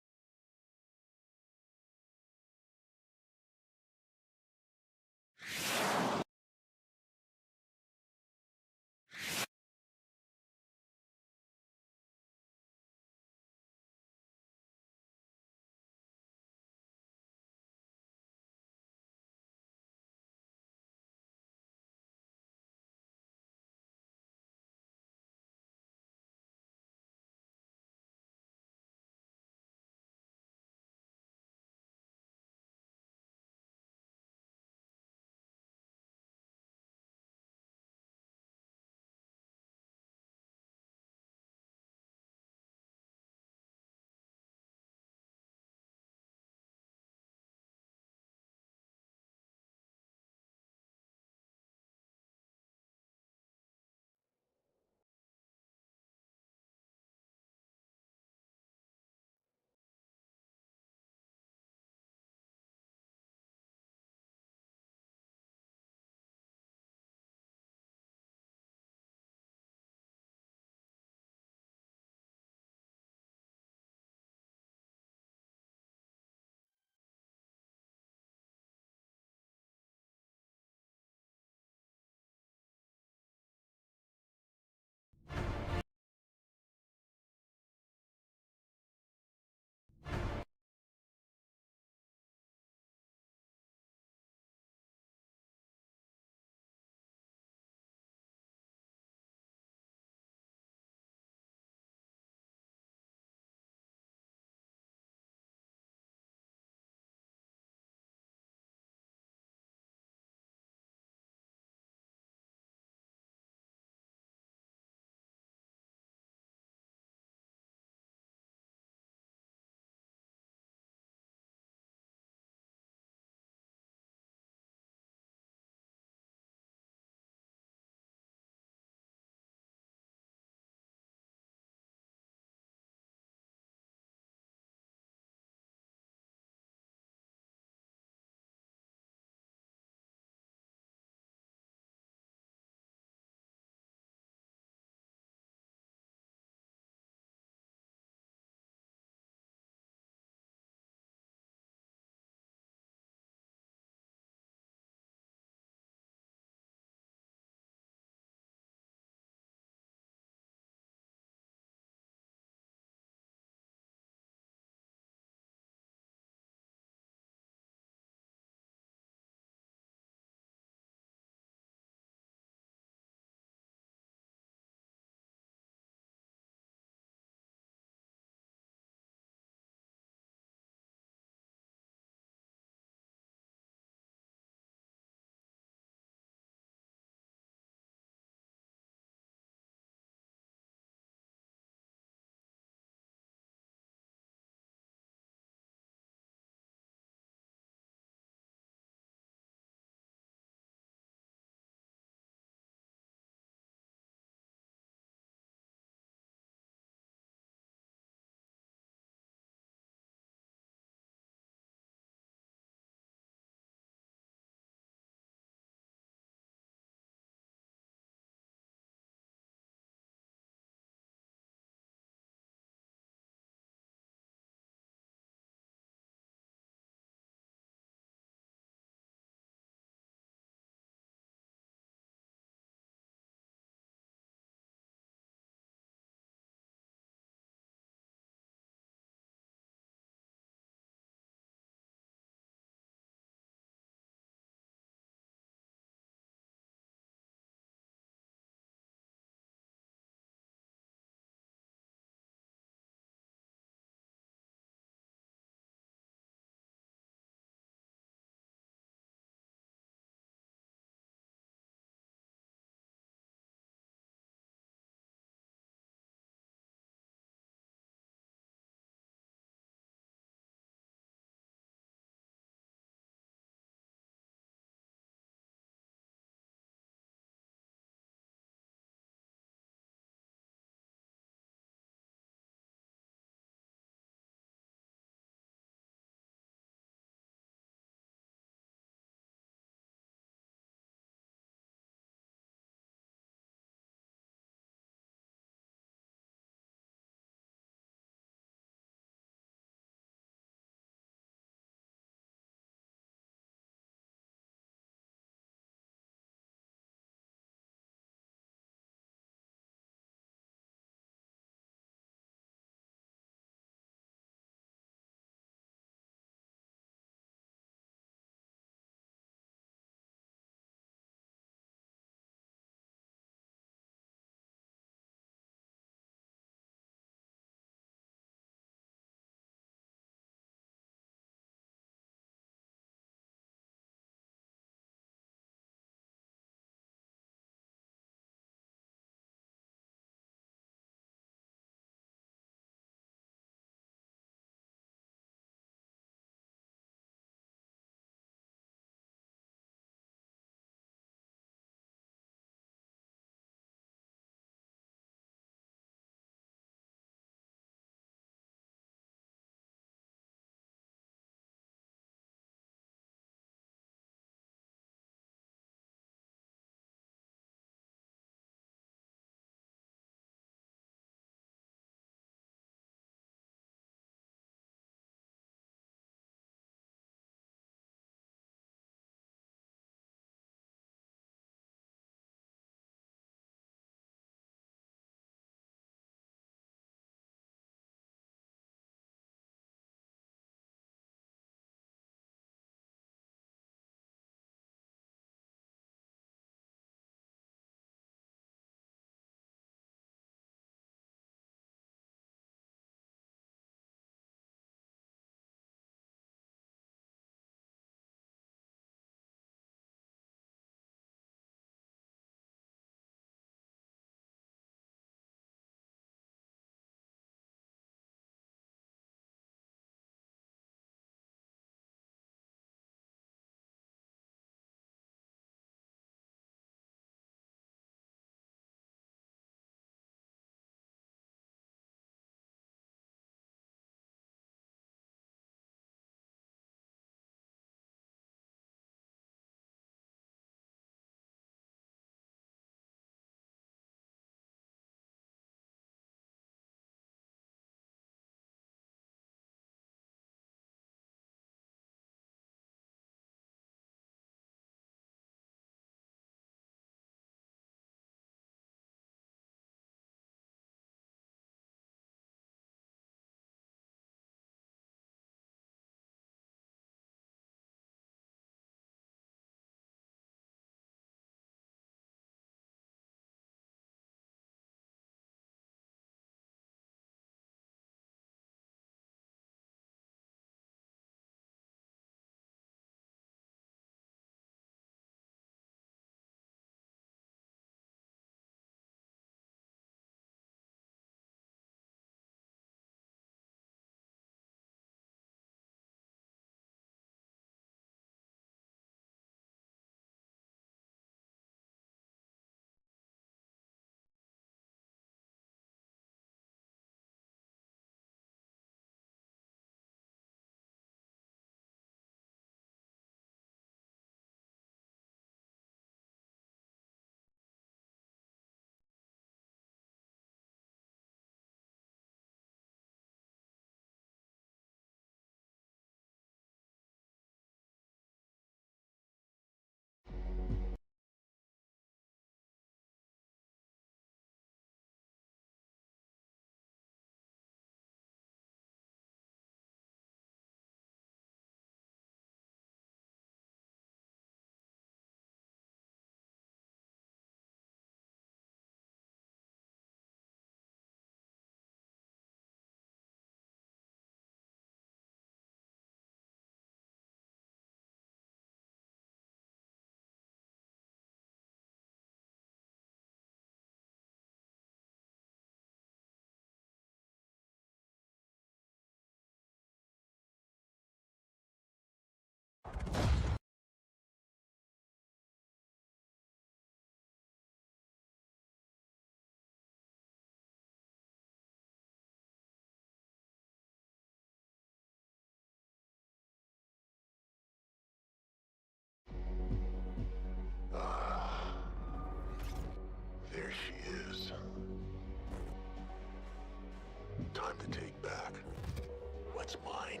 it's mine.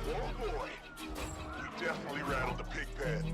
Oh boy, we definitely rattled the pig pen.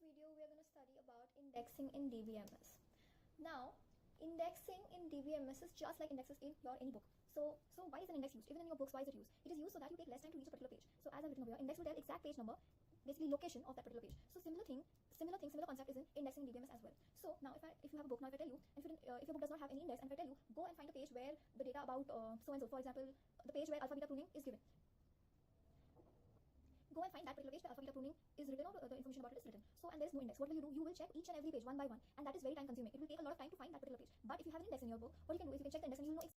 video we are going to study about indexing in dbms. Now, indexing in dbms is just like indexes in your any book. So why is an index used? Even in your books, why is it used? It is used so that you take less time to reach a particular page. So as I've written over here, index will tell exact page number, basically location of that particular page. So similar concept is in indexing in dbms as well. So now if you have a book, now if I tell you, if your book does not have any index, and if I tell you go and find a page where the data about so and so, for example, the page where alpha beta pruning is given, go and find that particular page where alpha beta pruning is written, or the information about it is written. So, and there is no index. What will you do? You will check each and every page one by one, and that is very time consuming. It will take a lot of time to find that particular page. But if you have an index in your book, what you can do is you can check the index and you will know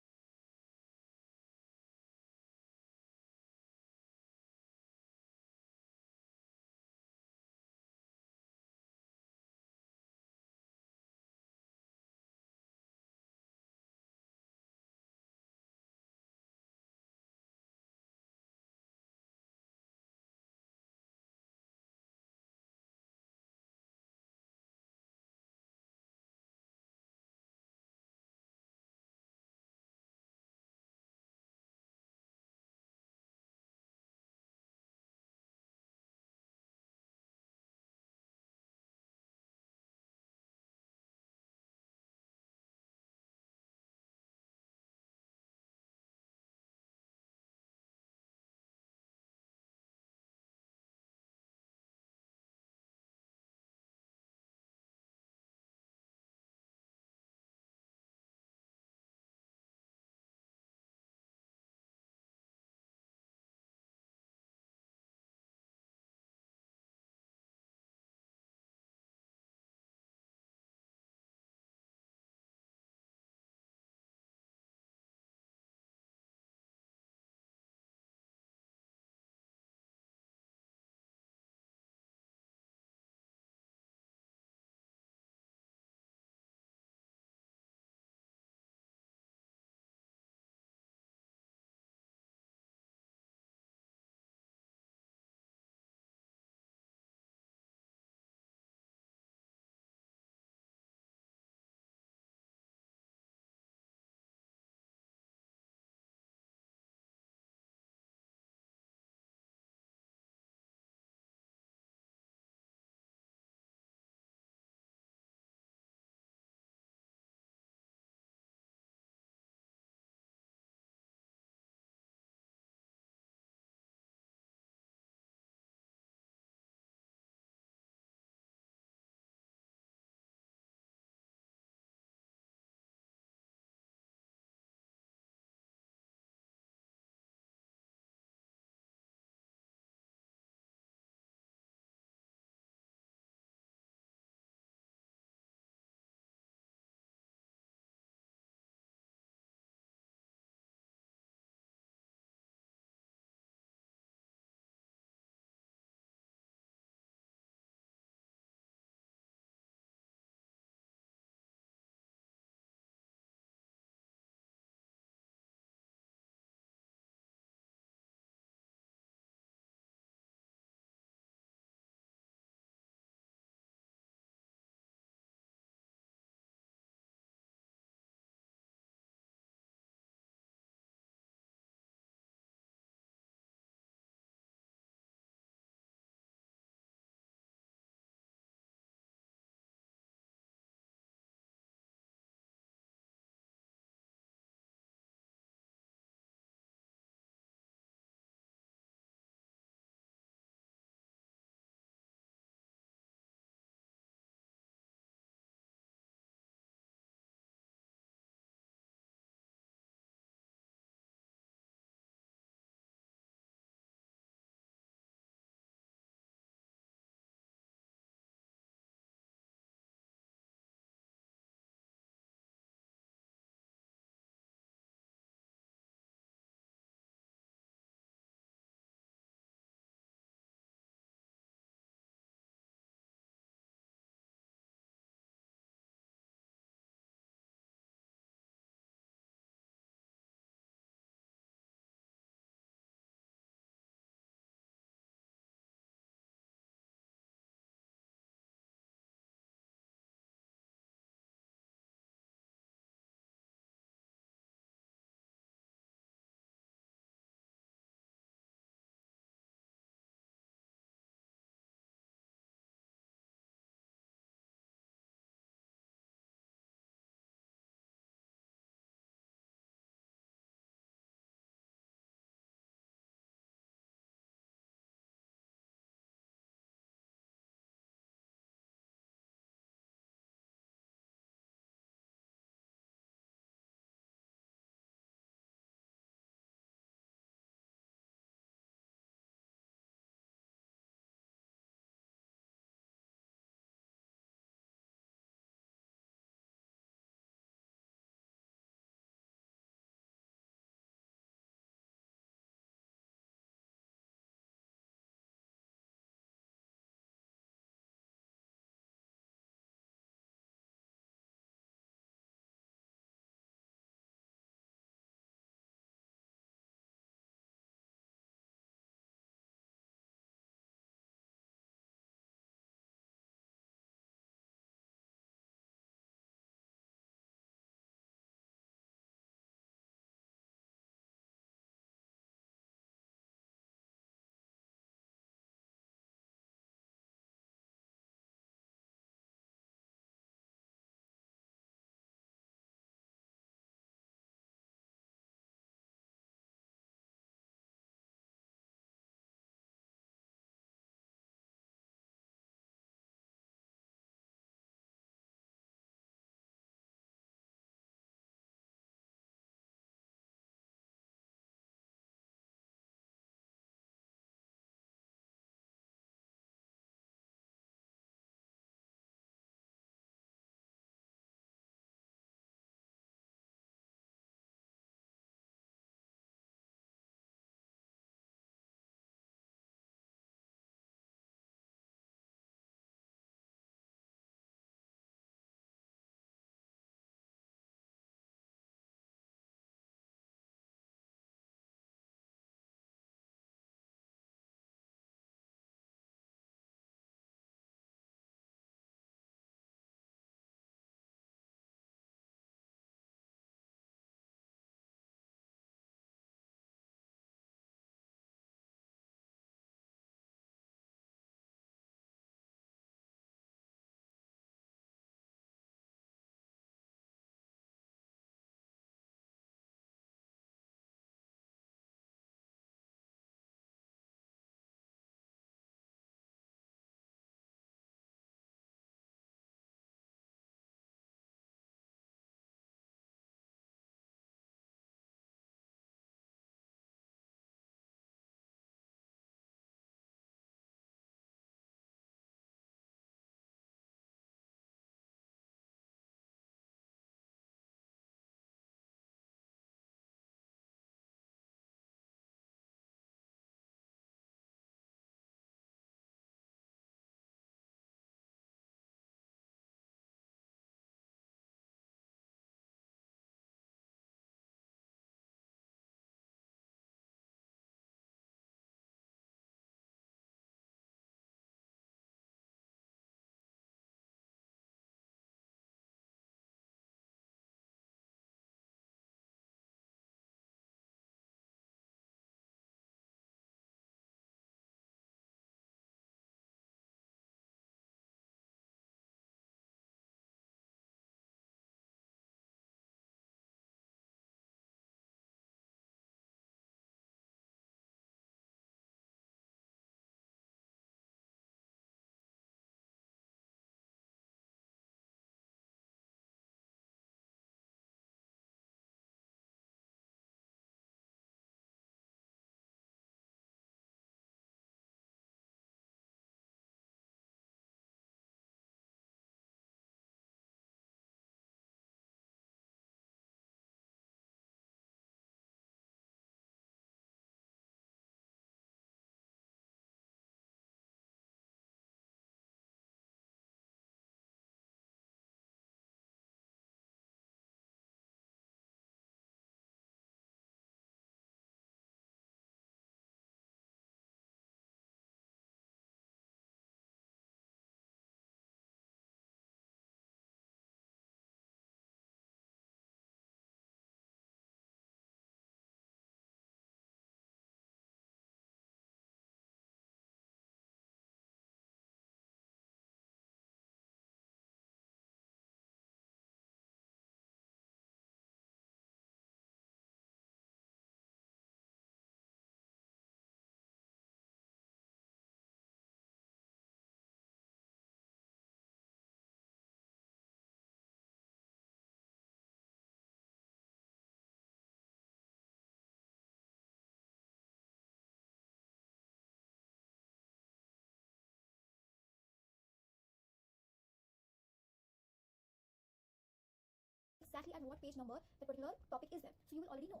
at what page number that particular topic is there. So you will already know.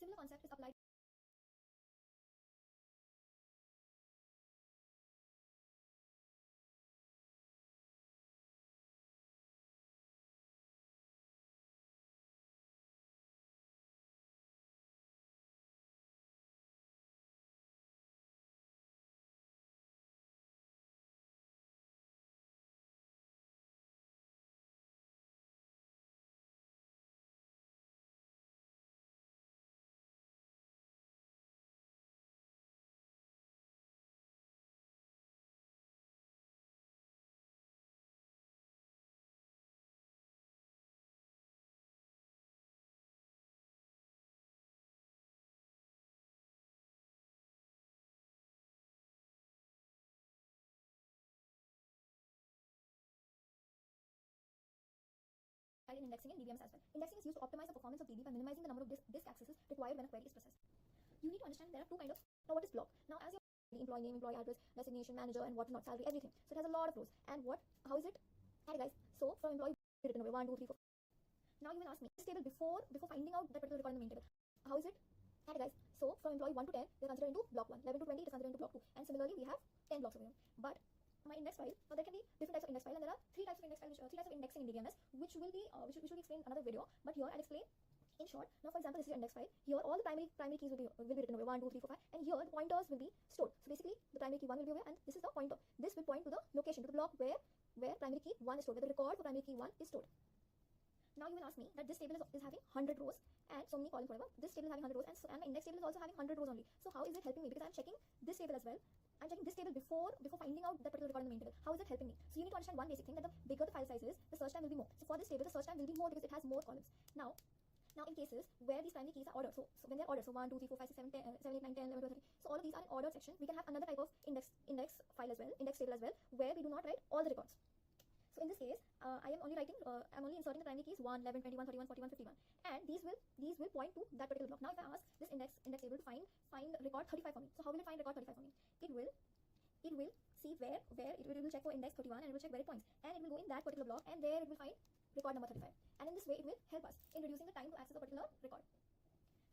Similar concept is applied in indexing and DBMs as well. Indexing is used to optimize the performance of DB by minimizing the number of disk accesses required when a query is processed. You need to understand there are two kinds of. Now, what is block? Now, as your employee name, employee address, designation, manager, and whatnot, salary, everything. So it has a lot of rows. And how is it? Hey guys. So from employee written away 1, 2, 3, 4. Now you will ask me this table before finding out that particular record in the main table. How is it? Hey guys. So from employee 1 to 10, they're considered into block 1. 11 to 20 is considered into block 2. And similarly, we have 10 blocks over here. But my index file, now there can be different types of index file, and there are three types of index file, three types of indexing in DBMS, which will be explained in another video. But here I'll explain in short. Now, for example, this is your index file. Here all the primary keys will be written away 1, 2, 3, 4, 5, and here the pointers will be stored. So basically, the primary key 1 will be away, and this is the pointer. This will point to the location, to the block where primary key 1 is stored, where the record for primary key 1 is stored. Now you will ask me that this table is having 100 rows and so many columns forever. This table is having 100 rows, and my index table is also having 100 rows only. So how is it helping me? Because I'm checking this table as well. I'm checking this table before finding out that particular record in the main table. How is it helping me? So you need to understand one basic thing, that the bigger the file size is, the search time will be more. So for this table, the search time will be more because it has more columns. Now in cases where these primary keys are ordered, so when they're ordered, so 1, 2, 3, 4, 5, 6, 7, 10, 7, 8, 9, 10, 11, 12, 13. So all of these are in ordered section. We can have another type of index file as well, index table as well, where we do not write all the records. So in this case, I'm only inserting the primary keys 1, 11, 21, 31, 41, 51, and these will point to that particular block. Now if I ask this index table to find record 35 for me, so how will it find record 35 for me? It will see where it will check for index 31, and it will check where it points, and it will go in that particular block, and there it will find record number 35. And in this way, it will help us in reducing the time to access a particular record.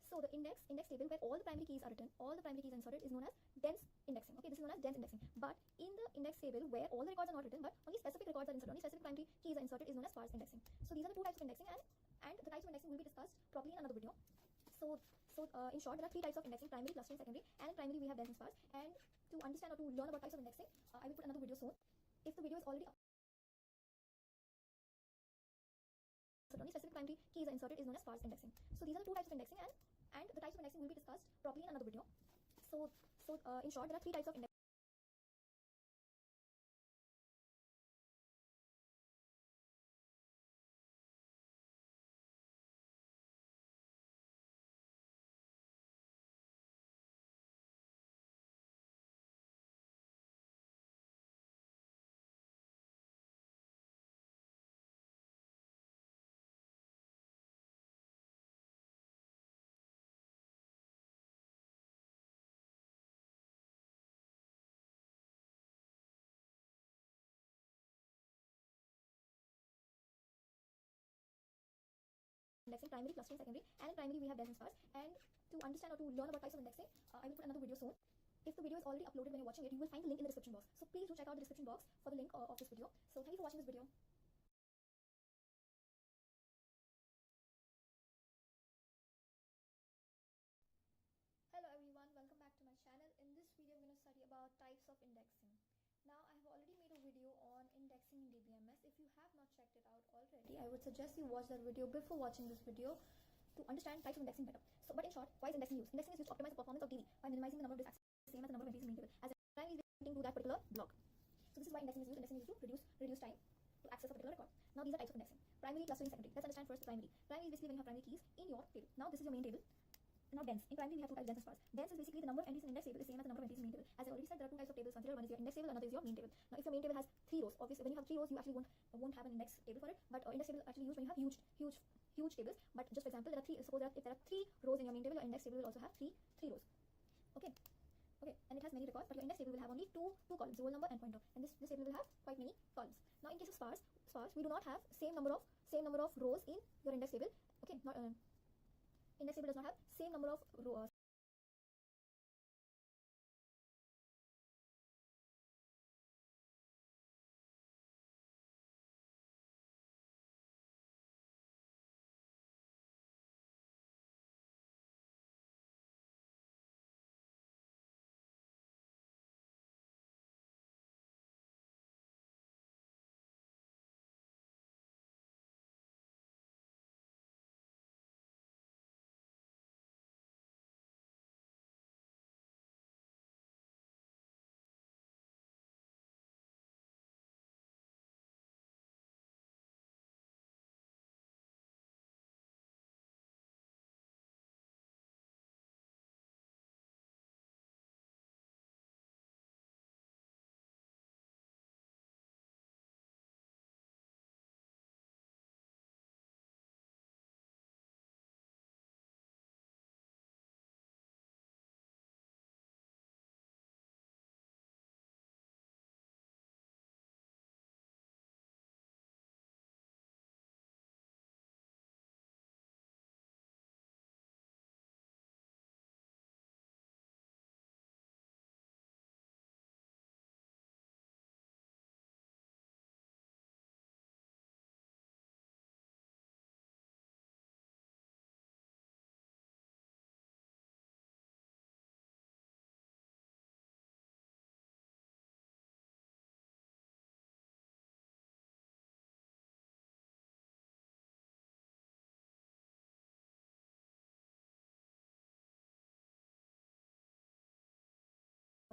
So the index table where all the primary keys are written, all the primary keys are inserted, is known as dense indexing. Okay, this is known as dense indexing. But in the index table where all the records are not written, but only specific records are inserted, only specific primary keys are inserted, is known as sparse indexing. So these are the two types of indexing, and the types of indexing will be discussed properly in another video. So in short, there are three types of indexing: primary, clustering, secondary. And in primary, we have dense and sparse. And to understand or to learn about types of indexing, I will put another video soon. If the video is already only specific primary keys are inserted, is known as sparse indexing. So these are the two types of indexing, and the types of indexing will be discussed properly in another video. So in short, there are three types of indexing. Indexing primary, clustering, secondary, and in primary we have dense and sparse. And to understand or to learn about types of indexing, I will put another video soon. If the video is already uploaded when you're watching it, you will find the link in the description box. So please do check out the description box for the link of this video. So thank you for watching this video. Hello everyone, welcome back to my channel. In this video, we're going to study about types of indexing. Now, I have already made a video on indexing in DBMS. If you have not checked it out already, I would suggest you watch that video before watching this video to understand types of indexing better. So, but in short, why is indexing used? Indexing is used to optimize the performance of DB by minimizing the number of disks accesses, same as the number of entries in the main table, as a primary is pointing to that particular block. So this is why indexing is used. Indexing is used to reduce time to access a particular record. Now these are types of indexing: primary, clustering, secondary. Let's understand first the primary. Primary is basically when you have primary keys in your table. Now this is your main table. Now dense. In primary we have two types, dense and sparse. Dense is basically the number of entries in index table is same as the number of entries in main table. As I already said, there are two types of tables considered. One is your index table, another is your main table. Now if your main table has 3 rows, obviously when you have 3 rows, you actually won't have an index table for it. But index table actually used when you have huge tables. But just for example, there are suppose that if there are 3 rows in your main table, your index table will also have three rows. Okay, and it has many records, but your index table will have only two columns, roll number and pointer. And this table will have quite many columns. Now in case of sparse, we do not have same number of same number of rows in your index table. Okay, not index table does not have same number of rows.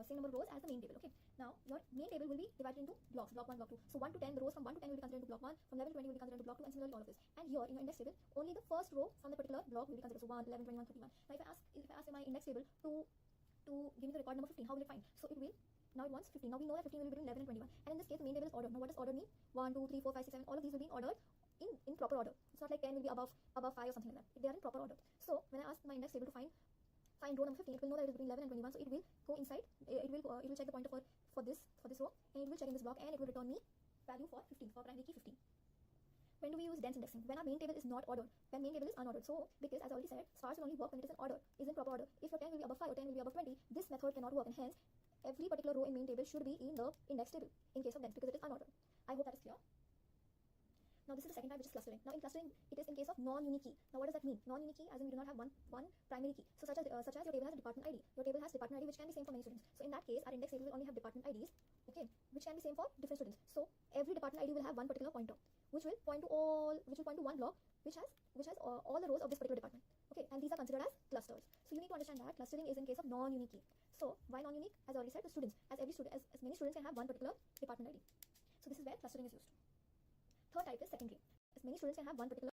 Same number of rows as the main table. Okay, now your main table will be divided into blocks, block 1, block 2. So 1 to 10, the rows from 1 to 10 will be considered into block 1, from 11 to 20 will be considered into block 2, and similarly all of this. And here in your index table, only the first row from the particular block will be considered. So 1, 11, 21, 31. Now if I ask my index table to give me the record number 15, how will it find? So it will, now it wants 15. Now we know that 15 will be between 11 and 21. And in this case, the main table is ordered. Now what does order mean? 1, 2, 3, 4, 5, 6, 7. All of these will be in order in proper order. It's not like 10 will be above 5 or something like that. They are in proper order. So when I ask my index table to find row number 15, it will know that it is between 11 and 21. So it will go inside. It will check the pointer for this row, and it will check in this block, and it will return me value for 15, for primary key 15. When do we use dense indexing? When our main table is not ordered, when main table is unordered. So because as I already said, sparse will only work when it is in order, is in proper order. If your 10 will be above 5 or 10 will be above 20, this method cannot work, and hence every particular row in main table should be in the index table in case of dense, because it is unordered. I hope that is clear. Now this is the second type, which is clustering. Now in clustering, it is in case of non-unique key. Now what does that mean? Non-unique key, as in we do not have one primary key. So such as your table has a department ID. Your table has department ID which can be same for many students. So in that case, our index table will only have department IDs, okay, which can be same for different students. So every department ID will have one particular pointer, which will point to one block, which has all the rows of this particular department. Okay, and these are considered as clusters. So you need to understand that clustering is in case of non-unique key. So why non-unique? As I already said, the students, as many students can have one particular department ID. So this is where clustering is used. Third type is secondary. As many students can have one particular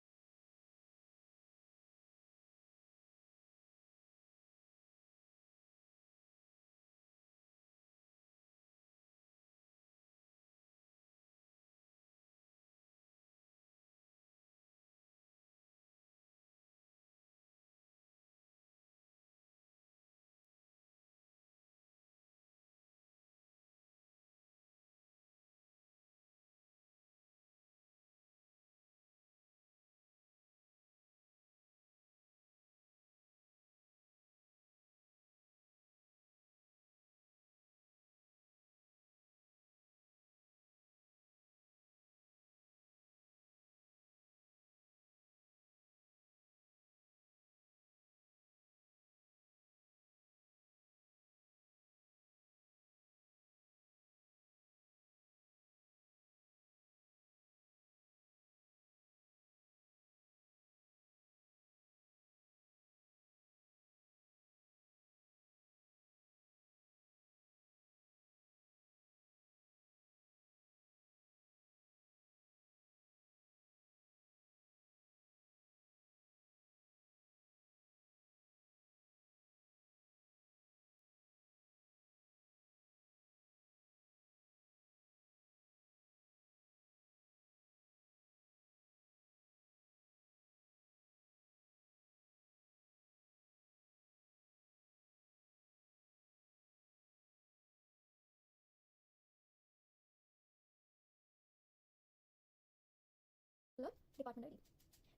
department ID.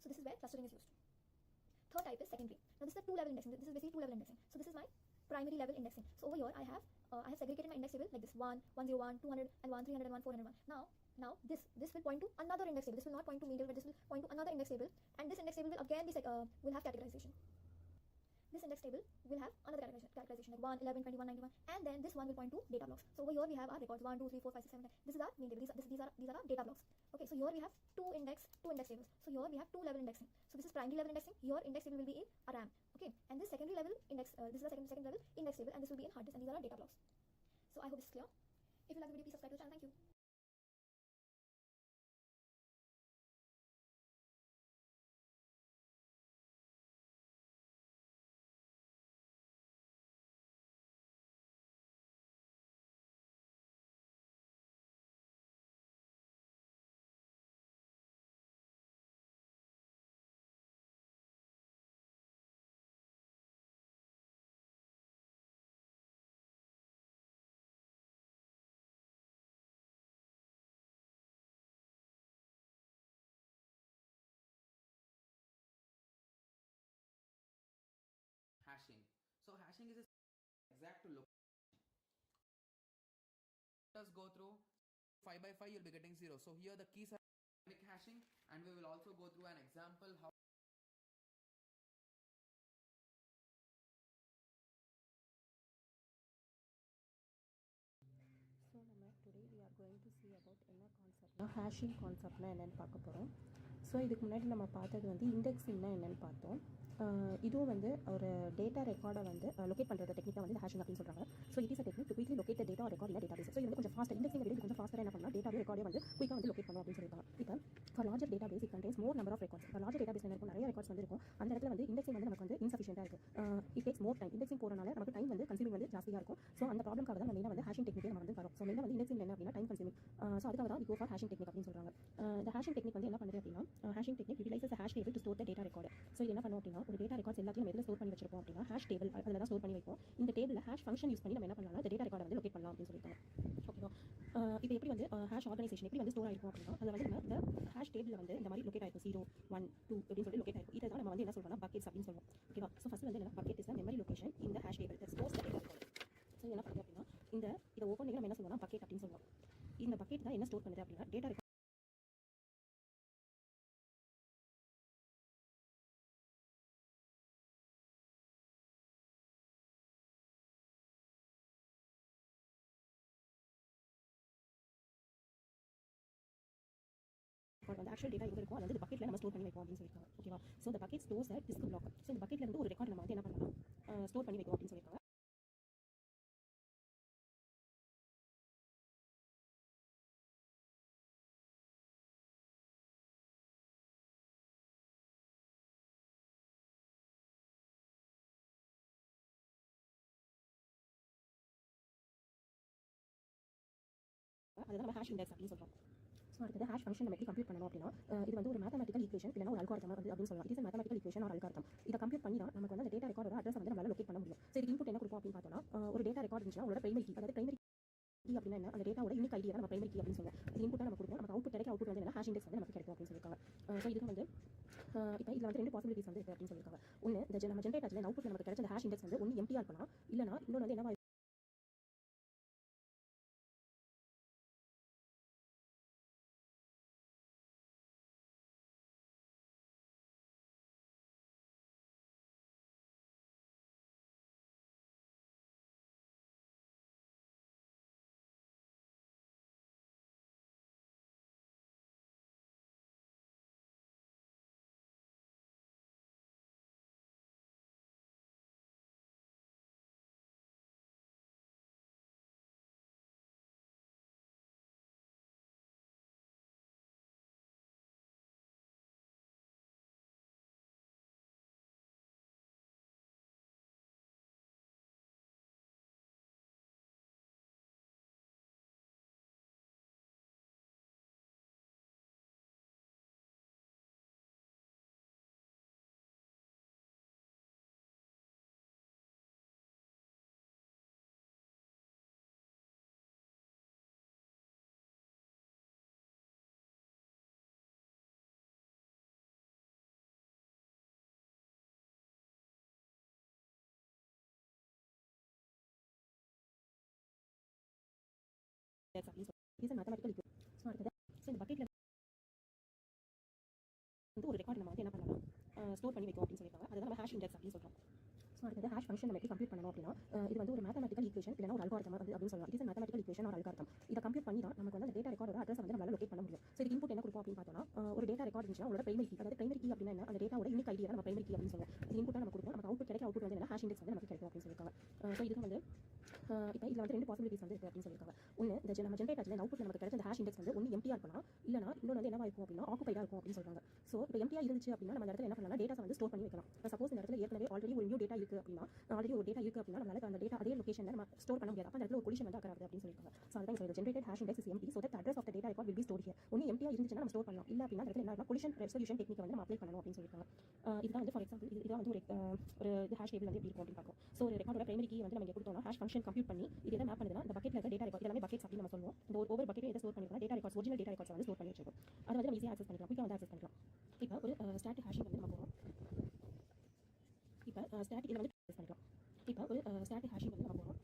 So this is where clustering is used. Third type is secondary. Now this is the two-level indexing. This is basically two-level indexing. So this is my primary level indexing. So over here I have segregated my index table like this: 1, 101, 201, 301, 401. Now this will point to another index table. This will not point to main table, but this will point to another index table, and this index table will again be will have categorization. This index table will have another categorization like 1, 11, 21, 91, and then this one will point to data blocks. So over here we have our records 1, 2, 3, 4, 5, 6, 7, 9. This is our main table. These are our data blocks. Okay, so here we have two index tables. So here we have two level indexing. So this is primary level indexing. Your index table will be in a RAM. Okay, and this secondary level index. This is the second level index table, and this will be in hard disk. And these are our data blocks. So I hope this is clear. If you like the video, please subscribe to the channel. Thank you. Hashing. So hashing is a exact location. Let us go through 5 by 5, you'll be getting 0. So here the keys are dynamic hashing, and we will also go through an example how so நம்ம today we are going to see about என்ன கான்செப்ட்னா hashing கான்செப்ட்னா என்னென்னு பார்க்க போகிறோம். So இதுக்கு முன்னாடி நம்ம பார்த்தது வந்து இண்டெக்ஸிங்னா என்னென்னு பார்த்தோம். இதுவும் வந்து ஒரு டேட்டா ரெக்கார்டை வந்து லொக்கேட் பண்ணுற டெக்னிக் தான் வந்து ஹேஷிங் அப்படின்னு சொல்கிறாங்க. So it is a technique to quickly locate the data record இல்லை டேட்டா பேஸ். ஸோ இது வந்து கொஞ்சம் ஃபாஸ்ட்டாக இண்டெக்ஸிங் விட கொஞ்சம் ஃபாஸ்ட்டாக என்ன பண்ணலாம், டேட்டாவே ரெக்கார்டே வந்து குயிக்காக வந்து லொக்கேட் பண்ணும் அப்படின்னு சொல்லியிருக்காங்க. இப்போ for larger database it contains more number of records. இப்போ லார்ஜர் டேட்டா பேஸ் இருக்கும், நிறைய ரெக்கார்ட்ஸ் வந்து இருக்கும். அந்த இடத்துல வந்து இண்டெக்ஸிங் வந்து நமக்கு வந்து இன்சஃபிஷியண்டாக இருக்குது. It takes more time. Indexing போகிறனால நமக்கு டைம் வந்து கன்சியூமிங் வந்து ஜாஸ்தியாக இருக்கும். ஸோ அந்த ப்ராப்ளம்காக தான் நம்ம மெயினாக வந்து ஹேஷிங் டெக்னிக்கே நம்ம வந்து வரும். ஸோ மெயினாக வந்து இண்டெக்ஸிங் என்ன அப்படின்னா டைம் கன்சியூமிங். ஸோ அதுக்காக தான் இப்போ ஃபார் ஹேஷிங் டெக்னிக் அப்படின்னு சொல்கிறாங்க. இந்த ஹேஷிங் டெக்னிக் வந்து என்ன பண்ணுது அப்படின்னா, hashing technique utilises hash table to store the data record. So இது என்ன பண்ணும் அப்படின்னா, ஒரு டேட்டா ரெக்கார்ட்ஸ் எல்லாத்தையும் எதில் ஸ்டோர் பண்ணி வச்சிருப்போம் அப்படின்னா ஹேஷ் டேபிள் அதில் தான் ஸ்டோர் பண்ணி வைப்போம். இந்த டேபிளில் ஹேஷ் ஃபங்க்ஷன் யூஸ் பண்ணி நம்ம என்ன பண்ணலாம், இந்த டேட்டா ரெக்கார்டை வந்து லொக்கேட் பண்ணலாம் அப்படின்னு சொல்லியிருக்காங்க. ஓகேவா? இப்போ எப்படி வந்து ஹேஷ் ஆர்கனைசேஷன் எப்படி வந்து ஸ்டோர் ஆயிருக்கும் அப்படின்னா, அதில் வந்து நம்ம இந்த ஹேஷ் டேபிளில் வந்து இந்த மாதிரி லொக்கேட் ஆயிருக்கும் 0, 1, 2 அப்படின்னு சொல்லி லொக்கேட் ஆயிருக்கும். இதை தான் நம்ம வந்து என்ன சொல்றோம்னா பக்கெட்ஸ் அப்படின்னு சொல்லுவோம். ஓகேவா? ஸோ ஃபர்ஸ்ட் வந்து என்ன, பக்கெட் இஸ் மெமரி லொகேஷன் இந்த hash table that stores the data record. So என்ன பண்ணுது அப்படின்னா, இதை ஓப்பன் பண்ணி நம்ம என்ன சொல்லுவோம்னா பக்கெட் அப்படின்னு சொல்லுவோம். இந்த பக்கெட் தான் என்ன ஸ்டோர் பண்ணுது அப்படின்னா டேட்டா ரெக்கார்ட். வந்து ஆக்சுவல் டேட்டா எங்கே இருக்கும், அது வந்து பக்கெட்டில் நம்ம ஸ்டோர் பண்ணி வைப்போம் அப்படின்னு சொல்லியிருக்காங்க. ஓகேவா? ஸோ இந்த bucket stores disk block. So இந்த பக்கெட்ல இருந்து ஒரு ரெக்கார்ட் நம்ம வந்து என்ன பண்ணலாம், ஸ்டோர் பண்ணி வைப்போம் அப்படின்னு சொல்லியிருக்காங்க. அதுதான் நம்ம ஹேஷ் இண்டெக்ஸ் அப்படின்னு சொல்றோம். ஸோ அடுத்தது ஹேஷ் ஃபங்க்ஷன் நம்ம எப்படி கம்ப்யூட் பண்ணணும் அப்படின்னா, இது வந்து ஒரு மேத்தமெட்டிக்கல் ஈக்குவேஷன் இல்லைனா ஒரு அல்காரிதம் வந்து அப்படின்னு சொல்லலாம். இது மேத்தமெட்டிக்கல் ஈக்குவேஷன் ஒரு அல்காரிதம். இதை கம்ப்யூட் பண்ணி தான் நமக்கு வந்து அந்த டேட்டா ரெக்கார்டோட அட்ரஸ் வந்து நம்மளால லொக்கேட் பண்ண முடியும். ஸோ இதுக்கு இன்புட் என்ன கொடுப்போம் அப்படின்னு பார்த்தோம்னா, ஒரு டேட்டா ரெக்கார்ட் இருந்துச்சுன்னா உங்களோட பிரைமரி கீ, அதாவது பிரைமரி கீ அப்படின்னா என்ன, அந்த டேட்டாவோட யூனிக் ஐடியா தான் நம்ம பிரைமரி கீ அப்படின்னு சொல்லுவோம். இது இன்புட்டை நம்ம கொடுப்போம், நமக்கு அவுட்புட் கிடைக்க அவுட்புட் வந்து என்ன ஹேஷ் இண்டெக்ஸ் வந்து நமக்கு கிடைக்கும் அப்படின்னு சொல்லியிருக்காங்க. ஸோ இதுக்கு வந்து இப்போ இதில் வந்து 2 பாசிபிலிட்டிஸ் வந்து இருக்குது அப்படின்னு சொல்லியிருக்காங்க. ஒன்று இந்த நம்ம ஜென்ரேட் ஆச்சுல அவுட்புட் நமக்கு கிடைச்ச அந்த ஹேஷ் இண்டெக்ஸ் வந்து ஒன்று எம்டியாக இருக்கலாம், இல்லைனா இன்னொன்று வந்து என்ன index அப்படின்னு சொல்லி இஸ் மேத்தமெட்டிக்கல் ஈக்குவேஷன். ஸோ அடுத்தது ஸோ இந்த பக்கெட்டில் வந்து ஒரு ரெக்கார்ட் நம்ம வந்து என்ன பண்ணலாம் ஸ்டோர் பண்ணி வைக்கும் அப்படின்னு சொல்லியிருக்காங்க. அதுதான் நம்ம ஹேஷ் இண்டெக்ஸ் அப்படின்னு சொல்கிறோம். ஸோ அடுத்தது ஹேஷ் ஃபங்க்ஷன் நம்ம எப்படி கம்ப்யூட் பண்ணணும் அப்படின்னா இது வந்து ஒரு மேத்தமெட்டிக்கல் ஈக்குவேஷன் இல்லைனா ஒரு அல்காரிதம் வந்து அப்படின்னு சொல்லலாம். இது மேத்தமெட்டிக்கல் ஈக்குவேஷன் ஒரு அல்காரிதம். இதை கம்ப்யூட் பண்ணி தான் நமக்கு வந்து அந்த டேட்டா ரெக்கார்டோட அட்ரஸ் வந்து நம்மளால லொகேட் பண்ண முடியும். ஸோ இதுக்கு இன்புட் என்ன கொடுப்போம் அப்படின்னு பார்த்தோம்னா ஒரு டேட்டா ரெக்கார்ட் இருந்துச்சுன்னா உங்களோட பிரைமரி கீ, அதாவது பிரைமரி கீ அப்படின்னா என்ன, அந்த டேட்டாவோட யூனிக் ஐடியா நம்ம பிரைமரி கீ அப்படின்னு சொல்லுவோம். இது இன்புட்டாக நம்ம கொடுப்போம். நமக்கு அவுட்புட் கிடைக்க அவுட்புட் வந்து என்ன ஹேஷ் இண்டெக்ஸ் வந்து நமக்கு கிடைக்கும் அப்படின்னு சொல்லியிருக்காங்க. ஸோ இதுக்கு வந்து இப்போ இதில் வந்து 2 பாசிபிலிட்டிஸ் வந்து இருக்குது அப்படின்னு சொல்லியிருக்காங்க. ஒன்று இந்த நம்ம ஜென்ரேட் ஆச்சு அவுட்புட் நமக்கு கிடைச்ச அந்த ஹேஷ் இண்டெக்ஸ் வந்து ஒன்று எம்டியாக இருக்கலாம், இல்லைனா இன்னொன்று வந்து என்னவா இருக்கும் அப்படின்னா ஆக்குபைடாக இருக்கும் அப்படின்னு சொல்றாங்க. ஸோ இப்போ எம்டியாக இருந்துச்சு அப்படின்னா நம்ம அந்த இடத்துல என்ன பண்ணலாம், டேட்டா வந்து ஸ்டோர் பண்ணி வைக்கலாம். இப்போ சப்போஸ் இந்த இடத்துல ஏற்கனவே ஆல்ரெடி ஒரு நியூ டேட்டா இருக்குது அப்படின்னா நம்மளால அந்த டேட்டா அதே லொகேஷனில் நம்ம ஸ்டோர் பண்ண முடியாது. அப்போ அந்த இடத்துல ஒரு கொலிஷன் வந்து ஆகுது அப்படின்னு சொல்லியிருக்காங்க. ஸோ அதுதான் இப்போ generated hash index is empty, so that address of the data record will be stored here. ஒன்று எம்டியாக இருந்துச்சுன்னா நம்ம ஸ்டோர் பண்ணலாம், இல்லை அப்படின்னா அந்த இடத்துல என்ன கொலிஷன் ரெசல்யூஷன் டெக்னிக் வந்து நம்ம அப்ளை பண்ணணும் அப்படின்னு சொல்லியிருக்காங்க. இதுதான் வந்து ஃபார் எக்ஸாம்பிள் இதுதான் வந்து ஒரு இது ஹேஷ் டேபிள் வந்து எப்படி இருக்கும் அப்படின்னு பார்க்கும். ஸோ ஒரு ரெக்கார்டோட பிரைமரி கீ வந்து நம்ம இங்கே கொடுத்தோம்னா ஹேஷ் ஃபங்க்ஷன் கம்ப்யூட் பண்ணி இது என்ன மேப் பண்ணுதுன்னா இந்த பக்கெட்ல இருக்க டேட்டா ரெக்கார்ட் எல்லாமே பக்கெட்ஸ் அப்படின்னு நம்ம சொல்லுவோம். இந்த ஒவ்வொரு பக்கெட்டும் எதை ஸ்டோர் பண்ணிருக்கோம், data records original data records வந்து ஸ்டோர் பண்ணி வச்சிருக்கோம். அதை வந்து நம்ம ஈஸியாக ஆக்சஸ் பண்ணிக்கலாம், குயிக்காக வந்து ஆக்சஸ் பண்ணிக்கலாம். இப்போ ஒரு ஸ்டாட்டிக் ஹேஷிங் வந்து நம்ம போகிறோம். இப்போ ஸ்டாட்டிக் இதில் வந்து ஆக்சஸ் பண்ணிக்கலாம். இப்போ ஒரு ஸ்டாட்டிக் ஹேஷிங் வந்து நம்ம போகிறோம்.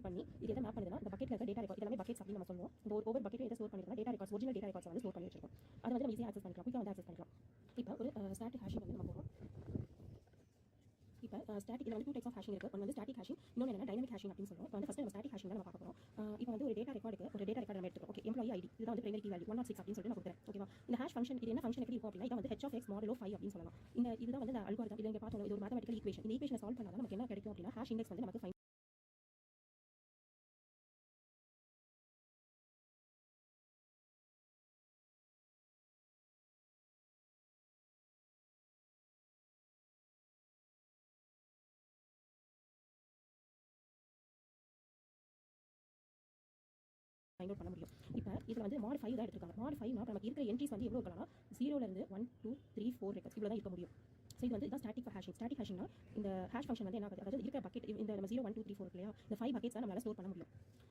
பண்ணி இது எதை மேப் பண்ணுதுன்னா இந்த பக்கெட்ல இருக்க டேட்டா ரெக்கார்ட் எல்லாமே பக்கெட்ஸ் அப்படின்னு நம்ம சொல்லுவோம். இந்த ஒவ்வொரு பக்கெட்டும் எதை ஸ்டோர் பண்ணிருக்கோம், data records original data records வந்து ஸ்டோர் பண்ணி வச்சிருக்கோம். அதை வந்து நம்ம ஈஸியாக ஆக்சஸ் பண்ணிக்கலாம், குயிக்காக வந்து ஆக்சஸ் பண்ணிக்கலாம். இப்போ ஒரு ஸ்டாட்டிக் ஹேஷிங் வந்து நம்ம போகிறோம். இப்போ ஸ்டாட்டிக் இதில் வந்து 2 டைப்ஸ் ஆஃப் ஹேஷிங் இருக்குது. ஒன்று வந்து ஸ்டாட்டிக் ஹேஷிங், இன்னொன்று என்ன டைனமிக் ஹேஷிங் அப்படின்னு சொல்லுவோம். இப்போ வந்து ஃபஸ்ட்டு நம்ம ஸ்டாட்டிக் ஹேஷிங் தான் நம்ம பார்க்க போகிறோம். இப்போ வந்து ஒரு டேட்டா ரெக்கார்டுக்கு ஒரு டேட்டா ரெக்கார்ட் நம்ம எடுத்துக்கிறோம். ஓகே, எம்ப்ளாயி ஐடி இதுதான் வந்து பிரைமரி கீ வேல்யூ 106 அப்படின்னு சொல்லிட்டு நான் கொடுக்குறேன். ஓகேவா, இந்த ஹேஷ் ஃபங்க்ஷன் இது என்ன ஃபங்க்ஷன் எப்படி இருக்கும் அப்படின்னா இதை வந்து h(x modulo 5) அப்படின்னு சொல்லலாம். இதுதான் வந்து இந்த அல்காரிதம். இதை இங்கே பார்த்தோம், இது ஒரு மேத்தமெட்டிக்கல் ஈக்குவேஷன். இந்த ஈக்குவேஷனை சால்வ் பண்ணால் நமக்கு என்ன கிடைக்கும் அப்படின்னா ஹேஷ் இண்டெக்ஸ் வந்து நமக்கு ஃபைண்ட் அவுட் பண்ண முடியும். இப்போ இதில் வந்து mod 5 தான் எடுத்துருக்காங்க. mod 5 நமக்கு இருக்கிற என்ட்ரிஸ் வந்து எவ்வளோ இருக்கலாம்னா 0லேருந்து 1 2 3 4 ரெக்கார்ட்ஸ் இவ்வளோ தான் இருக்க முடியும். ஸோ இது வந்து இதான் ஸ்டாட்டிக் ஹேஷிங். ஸ்டாட்டிக் ஹேஷிங்னா இந்த ஹேஷ் ஃபங்க்ஷன் வந்து என்ன ஆகுது, அதாவது இருக்கிற பக்கெட் இந்த நம்ம 0 1 2 3 4 இருக்கு இல்லையா, இந்த 5 பக்கெட்ஸ் தான் நம்மளால ஸ்டோர் பண்ண முடியும்.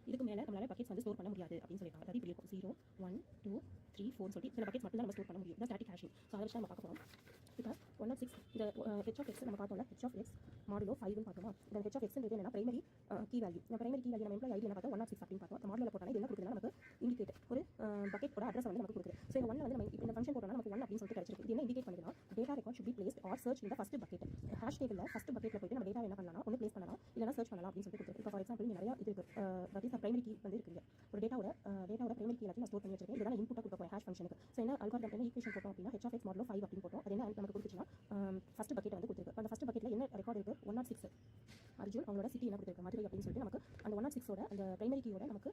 இதுக்கு மேலே நம்மளால பக்கெட்ஸ் வந்து ஸ்டோர் பண்ண முடியாது அப்படின்னு சொல்லியிருக்காங்க. அதாவது இப்படி இருக்கும் 0 1 2 3 4 சொல்லிட்டு இந்த பக்கெட்ஸ் மட்டும் தான் நம்ம ஸ்டோர் பண்ண முடியும். இதான் ஸ்டாட்டிக் ஹேஷிங். ஸோ அதை வச்சு நம்ம பார்க்க போகிறோம். இப்போ 106 இந்த h(x) நம்ம பார்த்தோம்ல, h(x modulo 5) பார்த்தோமா. இந்த h(x) என்னன்னா பிரைமரி கீ வேல்யூ. இந்த பிரைமரி கீ வேல்யூ நம்ம எம்ப்ளாயி ஐடி என்ன பார்த்தோம் 106 அப்படின்னு பார்த்தோம். அந்த மாடலில் போட்டோம்னா இது என்ன கொடுக்குதுன்னா நமக்கு இண்டிகேட் ஒரு பக்கெட்டோட அட்ரஸ் வந்து நமக்கு கொடுக்குது. ஸோ இந்த 1 வந்து நம்ம இப்போ இந்த ஃபங்க்ஷன் போட்டோம்னா நமக்கு 1 அப்படின்னு சொல்லிட்டு கிடைச்சிருக்கு. இது என்ன இண்டிகேட் பண்ணுதுன்னா data record should be placed or searched in the first bucket. Hash டேபிளில் ஃபர்ஸ்ட் பக்கெட்டில் போயிட்டு நம்ம டேட்டா என்ன பண்ணலாம், ஒன்று ப்ளேஸ் பண்ணலாம் இல்லைனா சர்ச் பண்ணலாம் அப்படின்னு சொல்லிட்டு கொடுத்துருக்கு. இப்போ ஃபார் எக்ஸாம்பிள் நிறைய இது இருக்குது, தட் இஸ் பிரைமரி கீ வந்து இருக்குங்க. ஒரு டேட்டாவோட பிரைமரி கீ எல்லாத்தையும் நான் ஸ்டோர் பண்ணி வச்சிருக்கேன். இதுதான் இன்புட்டாக கொடுக்க போகிறேன் ஹேஷ் ஃபங்க்ஷனுக்கு. ஸோ என்ன அல்காரிதம் என்ன ஈக்குவேஷன் போட்டோம் அப்படின்னா h(x modulo 5) அப்படின்னு போட்டோம். அது என்ன நமக்கு கொடுத்துச்சுன்னா ஃபர்ஸ்ட் பக்கெட் வந்து கொடுத்துருக்கு. அந்த ஃபர்ஸ்ட் பக்கெட்டில் என்ன ரெக்கார்ட் இருக்குது 106 அர்ஜுன் அவங்களோட சிட்டி என்ன கொடுத்துருக்கு மதுரை அப்படின்னு சொல்லிட்டு நமக்கு அந்த 106ஓட அந்த பிரைமரி கீயோட நமக்கு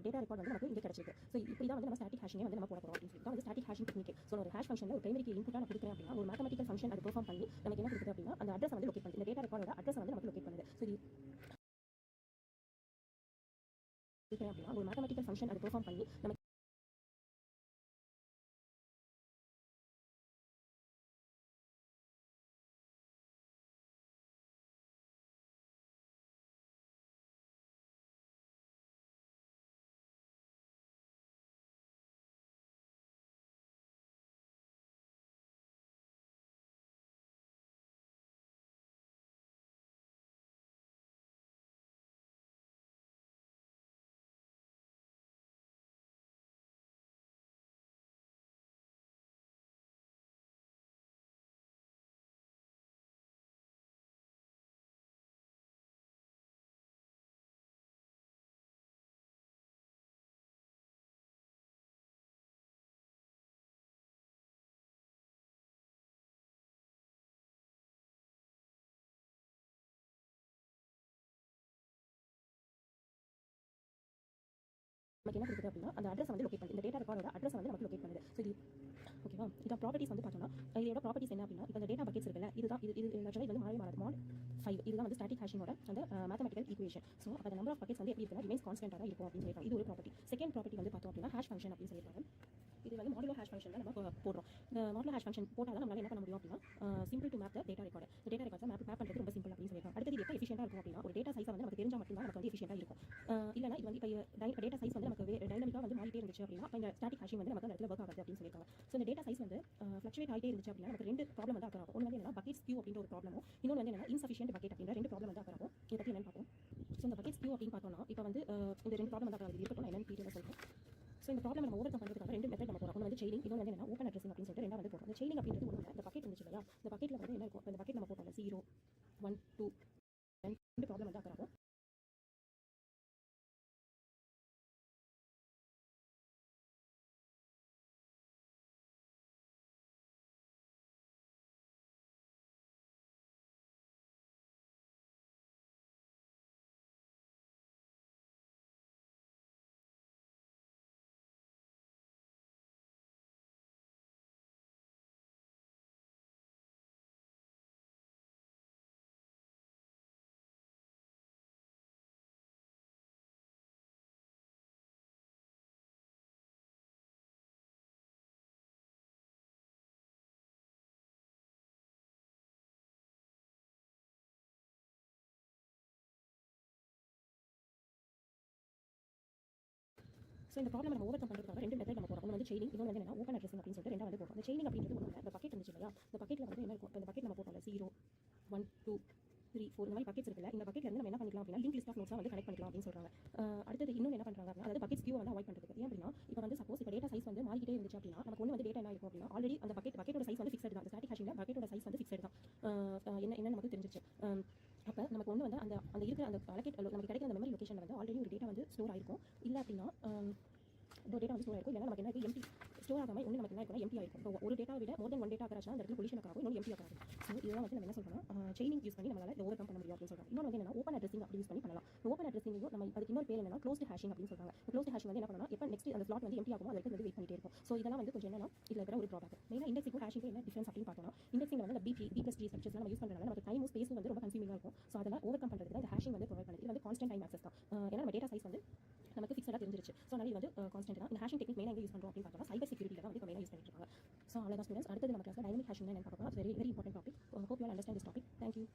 டேட்டா ரெக்கார்ட் வந்து நமக்கு இங்கே கிடைச்சிருக்கு. ஸோ இப்படி தான் வந்து நம்ம ஸ்டாட்டிக் ஹேஷிங்கை வந்து நம்ம போட போகிறோம் அப்படின்னு சொல்லிட்டு வந்து ஸ்டாட்டிக் ஹேஷிங் டெக்னிக். ஸோ ஒரு ஹேஷ் ஃபங்க்ஷனில் ஒரு பிரைமரி கீ இன்புட்டாக நான் கொடுக்குறேன் அப்படின்னா ஒரு மேத்தமெட்டிக்கல் ஃபங்க்ஷன் அது பெர்ஃபார்ம் பண்ணி நமக்கு என்ன கொடுக்குது அப்படின்னா அந்த அட்ரஸ் வந்து லொகேட் பண்ணுது. இந்த டேட்டா ரெக்கார்டோட அட்ரஸ் வந்து நமக்கு லொகேட் பண்ணுது. ஸோ இது அப்படின்னா ஒரு மேத்தமெட்டிக்கல் ஃபங்க்ஷன் அது பெர்ஃபார்ம் பண்ணி நமக்கு நமக்கு என்ன கொடுக்குது அப்படின்னா அந்த அட்ரஸ் வந்து லொகேட் பண்ணுது. இந்த டேட்டா ரெக்கார்டோட அட்ரஸ் வந்து நமக்கு லொகேட் பண்ணுது. ஸோ இது ஓகேவா. இதோட ப்ராப்பர்ட்டிஸ் வந்து பார்த்தோம்னா இதோட ப்ராப்பர்ட்டிஸ் என்ன அப்படின்னா இப்போ இந்த டேட்டா பக்கெட்ஸ் இருக்குல்ல இதுதான் இது ஆக்சுவலாக இது வந்து மாறவே மாறாது. mod 5 இதுதான் வந்து ஸ்டாட்டிக் ஹேஷிங்கோட அந்த மேத்தமெட்டிக்கல் ஈக்குவேஷன். ஸோ அந்த நம்பர் ஆஃப் பக்கெட்ஸ் வந்து எப்படி இருக்குன்னா ரிமைன்ஸ் கான்ஸ்டன்ட்டாக தான் இருக்கும் அப்படின்னு சொல்லியிருக்காங்க. இது ஒரு ப்ராப்பர்ட்டி. செகண்ட் ப்ராப்பர்ட்டி வந்து பார்த்தோம் அப்படின்னா ஹேஷ் ஃபங்க்ஷன் அப்படின்னு சொல்லியிருக்காங்க. இது வந்து மாடுலோ ஹேஷ் ஃபங்க்ஷன் தான் நம்ம போடுறோம். இந்த மாடுலோ ஹேஷ் ஃபங்க்ஷன் போட்டால் தான் நம்மளால என்ன பண்ண முடியும் அப்படின்னா simple to map the data record. இந்த டேட்டா ரெக்கார்ட்ஸ் மேப் பண்ணுறது ரொம்ப சிம்பிள் அப்படின்னு சொல்லியிருக்காங்க. அடுத்தது எப்போ எஃபிஷியண்டாக இருக்கும் அப்படின்னா ஒரு டேட்டா சைஸை வந்து நமக்கு தெரிஞ்சால் மட்டும்தான் நமக்கு வந்து எஃபிஷியண்டாக இருக்கும். இல்லைனா இது வந்து இப்போ டேட்டா சைஸ் வந்து நமக்கு டைனமிக்காக வந்து மாறிட்டே இருந்துச்சு அப்படின்னா அப்போ இந்த ஸ்டாட்டிக் ஹேஷிங் வந்து நமக்கு அந்த இடத்துல ஒர்க் ஆகாது அப்படின்னு சொல்லியிருக்காங்க. ஸோ இந்த டேட்டா சைஸ் வந்து ஃப்ளக்சுவேட் ஆகிட்டே இருந்துச்சு அப்படின்னா நமக்கு ரெண்டு ப்ராப்ளம் வந்து அக்கறாகும். ஒன்று வந்து என்னன்னா பக்கெட்ஸ் கியூ அப்படின்ற ஒரு ப்ராப்ளமும், இன்னொன்று வந்து என்னன்னா இன்சஃபிஷியன்ட் பக்கெட் அப்படின்ற ரெண்டு ப்ராப்ளம் வந்து அக்கறாகும். இதை பற்றி என்னன்னு பார்ப்போம். ஸோ இந்த பக்கெட்ஸ் கியூ அப்படின்னு பார்த்தோம்னா இப்போ வந்து இந்த ரெண்டு ப்ராப்ளம் வந்து அக்கறாது இருக்கட்டும். என்னன்னு டீட்டெயிலாக சொல்றேன். ஸோ இந்த ப்ராப்ளம் நம்ம ஓவர் கம் பண்ணுறதுக்காக ரெண்டு மெத்தட் நம்ம போகிறோம். ஒன்று வந்து செயினிங், இன்னொன்று வந்து என்ன ஓப்பன் அட்ரஸிங் அப்படின்னு சொல்லிட்டு ரெண்டாவது வந்து போகிறோம். இந்த செயினிங் அப்படின்றது ஒன்று இந்த பக்கெட் இருந்துச்சு இல்லையா, இந்த பக்கெட்டில் வந்து என்ன இருக்கும், இந்த பக்கெட் நம்ம போட்டோம்ல 0 1 2 ரெண்டு ப்ராப்ளம் வந்து அக்கறாகும். ஸோ இந்த ப்ராப்ளம் நம்ம ஓவர் கம் பண்ணுறதுக்காக ரெண்டு மெத்தட் நம்ம போகிறோம். ஒன்று வந்து செயினிங், இன்னொன்று வந்து என்ன ஓப்பன் அட்ரஸிங் அப்படின்னு சொல்லிட்டு ரெண்டாவது போகிறோம். இந்த செயினிங் அப்படின்றது ஒன்று இந்த பக்கெட் இருந்துச்சு இல்லையா, இந்த பக்கெட்டில் வந்து என்ன இருக்கும், இந்த பக்கெட் நம்ம போட்டோம்ல 0 1 2 3 4 இந்த மாதிரி பக்கெட்ஸ் இருக்குல்ல, இந்த பக்கெட்ல இருந்து நம்ம என்ன பண்ணிக்கலாம் அப்படின்னா லிங்க் லிஸ்ட் ஆஃப் நோட்ஸாக வந்து கனெக்ட் பண்ணிக்கலாம் அப்படின்னு சொல்றாங்க. அடுத்தது இன்னொன்று என்ன பண்ணுறாங்க அப்படின்னா அதாவது பக்கெட்ஸ் கியூ வந்து அவாய்ட் பண்ணுறதுக்கு. ஏன் அப்படின்னா இப்போ வந்து சப்போஸ் இப்போ டேட்டா சைஸ் வந்து மாறிக்கிட்டே இருந்துச்சு அப்படின்னா நமக்கு ஒன்று வந்து டேட்டா என்ன இருக்கும் அப்படின்னா ஆல்ரெடி அந்த பக்கெட்டோட சைஸ் வந்து ஃபிக்ஸட் தான். அந்த ஸ்டாட்டிக் ஹேஷிங்ல பக்கெட்டோட சைஸ் வந்து ஃபிக்ஸட் தான். என்ன நமக்கு தெரிஞ்சிச்சு. அப்போ நமக்கு ஒன்று வந்து அந்த இருக்கிற அந்த அலோகேட் நமக்கு கிடைக்கிற அந்த மெமரி லொகேஷனில் வந்து ஆல்ரெடி ஒரு டேட்டா வந்து ஸ்டோர் ஆயிருக்கும். இல்லை அப்படின்னா இந்த டேட்டா வந்து ஸ்டோர் ஆயிருக்கும். இல்லைனா நமக்கு என்ன எம்டி ஸ்டோர் ஆகாமல் ஒன்று நமக்கு என்ன இருக்குன்னா எம்டி ஆயிருக்கும். இப்போ ஒரு டேட்டா விட மோர் தென் ஒன் டேட்டா ஆச்சுன்னா அந்த இடத்துல கொலிஷன் ஆகும், இன்னொரு எம்டி ஆகும். ஸோ இதெல்லாம் வந்து நம்ம என்ன சொல்றோம்னா செயினிங் யூஸ் பண்ணி நம்மளால இதை ஓவர் கம் பண்ண முடியும் அப்படின்னு சொல்றாங்க. இன்னொன்று வந்து என்ன ஓப்பன் அட்ரஸிங் அப்படி யூஸ் பண்ணி பண்ணலாம். ஓப்பன் அட்ரஸிங்கும் நம்ம அதுக்கு இன்னொரு பேர் என்னன்னா க்ளோஸ்ட் ஹேஷிங் அப்படின்னு சொல்றாங்க. க்ளோஸ்ட் ஹேஷிங் வந்து என்ன பண்ணலாம், எப்போ நெக்ஸ்ட் அந்த ஸ்லாட் வந்து எம்டி ஆகுமோ அதுக்கு வந்து வெயிட் பண்ணிட்டே இருக்கும். ஸோ இதெல்லாம் வந்து கொஞ்சம் என்னன்னா இதில் இருக்கிற ஒரு ட்ராபேக். மெயினாக இண்டெக்ஸிங்கும் ஹேஷிங்கும் என்ன டிஃபரன்ஸ் அப்படின்னு பார்த்தோம்னா இண்டெக்ஸிங் வந்து B+T ஸ்ட்ரக்சர்ஸ் நம்ம யூஸ் பண்ணுறதுனால நமக்கு டைமும் ஸ்பேஸும் வந்து ரொம்ப கன்சியூமிங்காக இருக்கும். ஸோ அதெல்லாம் ஓவர் கம் பண்ணுறதுக்கு இந்த ஹேஷிங் வந்து ப்ரொவைட் பண்ணுது. இது வந்து கான்ஸ்டன்ட் டைம் ஆக்சஸ் தான். ஏன்னா நம்ம டேட்டா சைஸ் வந்து நமக்கு ஃபிக்ஸடாக தெரிஞ்சிருச்சு. ஸோ அதனால இது வந்து கான்ஸ்டன்ட் தான். இந்த ஹேஷிங் டெக்னிக் மெயினாக யூஸ் பண்ணுறோம் அப்படின்னு பார்த்தோம்னா சைபர் செக்யூரிட்டியில் தான் வந்து இப்போ மெயினாக யூஸ் பண்ணிட்டு இருக்காங்க. ஸோ அவ்வளோதான் ஸ்டூடெண்ட்ஸ். அடுத்தது நம்ம கிளாஸில் டைனமிக் ஹேஷிங் என்ன பார்க்க போகிறோம். Very very important topic. Hope you all understand this topic. Thank you.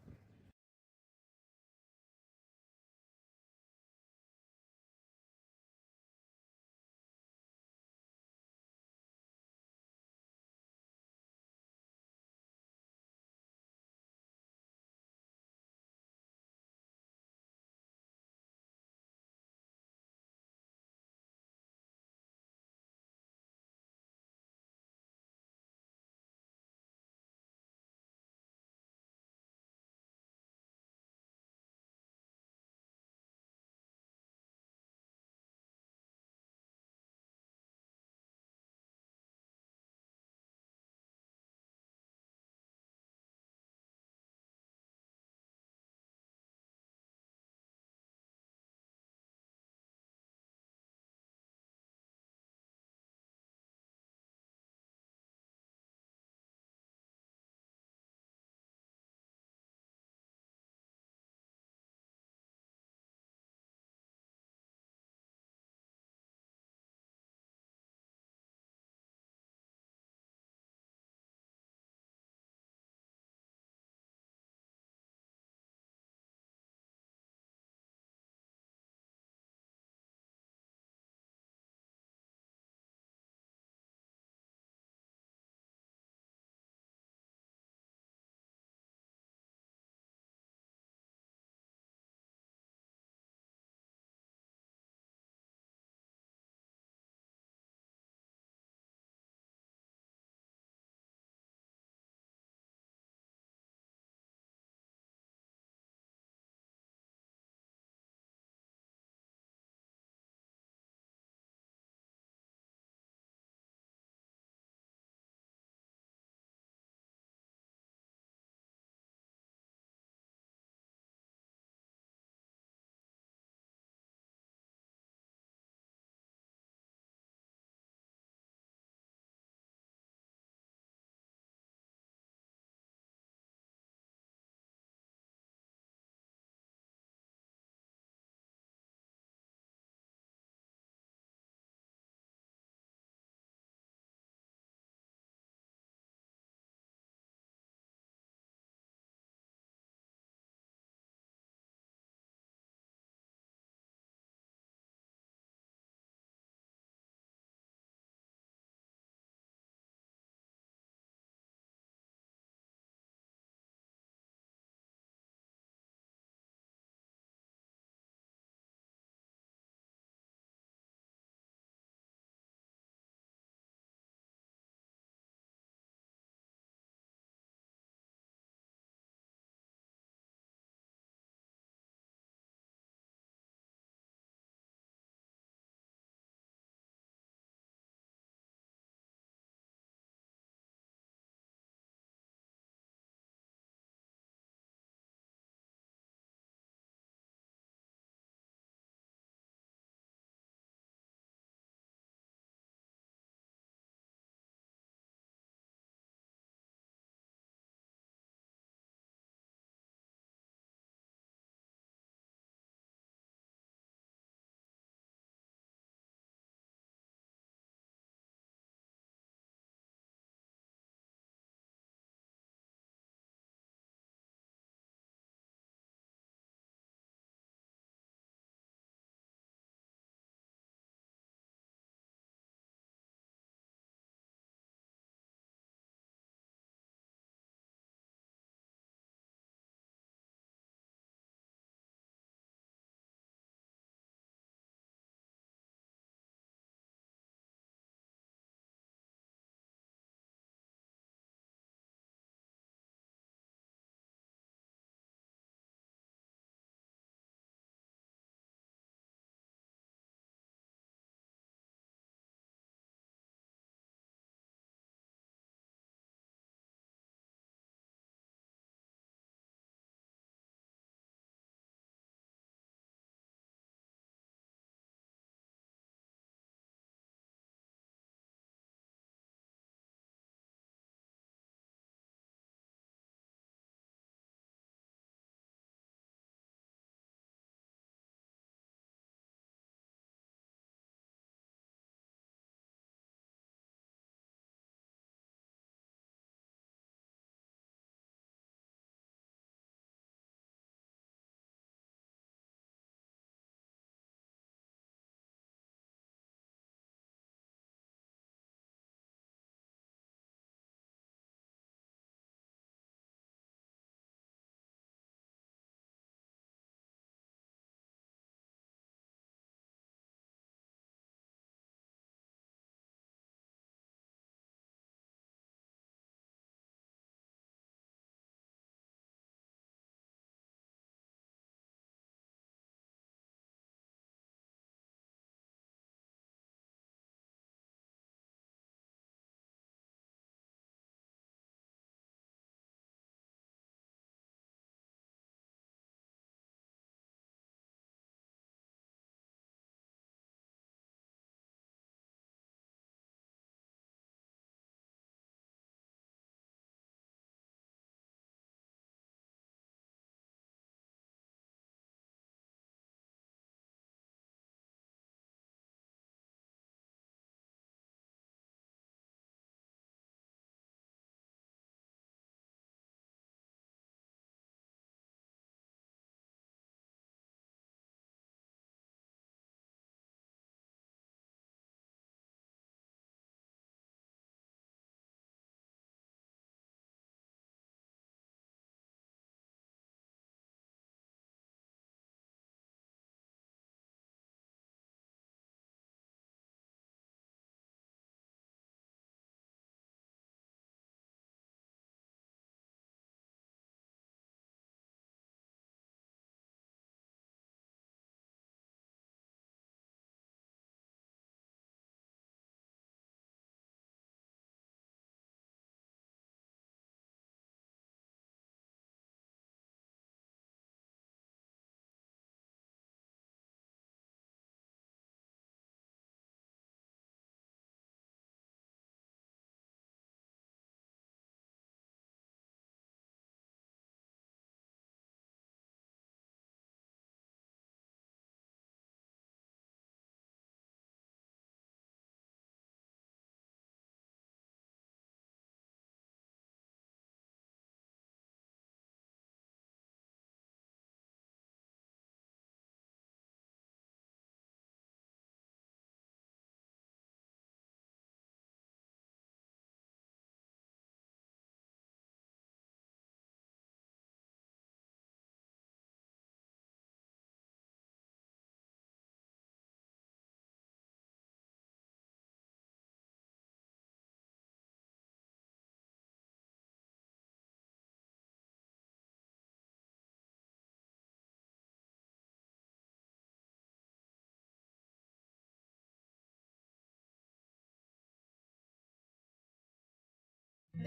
Hello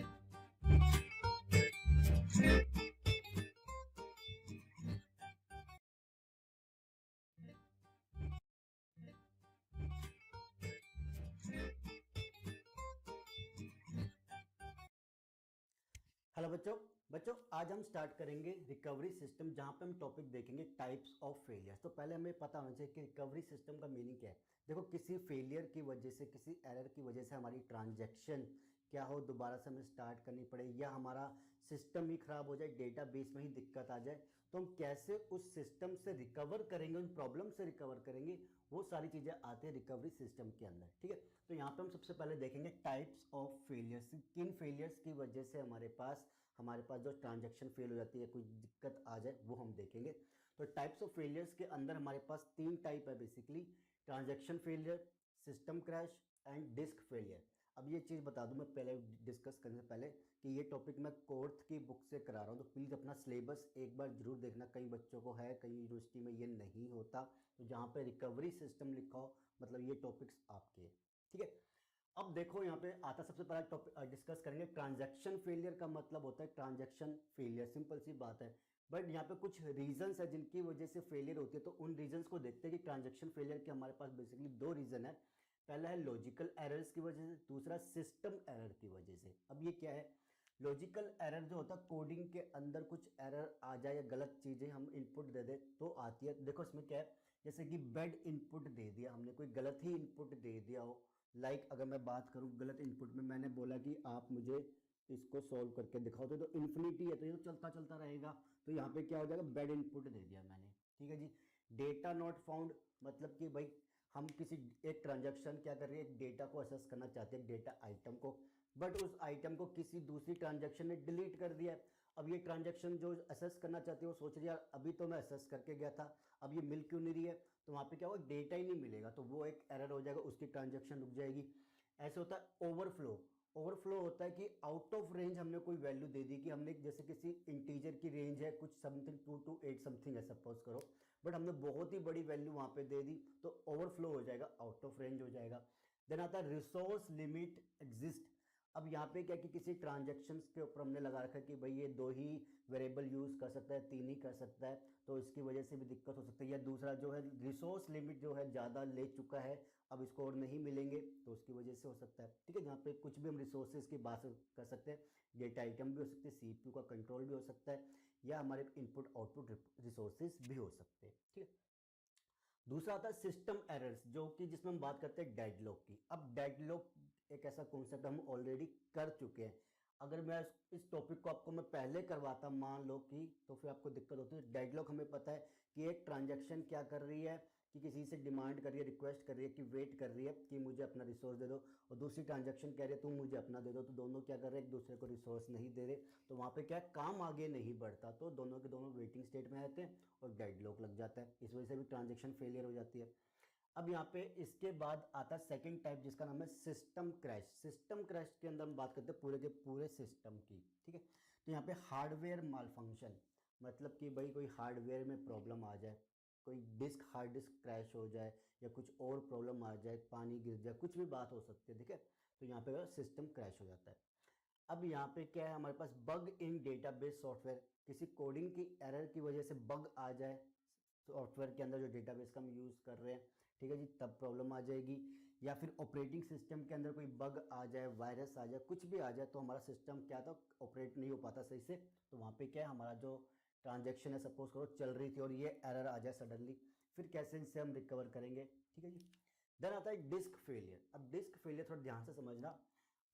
बच्चों बच्चों आज हम स्टार्ट करेंगे रिकवरी सिस्टम, जहाँ पे हम टॉपिक देखेंगे टाइप्स ऑफ फेलियर्स। तो पहले हमें पता होना चाहिए कि रिकवरी सिस्टम का मीनिंग क्या है। देखो, किसी फेलियर की वजह से, किसी एरर की वजह से हमारी ट्रांजैक्शन क्या हो, दोबारा से हमें स्टार्ट करनी पड़े, या हमारा सिस्टम ही खराब हो जाए, डेटाबेस में ही दिक्कत आ जाए, तो हम कैसे उस सिस्टम से रिकवर करेंगे, उन प्रॉब्लम से रिकवर करेंगे, वो सारी चीज़ें आती है रिकवरी सिस्टम के अंदर। ठीक है, तो यहाँ पे हम सबसे पहले देखेंगे टाइप्स ऑफ फेलियर्स। किन फेलियर्स की वजह से हमारे पास जो ट्रांजैक्शन फेल हो जाती है, कोई दिक्कत आ जाए, वो हम देखेंगे। तो टाइप्स ऑफ फेलियर्स के अंदर हमारे पास 3 टाइप है basically: transaction failure, system crash and disc failure. अब ये चीज़ बता दूं मैं पहले, डिस्कस करने से पहले, कि ये टॉपिक मैं कोर्थ की बुक से करा रहा हूँ, तो प्लीज़ अपना सिलेबस एक बार जरूर देखना। कई बच्चों को है, कई यूनिवर्सिटी में ये नहीं होता, तो जहाँ पे रिकवरी सिस्टम लिखा हो मतलब ये टॉपिक्स आपके हैं। ठीक है, अब देखो यहाँ पे आता, सबसे पहला टॉपिक डिस्कस करेंगे ट्रांजैक्शन फेलियर का मतलब होता है ट्रांजैक्शन फेलियर, सिंपल सी बात है। बट यहाँ पे कुछ रीजंस है जिनकी वजह से फेलियर होती है, तो उन रीजंस को देखते हैं कि ट्रांजैक्शन फेलियर के हमारे पास बेसिकली 2 रीजन है। पहला है लॉजिकल एरर्स की वजह से, दूसरा सिस्टम एरर की वजह से। अब ये क्या है? लॉजिकल एरर जो होता है, कोडिंग के अंदर कुछ एरर आ जाए या गलत चीज़ें हम इनपुट दे दें तो आती है। देखो इसमें क्या है, जैसे कि बैड इनपुट दे दिया हमने, कोई गलत ही इनपुट दे दिया हो। अगर मैं बात करूं गलत इनपुट में, मैंने बोला कि आप मुझे इसको सॉल्व करके दिखाओ, तो इन्फिनिटी है, तो ये तो चलता चलता रहेगा। तो यहाँ पे क्या हो जाएगा, बैड इनपुट दे दिया मैंने। ठीक है जी। डेटा नॉट फाउंड, मतलब कि भाई हम किसी एक ट्रांजैक्शन क्या कर रही है, एक डेटा को असेस करना चाहते हैं, डेटा आइटम को, बट उस आइटम को किसी दूसरी ट्रांजैक्शन ने डिलीट कर दिया है। अब ये ट्रांजैक्शन जो असेस करना चाहती है वो सोच रही है, यार अभी तो मैं असेस करके गया था, अब ये मिल क्यों नहीं रही है, तो वहाँ पे क्या होगा, डेटा ही नहीं मिलेगा, तो वो एक एरर हो जाएगा, उसकी ट्रांजैक्शन रुक जाएगी। ऐसे होता है ओवरफ्लो। ओवरफ्लो होता है कि आउट ऑफ रेंज हमने कोई वैल्यू दे दी, कि हमने जैसे किसी इंटीजर की रेंज है कुछ समथिंग 2 to 8 समथिंग है सपोज करो, बट हमने बहुत ही बड़ी वैल्यू वहाँ पे दे दी, तो ओवरफ्लो हो जाएगा, आउट ऑफ रेंज हो जाएगा। देन आता है रिसोर्स लिमिट एग्जिस्ट। अब यहाँ पे क्या कि किसी ट्रांजेक्शन के ऊपर हमने लगा रखा है कि भाई ये 2 ही वेरिएबल यूज़ कर सकता है, 3 ही कर सकता है, तो इसकी वजह से भी दिक्कत हो सकती है। या दूसरा जो है, रिसोर्स लिमिट जो है ज़्यादा ले चुका है, अब इसको और नहीं मिलेंगे, तो उसकी वजह से हो सकता है। ठीक है, यहाँ पे कुछ भी हम रिसोर्सेज की बात कर सकते हैं, डेटा आइटम भी हो सकते हैं, सीपीयू का कंट्रोल भी हो सकता है, या हमारे इनपुट आउटपुट रिसोर्सेज भी हो सकते हैं। ठीक है, दूसरा आता है सिस्टम एरर्स, जो कि जिसमें हम बात करते हैं डेडलॉक की। अब डेडलॉक एक ऐसा कॉन्सेप्ट हम ऑलरेडी कर चुके हैं। अगर मैं इस टॉपिक को आपको मैं पहले करवाता मान लो कि, तो फिर आपको दिक्कत होती है। डेडलॉक हमें पता है कि एक ट्रांजैक्शन क्या कर रही है, कि किसी से डिमांड कर रही है, रिक्वेस्ट कर रही है, कि वेट कर रही है कि मुझे अपना रिसोर्स दे दो, और दूसरी ट्रांजैक्शन कह रही है तुम मुझे अपना दे दो, तो दोनों क्या कर रहे हैं, एक दूसरे को रिसोर्स नहीं दे रहे, तो वहाँ पे क्या है, काम आगे नहीं बढ़ता, तो दोनों के दोनों वेटिंग स्टेट में आते हैं और डेडलॉक लग जाता है। इस वजह से भी ट्रांजैक्शन फेलियर हो जाती है। अब यहाँ पे इसके बाद आता है सेकंड टाइप, जिसका नाम है सिस्टम क्रैश। सिस्टम क्रैश के अंदर हम बात करते हैं पूरे के पूरे सिस्टम की। ठीक है, तो यहाँ पे हार्डवेयर माल फंक्शन, मतलब कि भाई कोई हार्डवेयर में प्रॉब्लम आ जाए, कोई हार्ड डिस्क क्रैश हो जाए, या कुछ और प्रॉब्लम आ जाए, पानी गिर जाए, कुछ भी बात हो सकती है। ठीक है, तो यहाँ पे सिस्टम क्रैश हो जाता है। अब यहाँ पे क्या है, हमारे पास बग इन डेटाबेस सॉफ्टवेयर, किसी कोडिंग की एरर की वजह से बग आ जाए सॉफ्टवेयर के अंदर जो डेटाबेस का हम यूज़ कर रहे हैं। ठीक है जी, तब प्रॉब्लम आ जाएगी। या फिर ऑपरेटिंग सिस्टम के अंदर कोई बग आ जाए, वायरस आ जाए, कुछ भी आ जाए, तो हमारा सिस्टम क्या था, ऑपरेट नहीं हो पाता सही से, तो वहाँ पे क्या है, हमारा जो ट्रांजैक्शन है सपोज करो चल रही थी और ये एरर आ जाए सडनली, फिर कैसे इससे हम रिकवर करेंगे। ठीक है जी। देन आता है डिस्क फेलियर। अब डिस्क फेलियर थोड़ा ध्यान से समझना।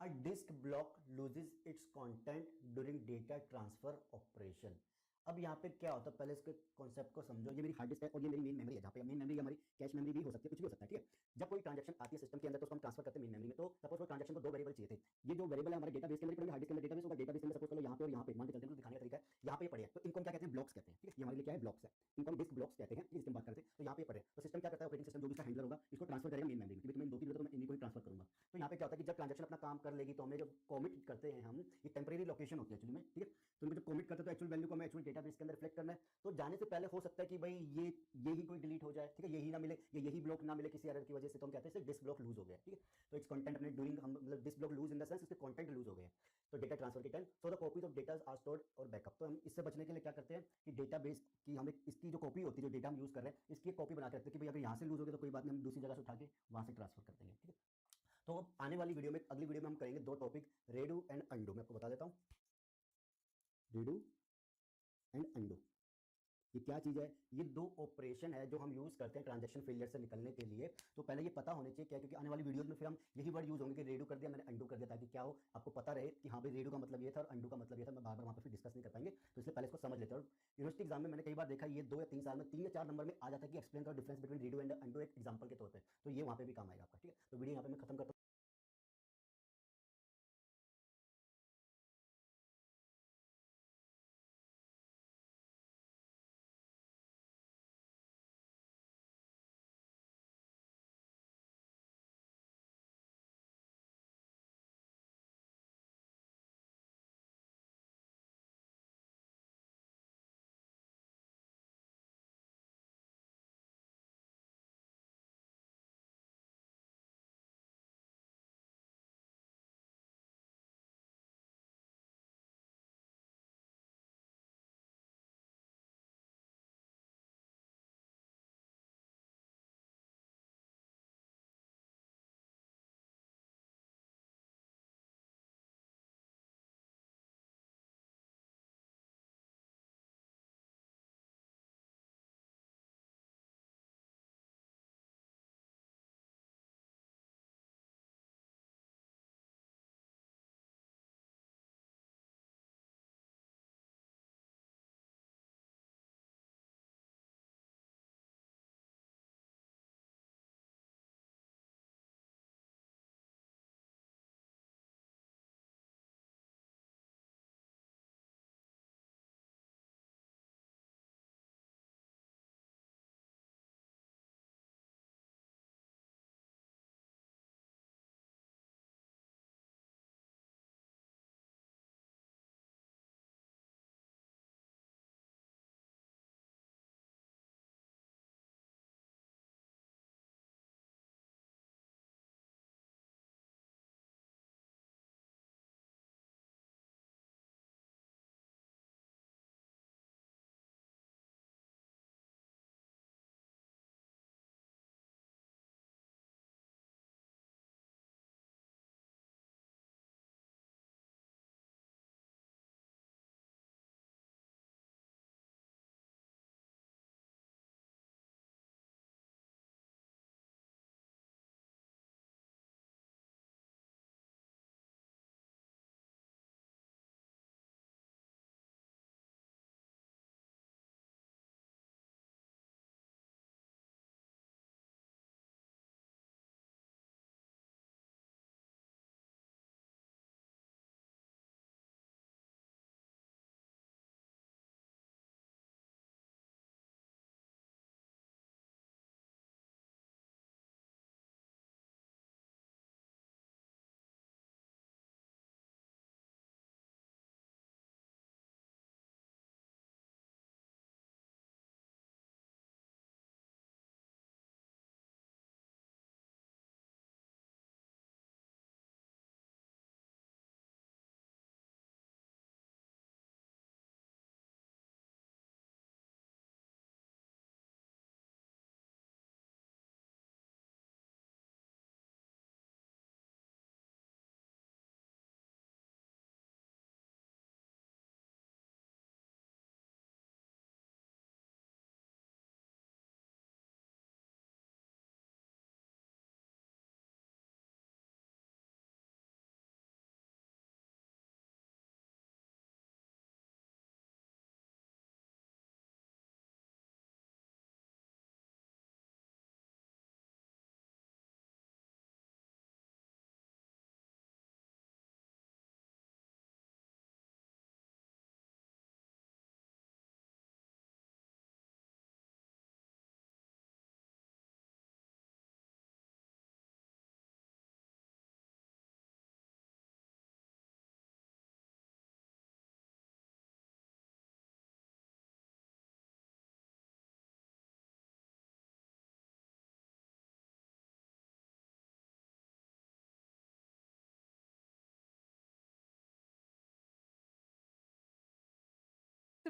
A disk block loses its content during data transfer operation। अब यहाँ पे क्या होता है, पहले इसके कॉन्सेप्ट को समझो। ये मेरी हार्ड डिस्क है और ये मेरी मेन मेमोरी है, जहाँ पे मेन मेमोरी हमारी कैश मेमोरी भी हो सकती है, कुछ भी हो सकता है। ठीक है, जब कोई ट्रांजैक्शन आती है सिस्टम के अंदर तो उसको हम ट्रांसफर करते हैं मेन मेमोरी में। तो सपोज वो ट्रांजैक्शन को 2 वेरिएबल चाहिए थे, ये जो वेरिएबल है हमारे डेटाबेस के अंदर, हार्ड डिस्क के अंदर डेटाबेस होगा, डेटाबेस के अंदर सपोज करो यहाँ पे और यहाँ पे मान के चलते हैं, तो दिखाने का तरीका है, यहाँ पे पड़े हैं, तो इनको हम क्या कहते हैं, ब्लॉक्स कहते हैं। ठीक है, ये हमारे लिए क्या है, ब्लॉक्स है, इनको हम डिस्क ब्लॉक्स कहते हैं, इसकी हम बात करते हैं। तो यहाँ पे पड़े, तो सिस्टम क्या करता है, ऑपरेटिंग सिस्टम जो भी इसका हैंडलर होगा, इसको ट्रांसफर करेगा मेन मेमोरी में, क्योंकि तुम्हें 2-3 तो मैं इन्हीं को ही ट्रांसफर करूंगा। तो यहाँ पे क्या होता है कि जब ट्रांजेक्शन अपना काम कर लेगी तो हमें जब कॉमिट करते हैं हम, ये टेम्परेरी लोकेशन होती है एक्चुअली में, ठीक है। तो इनको जब कॉमिट करते हैं तो एक्चुअल वैल्यू को हमें एक्चुअल डेटाबेस के अंदर रिफ्लेक्ट करना है। तो जाने से पहले हो सकता है कि भाई यही कोई डिलीट हो जाए, ठीक है, यही ना मिले, यही ब्लॉक ना मिले किसी एरर की वजह से, तो हम कहते हैं दिस ब्लॉक लूज हो गया, ठीक है। तो इट्स कंटेंट अपने ड्यूरिंग हम मतलब this block lose in the sense इसके कंटेंट लूज हो गए हैं। तो डेटा ट्रांसफर के time so the copies of data are stored और बैकअप। तो हम इससे बचने के लिए क्या करते हैं कि डेटाबेस की हमें इसकी जो कॉपी होती है, जो डेटा हम यूज कर रहे हैं, इसकी एक कॉपी बना के रखते हैं कि भाई अगर यहाँ से लूज हो गया तो कोई बात नहीं, हम दूसरी जगह से उठा के वहाँ से ट्रांसफर कर देंगे, ठीक है। तो आने वाली वीडियो में, अगली वीडियो में हम करेंगे दो टॉपिक, रेडू एंड अंडू। मैं आपको बता देता हूँ, रेडू एंड अंडू ये क्या चीज़ है। ये दो ऑपरेशन है जो हम यूज़ करते हैं ट्रांजैक्शन फेलियर से निकलने के लिए। तो पहले ये पता होने चाहिए क्या, क्योंकि आने वाली वीडियोस में फिर हम यही वर्ड यूज़ होंगे कि रेडू कर दिया मैंने, अंडू कर दिया, ताकि क्या हो आपको पता रहे कि हाँ भाई रेडू का मतलब ये था और अंडू का मतलब ये था। मैं बार बार वहाँ पर फिर डिस्कस नहीं कर पाएंगे, तो इसलिए पहले इसको समझ लेते हैं। और यूनिवर्सिटी एग्जाम में मैंने कई बार देखा ये 2 या 3 साल में 3 या 4 नंबर में आ जाता है कि एक्सप्लेन करो difference between Redu and undo एक एग्जाम्पल के तौर पर। तो ये वहाँ पर भी काम आएगा आपका, ठीक है। तो वीडियो यहाँ पे मैं खत्म करता हूँ।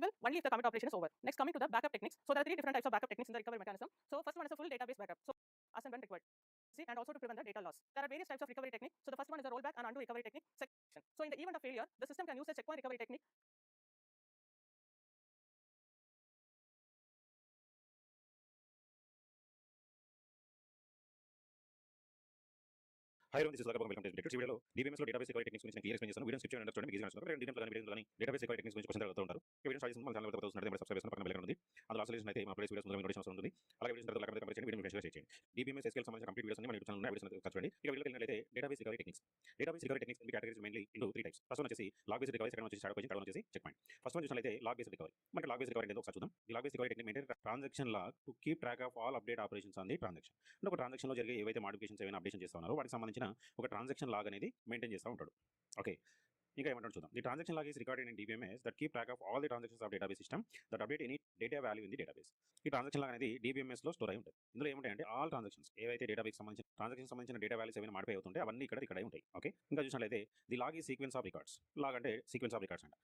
executable only if the commit operation is over. Next, coming to the backup techniques. So there are 3 different types of backup techniques in the recovery mechanism. So first one is a full database backup. So as and when required. See, and also to prevent the data loss. There are various types of recovery technique. So the first one is a rollback and undo recovery technique section. So in the event of failure, the system can use a checkpoint recovery technique. Hi everyone, this is Lagabagam. Welcome to this video. వీడియోలో DBMS లో database recovery techniques గురించి నేను clear explain చేస్తాను. Video skip చేయండి understand మీకు ఈజీగా అర్థమవుతుంది. రెండు వీడియోస్ కానీ డేటాబేస్ రికవరీ టెక్నిక్స్ గురించి క్వశ్చన్ అడుగుతూ ఉంటారు. ఈ వీడియో స్టార్ట్ చేసిన మన ఛానల్ వరకు వస్తున్నట్టు మన సబ్స్క్రైబ్ చేసుకుని పక్కన బెల్ ఉంది. అందులో అసలు అయితే మన ప్లేస్ వీడియోస్ ముందు నోటిఫికేషన్ వస్తుంది. అలాగే వీడియోస్ తర్వాత కంప్లీట్ చేయండి. వీడియో షేర్ చేయండి. DBMS SQL సంబంధించిన కంప్లీట్ వీడియోస్ అన్ని మన యూట్యూబ్ ఛానల్ ఉన్నాయి. వీడియోస్ చూడండి. ఇక వీడియోకి వెళ్ళినట్లయితే database recovery techniques. Database recovery techniques in categories mainly into 3 types. First one వచ్చేసి లాగ్ బేస్డ్ రికవరీ, సెకండ్ వచ్చేసి షాడో పేజింగ్, థర్డ్ వచ్చేసి చెక్ పాయింట్. ఫస్ట్ వన్ చూసినట్లయితే లాగ్ బేస్డ్ రికవరీ. మనకి లాగ్ బేస్డ్ రికవరీ ఏంటో ఒకసారి చూద్దాం. ఈ log based recovery technique maintain transaction log to keep track of all update operations on the transaction. అంటే ఒక ట్రాన్సాక్షన్ లో జరిగే ఏవైతే మోడిఫికేషన్స్ ఏమైనా అప్డేషన్ చేస్తా ఉన్నారో వాటికి సంబంధించిన ఒక ట్రాన్సాక్షన్ లాగ్ అనేది మెయింటైన్ చేస్తూ ఉంటాడు. ఓకే, ఇంకా ఏమంటారు చూద్దాం. The transaction log is recorded in DBMS that keep track of all the transactions of database system that update any data value in the database. ఈ ట్రాన్సాక్షన్ లాగ్ అనేది DBMS లో store అయి ఉంటుంది. ఇందులో ఏముంటాయంటే ఆల్ ట్రాన్సాక్షన్స్ ఏవైతే database సంబంధించిన transaction సంబంధించిన డేటా వాల్యూస్ ఏమైనా మాడిఫై అవుతుంటే అవన్నీ ఇక్కడ ఉంటాయి. ఓకే, ఇంకా చూసినట్లయితే the log is sequence of records. Log అంటే సీక్వెన్స్ ఆఫ్ రికార్డ్స్ అంట.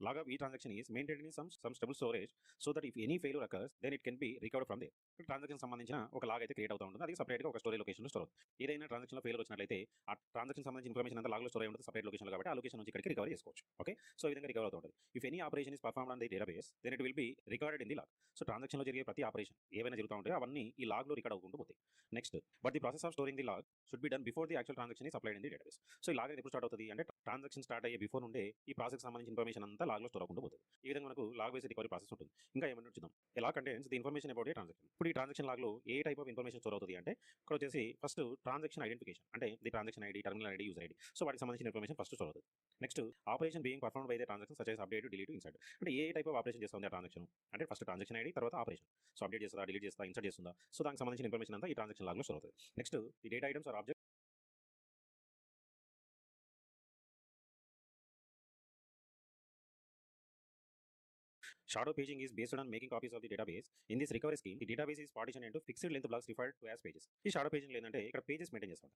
లాగ్ ఆఫ్ ఈ transaction is maintained in some stable storage so that if any failure occurs then it can be recovered from there. Transaction సంబంధించిన ఒక log అయితే create అవుతూ ఉంటుంది. అది separate గా ఒక స్టోరేజ్ లొకేషన్ స్టోర్ అవుతుంది. ఏదైనా ట్రాన్సాక్షన్ లో ఫెయిల్యూర్ వచ్చినట్లయితే ఆ ట్రాన్సాక్షన్ సంబంధించిన ఇన్ఫర్మేషన్ అంతా లాగ్ లో స్టోర్ అయి ఉంటుంది సపరేట్ లొకేషన్ కాబట్టి ఆ లొకేషన్ నుంచి ఇక్కడికి రికవర్ చేసుకోవచ్చు. ఓకే, సో ఈ విధంగా రికవర్ అవుతూ ఉంటుంది. If any operation is performed on the database then it will be recorded in the log. So transaction లో జరిగే ప్రతి ఆపరేషన్ ఏవైనా జరుగుతూ ఉంటాయో అవన్నీ ఈ లాగ్ లో రికార్డ్ అవుకుంటూ పోతాయి. Next, but the process of storing the log should be done before the actual transaction is applied in the database. So ఈ లాగ్ ఎప్పుడు స్టార్ట్ అవుతుంది అంటే ట్రాన్సాక్షన్ స్టార్ట్ అయ్యే బిఫోర్ నుండే ఈ ప్రాసెస్ సంబంధించిన ఇన్ఫర్మేషన్ అంతా లాగ్ లో స్టోర్ అవుకుంటూ పోతుంది. ఈ విధంగా మనకు లాగ్ బేస్డ్ రికవరీ ప్రాసెస్ ఉంటుంది. ఇంకా ఏమన్నా చూద్దాం. ఈ log contains the information about a transaction. ఇప్పుడు ఈ ట్రాన్సాక్షన్ లాగ్ లో ఏ టైప్ ఆఫ్ ఇన్ఫర్మేషన్ స్టోర్ అవుతుంది అంటే ఇక్కడ వచ్చేసి ఫస్ట్ ట్రాన్సాక్షన్ ఐడెంటిఫికేషన్ అంటే the transaction ID, terminal ID, user ID. So వాటికి సంబంధించిన ఇన్ఫర్మేషన్ ఫస్ట్ స్టోర్ అవుతుంది. Next, operation being performed by the transaction such as update, delete, insert. అంటే ఏ టైప్ ఆఫ్ ఆపరేషన్ చేస్తుంది ఆ ట్రాన్సాక్షన్ అంటే ఫస్ట్ ట్రాన్సాక్షన్ ఐడి, తర్వాత ఆపరేషన్. సో అప్డేట్ చేస్తుందా, డిలీట్ చేస్తుందా, ఇన్సర్ట్ చేస్తుందా, సో దానికి సంబంధించిన ఇన్ఫర్మేషన్ అంతా ఈ ట్రాన్సాక్షన్ లాగ్ లో స్టోర్ అవుతుంది. నెక్స్ట్, ఈ data items or object. Shadow paging is based on making copies of the database. In this recovery scheme, the database is partitioned into fixed length blocks referred to as pages. ఈ shadow paging ఏంటంటే ఇక్కడ pages maintain చేస్తాం.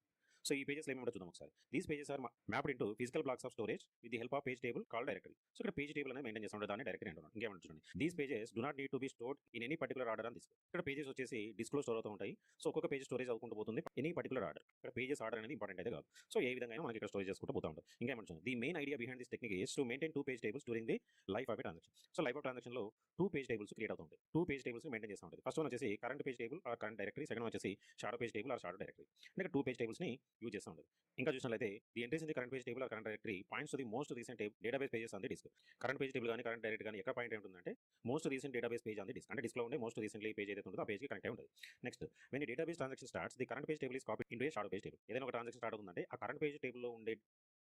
So ఈ pages ఏమేమి చూద్దాం ఒకసారి. These pages are mapped into physical blocks of storage with the help of page table called directory. So ఇక్కడ page table అనేది మెయింటైన్ చేస్తాం, దాన్ని డైరెక్టరీ అంటున్నాం. ఇంకేమంటే చూడండి, these pages do not need to be stored in any particular order on this. ఇక్కడ pages వచ్చేసి disk లో స్టోర్ అవుతూ ఉంటాయి. సో ఒక్కొక్క పేజ్ స్టోరేజ్ అవుకుంటూ పోతుంది ఎనీ పర్టికులర్ ఆర్డర్. ఇక్కడ పేజెస్ ఆర్డర్ అనేది ఇంపార్టెంట్ అయితే కాదు. సో ఏ విధంగా మనకి ఇక్కడ స్టోరేజ్ చేసుకుంటూ పోతా ఉంటాం. ఇంకేమంటే చూడండి, the main idea behind this technique is to maintain 2 page tables during the life of A transaction. So life of transaction లో 2 పేజ్ టేబుల్స్ క్రియేట్ అవుతుంటాయి. 2 పేజ్ టేబుల్స్ మెయింటైన్ చేస్తూ ఉంటుంది. ఫస్ట్ వన్ వచ్చేసి current page table are current directory, second వచ్చేసి shadow page table or shadow directory. అంటే 2 page tables ని use చేస్తూ ఉంటుంది. ఇంకా చూసినట్లయితే the entries in the current page table are current directory points to the most recent database pages on the disk. Current page table కానీ current directory కానీ ఎక్కడ point ఉంటుందంటే most recent database page on the disk. అంటే disk లో ఉండే most recently page ఏదైతే ఉంటుందో ఆ పేజ్ కి కనెక్ట్ అయి ఉంటుంది. Next, when the database transaction starts the current page table is copy into A shadow page table. ఏదైనా ఒక ట్రాన్సాక్షన్ స్టార్ట్ అవుతుందంటే ఆ కరెంట్ పేజ్ టేబుల్ లో ఉండే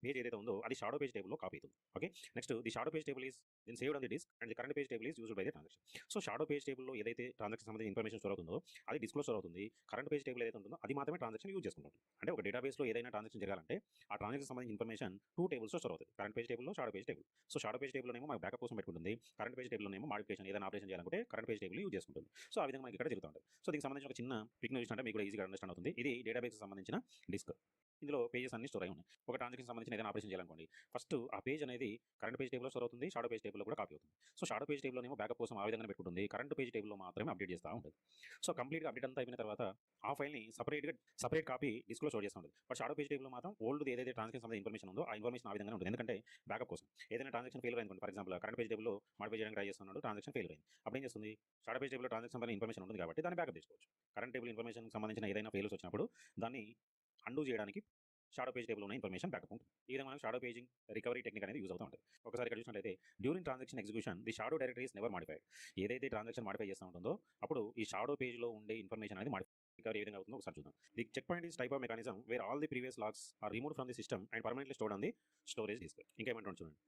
పేజ్ ఏదైతే ఉందో అది షాడో పేజ్ టేబుల్ లో కాపీ అవుతుంది. Okay, next, the shadow page table is then saved on the disk and the current page table is used by the transaction. So shadow page table లో ఏదైతే transaction సంబంధించిన information store అవుతుందో అది disc లో store అవుతుంది. Current page table ఏదైతే ఉంటుందో అది మాత్రమే ట్రాన్సాక్షన్ యూజ్ చేసుకుంటుంది. అంటే ఒక డేటాబేస్ లో ఏదైనా ట్రాన్సాక్షన్ జరగాలంటే ఆ ట్రాన్సాక్షన్ సంబంధించిన ఇన్ఫర్మేషన్ 2 టేబుల్స్ లో స్టోర్ అవుతుంది. కరెంట్ పేజ్ టేబుల్ లో shadow page table. So shadow page table ఏమో మనకు బ్యాకప్ కోసం పెట్టుకుంటుంది. కరెంట్ పేజ్ టేబుల్ ఏమో మాడిఫికేషన్ ఏదైనా ఆపరేషన్ చేయాలంటే కరెంట్ పేజ్ టేబుల్ యూజ్ చేసుకుంటుంది. సో ఆ విధంగా మనకి ఇక్కడ జరుగుతూ ఉంటుంది. సో దీనికి సంబంధించిన ఒక చిన్న పిక్ చూసినట్టే మీకు కూడా ఈజీగా అండర్స్టాండ్ అవుతుంది. ఇది డేటాబేస్ సంబంధించిన డిస్క్. ఇందులో పేజెస్ అన్ని స్టోర్ అయి ఉన్నాయి. ఒక ట్రాన్సాక్షన్ సంబంధించిన ఏదైనా ఆపరేషన్ చేయాలనుకోండి, ఫస్ట్ ఆ పేజ్ అనేది కరెంట్ పేజ్ టేబుల్ లో స్టోర్ అవుతుంది, షాడో పేజ్ టేబుల్ కూడా కాపీ అవుతుంది. సో షాడో పేజ్ టేబుల్ ఏమో బ్యాకప్ కోసం ఆ విధంగా పెట్టుకుంటుంది, కరెంట్ పేజ్ టేబుల్ లో మాత్రమే అప్డేట్ చేస్తూ ఉంటుంది. సో కంప్లీట్ గా అప్డేట్ అంతా అయిపోయిన తర్వాత ఆ ఫైల్ ని సపరేట్ కాపీ డిస్క్ లో స్టోర్ చేస్తూ ఉంటుంది. బట్ షాడో పేజ్ టేబుల్ లో మాత్రం ఓల్డ్ ఏదైతే ట్రాన్సాక్షన్ సంబంధించిన ఇన్ఫర్మేషన్ ఉందో ఆ ఇన్ఫర్మేషన్ ఆ విధంగా ఉంటుంది. ఎందుకంటే బ్యాకప్ కోసం ఏదైనా ట్రాన్సాక్షన్ ఫెయిల్ అయింది, for example current page table లో మాడిఫై చేయడానికి ట్రై చేస్తున్నాడు, ట్రాన్సాక్షన్ ఫెయిల్ అయింది. అప్పుడు ఏం చేస్తుంది, షాడో పేజ్ టేబుల్ లో ట్రాన్సాక్షన్ సంబంధించిన ఇన్ఫర్మేషన్ ఉంటుంది కాబట్టి దాన్ని బ్యాకప్ చేసుకోవచ్చు. కరెంట్ టేబుల్ ఇన్ఫర్మేషన్ సంబంధించిన ఏదైనా ఫెయిల్స్ వచ్చినప్పుడు దాన్ని అండూ చేయడానికి షాడో పేజ్ టేబుల్ ఉన్న ఇన్ఫర్మేషన్ బ్యాకప్ ఉంటుంది. ఈ విధంగా మనకు షాడో పేజింగ్ రికవరీ టెక్నిక్ అనేది యూజ్ అవుతూ ఉంటుంది. ఒకసారి ఇక్కడ చూసినట్లయితే during transaction execution the shadow directory is never modified. ఏదైతే ట్రాన్సాక్షన్ మాడిఫై చేస్తూ ఉంటుందో అప్పుడు ఈ షాడో పేజ్ లో ఉండే ఇన్ఫర్మేషన్ అనేది రికవరీ ఏ విధంగా అవుతుందో ఒకసారి చూద్దాం. The checkpoint is type of mechanism where all the previous logs are removed from the system and permanently stored on the storage disk. ఇంకేమంటారు చూడండి,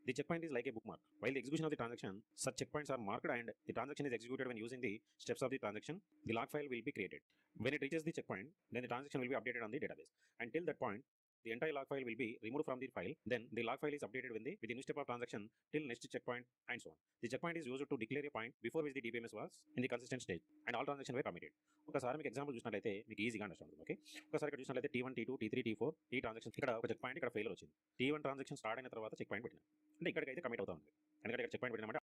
the checkpoint is like a bookmark. While the execution of the transaction, such checkpoints are marked and the transaction is executed when using the steps of the transaction, the log file will be created. When it reaches the checkpoint, then the transaction will be updated on the database. Until that point, the entire log file will be removed from the file. Then the log file is updated with the new step of transaction till next checkpoint and so on. The checkpoint is used to declare a point before which the DBMS was in the consistent stage and all transactions were committed. ఒకసారి మీకు example చూసినట్లయితే మీకు ఈజీగా understand అవుతుంది. Okay, ఒకసారి ఇక్కడ చూసినట్లయితే T1, T2, T3, T4 ఈ ట్రాన్సాక్షన్ ఇక్కడ ఒక చెక్ పాయింట్ ఇక్కడ ఫెయిల్ వచ్చింది. T1 ట్రాన్సాక్షన్ స్టార్ట్ అయిన తర్వాత చెక్ పాయింట్ పెట్టిన అంటే ఇక్కడికైతే కమిట్ అవుతా ఉంది. ఎందుకంటే ఇక్కడ చెక్ పాయింట్ పెట్టినమాట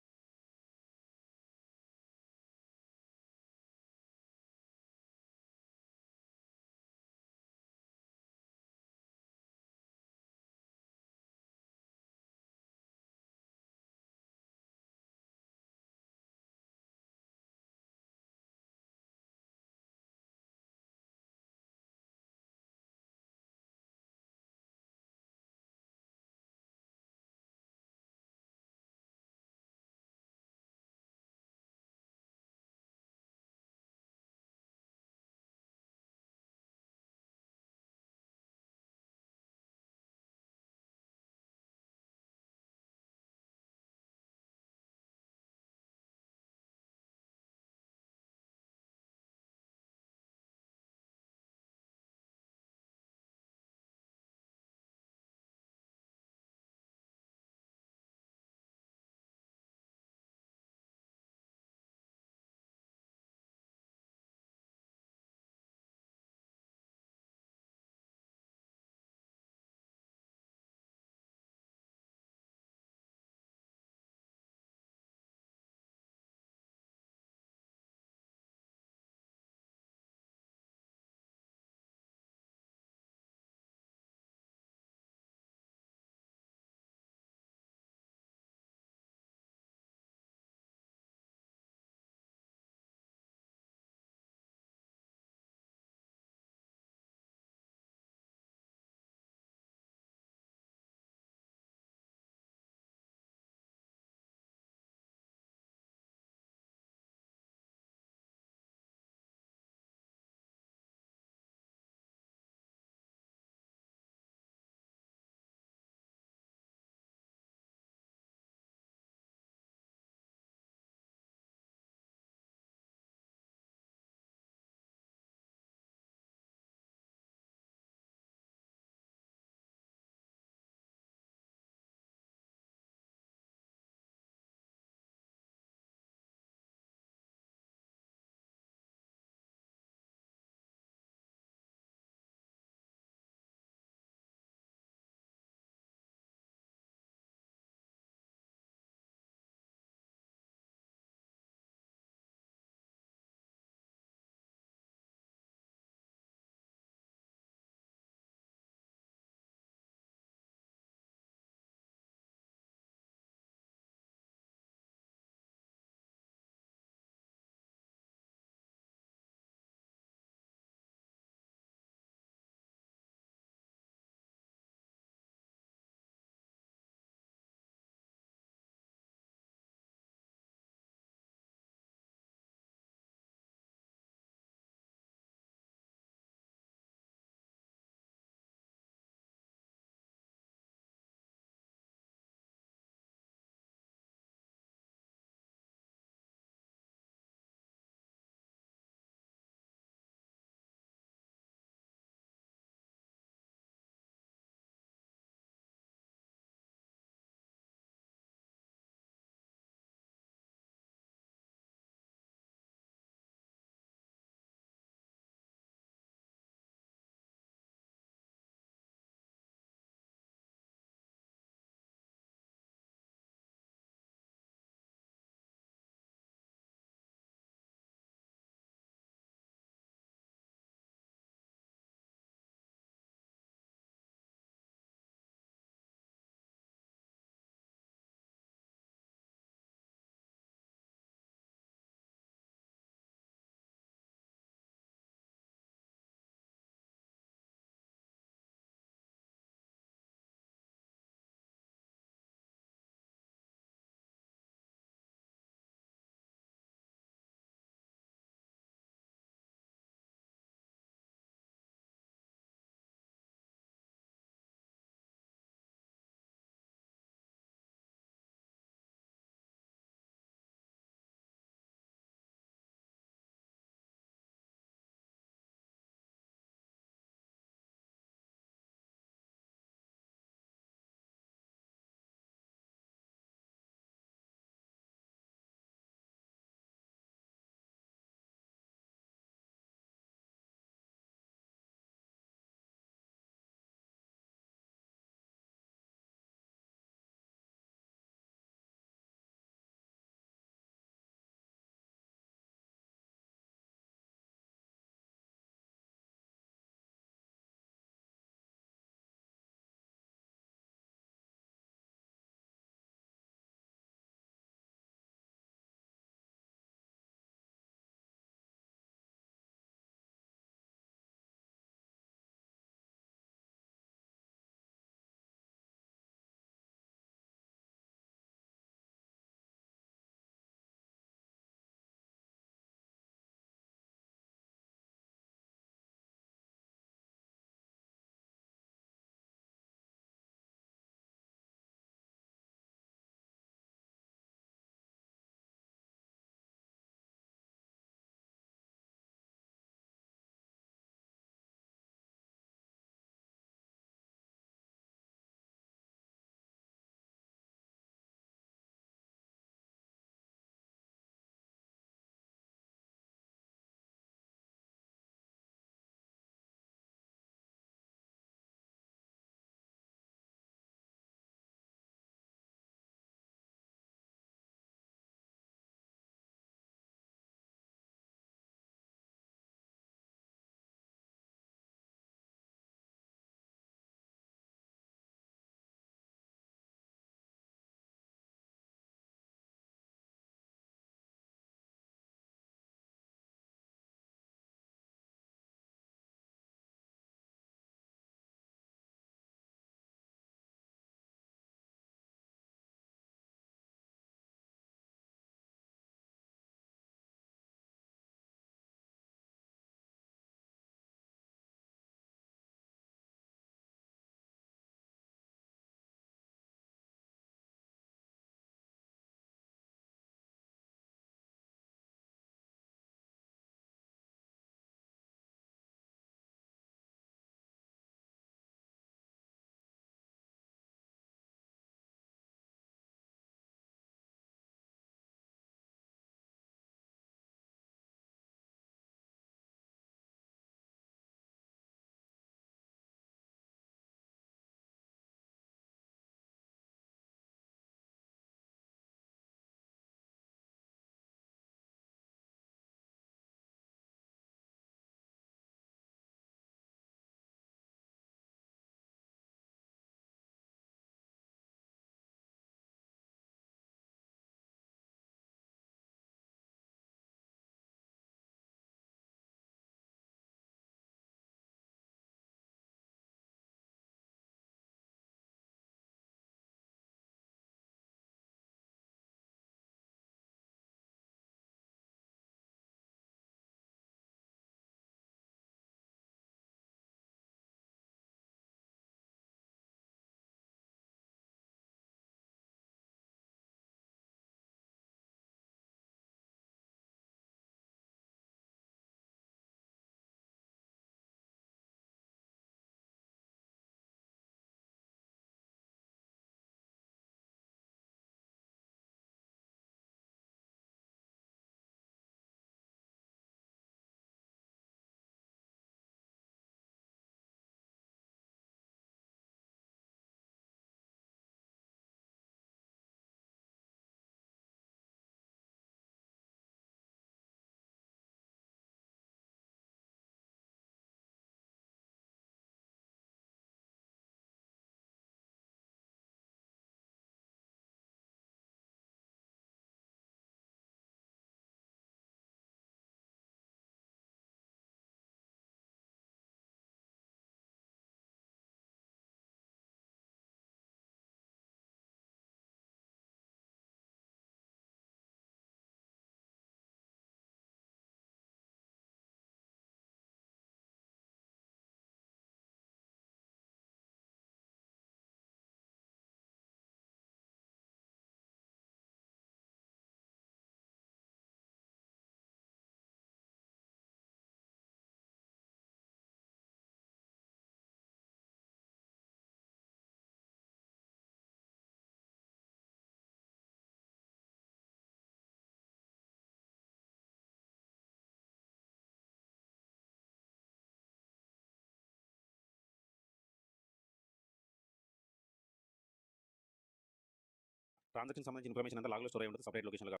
ట్రాన్సాక్షన్ సంబంధించిన ఇన్ఫర్మేషన్ అంతా లాగ్లో స్టోర్ అయి ఉంటుంది సపరేట్ లొకేషన్లో.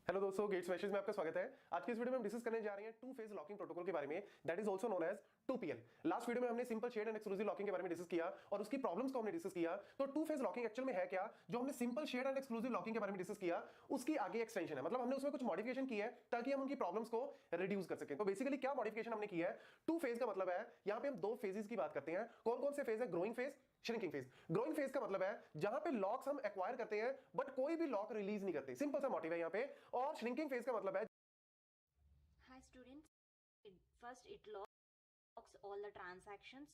हेलो दोस्तों, गेट्स मैशेज में आपका स्वागत है। आज की इस वीडियो में हम डिस्कस करने जा रहे हैं टू फेज लॉकिंग प्रोटोकॉल के बारे में, that is also known as 2PL। Last video में हमने simple shared and exclusive locking के बारे में डिस्कस किया और उसकी प्रॉब्लम्स को हमने डिस्कस किया। तो टू फेज लॉकिंग एक्चुअल में है क्या, जो हमने simple shared and exclusive locking के बारे में डिस्कस किया उसकी आगे एक्सटेंशन है। मतलब हमने उसमें कुछ मॉडिफिकेशन की है ताकि हम उनकी प्रॉब्लम्स को रिड्यूस कर सकें। तो बेसिकली क्या मॉडिफिकेशन हमने की है, टू फेज का मतलब है यहाँ पे हम दो फेजेस की बात करते हैं। कौन कौन से फेज है, growing phase, shrinking phase. Growing phase का मतलब है जहां पे लॉक्स हम एक्वायर करते हैं बट कोई भी लॉक रिलीज नहीं करते, सिंपल सा मोटिव है यहाँ पे। और श्रिंकिंग फेज का मतलब है Hi students, first it locks all the transactions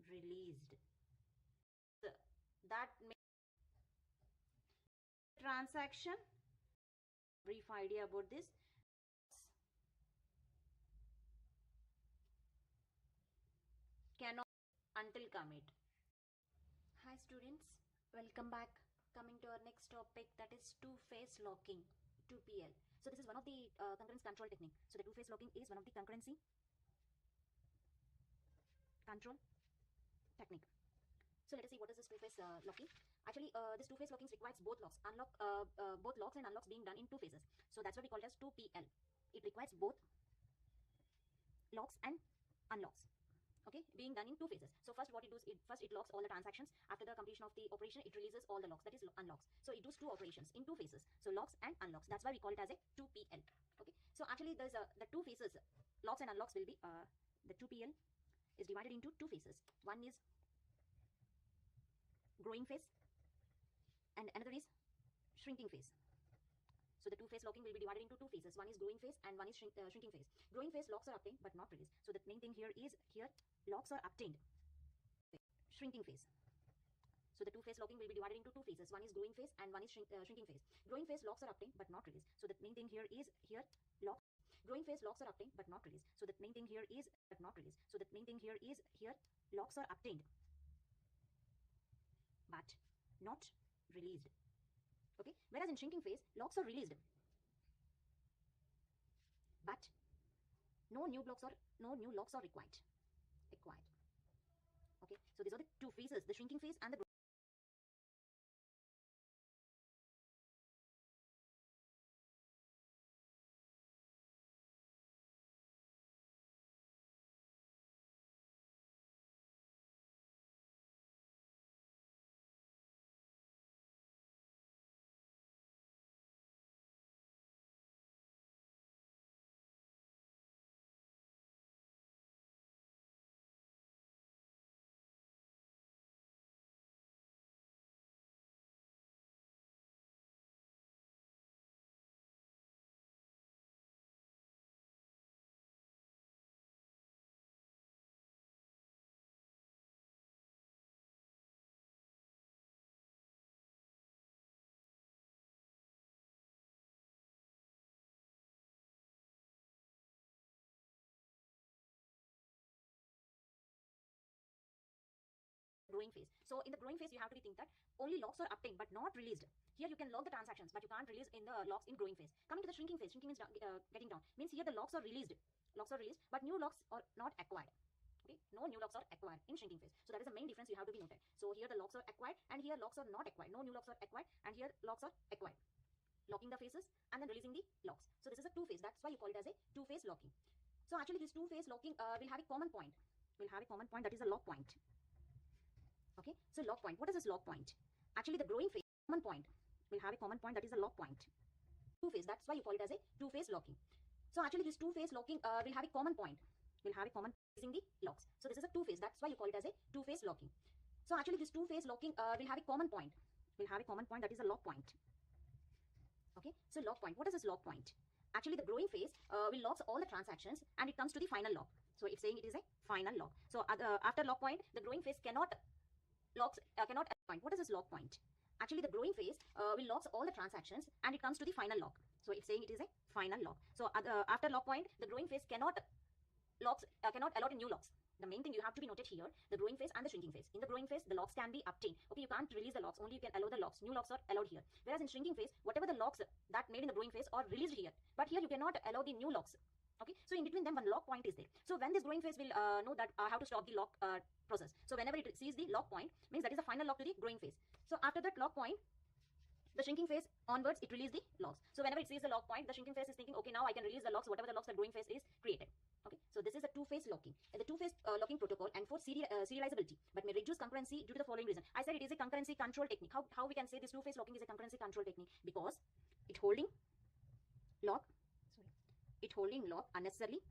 released. That makes transaction, brief idea about this. Cannot until commit. Hi students, welcome back. Coming to our next topic, that is two-phase locking, 2PL. So this is one of the concurrence control technique. So the two-phase locking is one of the concurrency control technique. So let us see what is this two-phase locking. Actually, this two-phase locking requires both locks, both locks and unlocks being done in two phases. So that's what we call it as 2PL. It requires both locks and unlocks. Okay, being done in two phases. So first what it does, first it locks all the transactions. After the completion of the operation, it releases all the locks, that is unlocks. So it does two operations in two phases. So locks and unlocks. That's why we call it as a 2PL. Okay. So actually there's the two phases, locks and unlocks will be, the 2PL is divided into two phases. One is growing phase and another is shrinking phase. So the two-phase locking will be divided into two phases. One is growing phase and one is shrinking phase. Growing phase locks are obtained but not released. So the main thing here is locks are obtained. Shrinking phase. So the two-phase locking will be divided into two phases. One is growing phase and one is shrinking phase. Growing phase locks are obtained but not released. So the main thing here is lock. Growing phase locks are obtained but not released. So the main thing here is not released. So the main thing here is locks are obtained but not released. Okay, whereas in shrinking phase locks are released but no new locks are required. Okay, so these are the two phases, the shrinking phase and the growing phase. So in the growing phase you have to think that only locks are obtained but not released. Here you can lock the transactions but you can't release in the locks in growing phase. Coming to the shrinking phase, shrinking means getting down, means here the locks are released but new locks are not acquired. Okay, no new locks are acquired in shrinking phase. So that is the main difference you have to be noted. So here the locks are acquired and here locks are not acquired. No new locks are acquired and here locks are acquired. Locking the phases and then releasing the locks. So this is a two phase. That's why you call it as a two phase locking. So actually this two phase locking will have a common point. That is a lock point. Okay, so lock point. What is this lock point? Actually the growing phase common point will have a common point, that is a lock point. Two phase. That's why you call it as a two phase locking. So actually this two phase locking will have a common point. Using the locks. So this is a two phase. That's why you call it as a two phase locking. So actually this two phase locking will have a common point. That is a lock point. Okay, so lock point. What is this lock point? Actually the growing phase will locks all the transactions and it comes to the final lock. So it's saying it is a final lock. So after lock point the growing phase cannot point. What is this lock point? Actually the growing phase will locks all the transactions and it comes to the final lock. So it's saying it is a final lock. So after lock point the growing phase cannot allot new locks. The main thing you have to be noted here, the growing phase and the shrinking phase. In the growing phase the locks can be obtained. Okay, you can't release the locks, only you can allow the locks. New locks are allowed here. Whereas in shrinking phase whatever the locks that made in the growing phase are released here, but here you cannot allow the new locks. Okay, so in between them one lock point is there. So when this growing phase will know that how to stop the lock process. So whenever it sees the lock point, means that is the final lock to the growing phase. So after that lock point the shrinking phase onwards, it releases the locks. So whenever it sees the lock point, the shrinking phase is thinking, okay, now I can release the locks, whatever the locks the growing phase is created. Okay, so this is a two-phase locking. And the two-phase locking protocol and for serializability, but may reduce concurrency due to the following reason. I said it is a concurrency control technique. How we can say this two-phase locking is a concurrency control technique? Because it holding lock, it holding lock unnecessarily.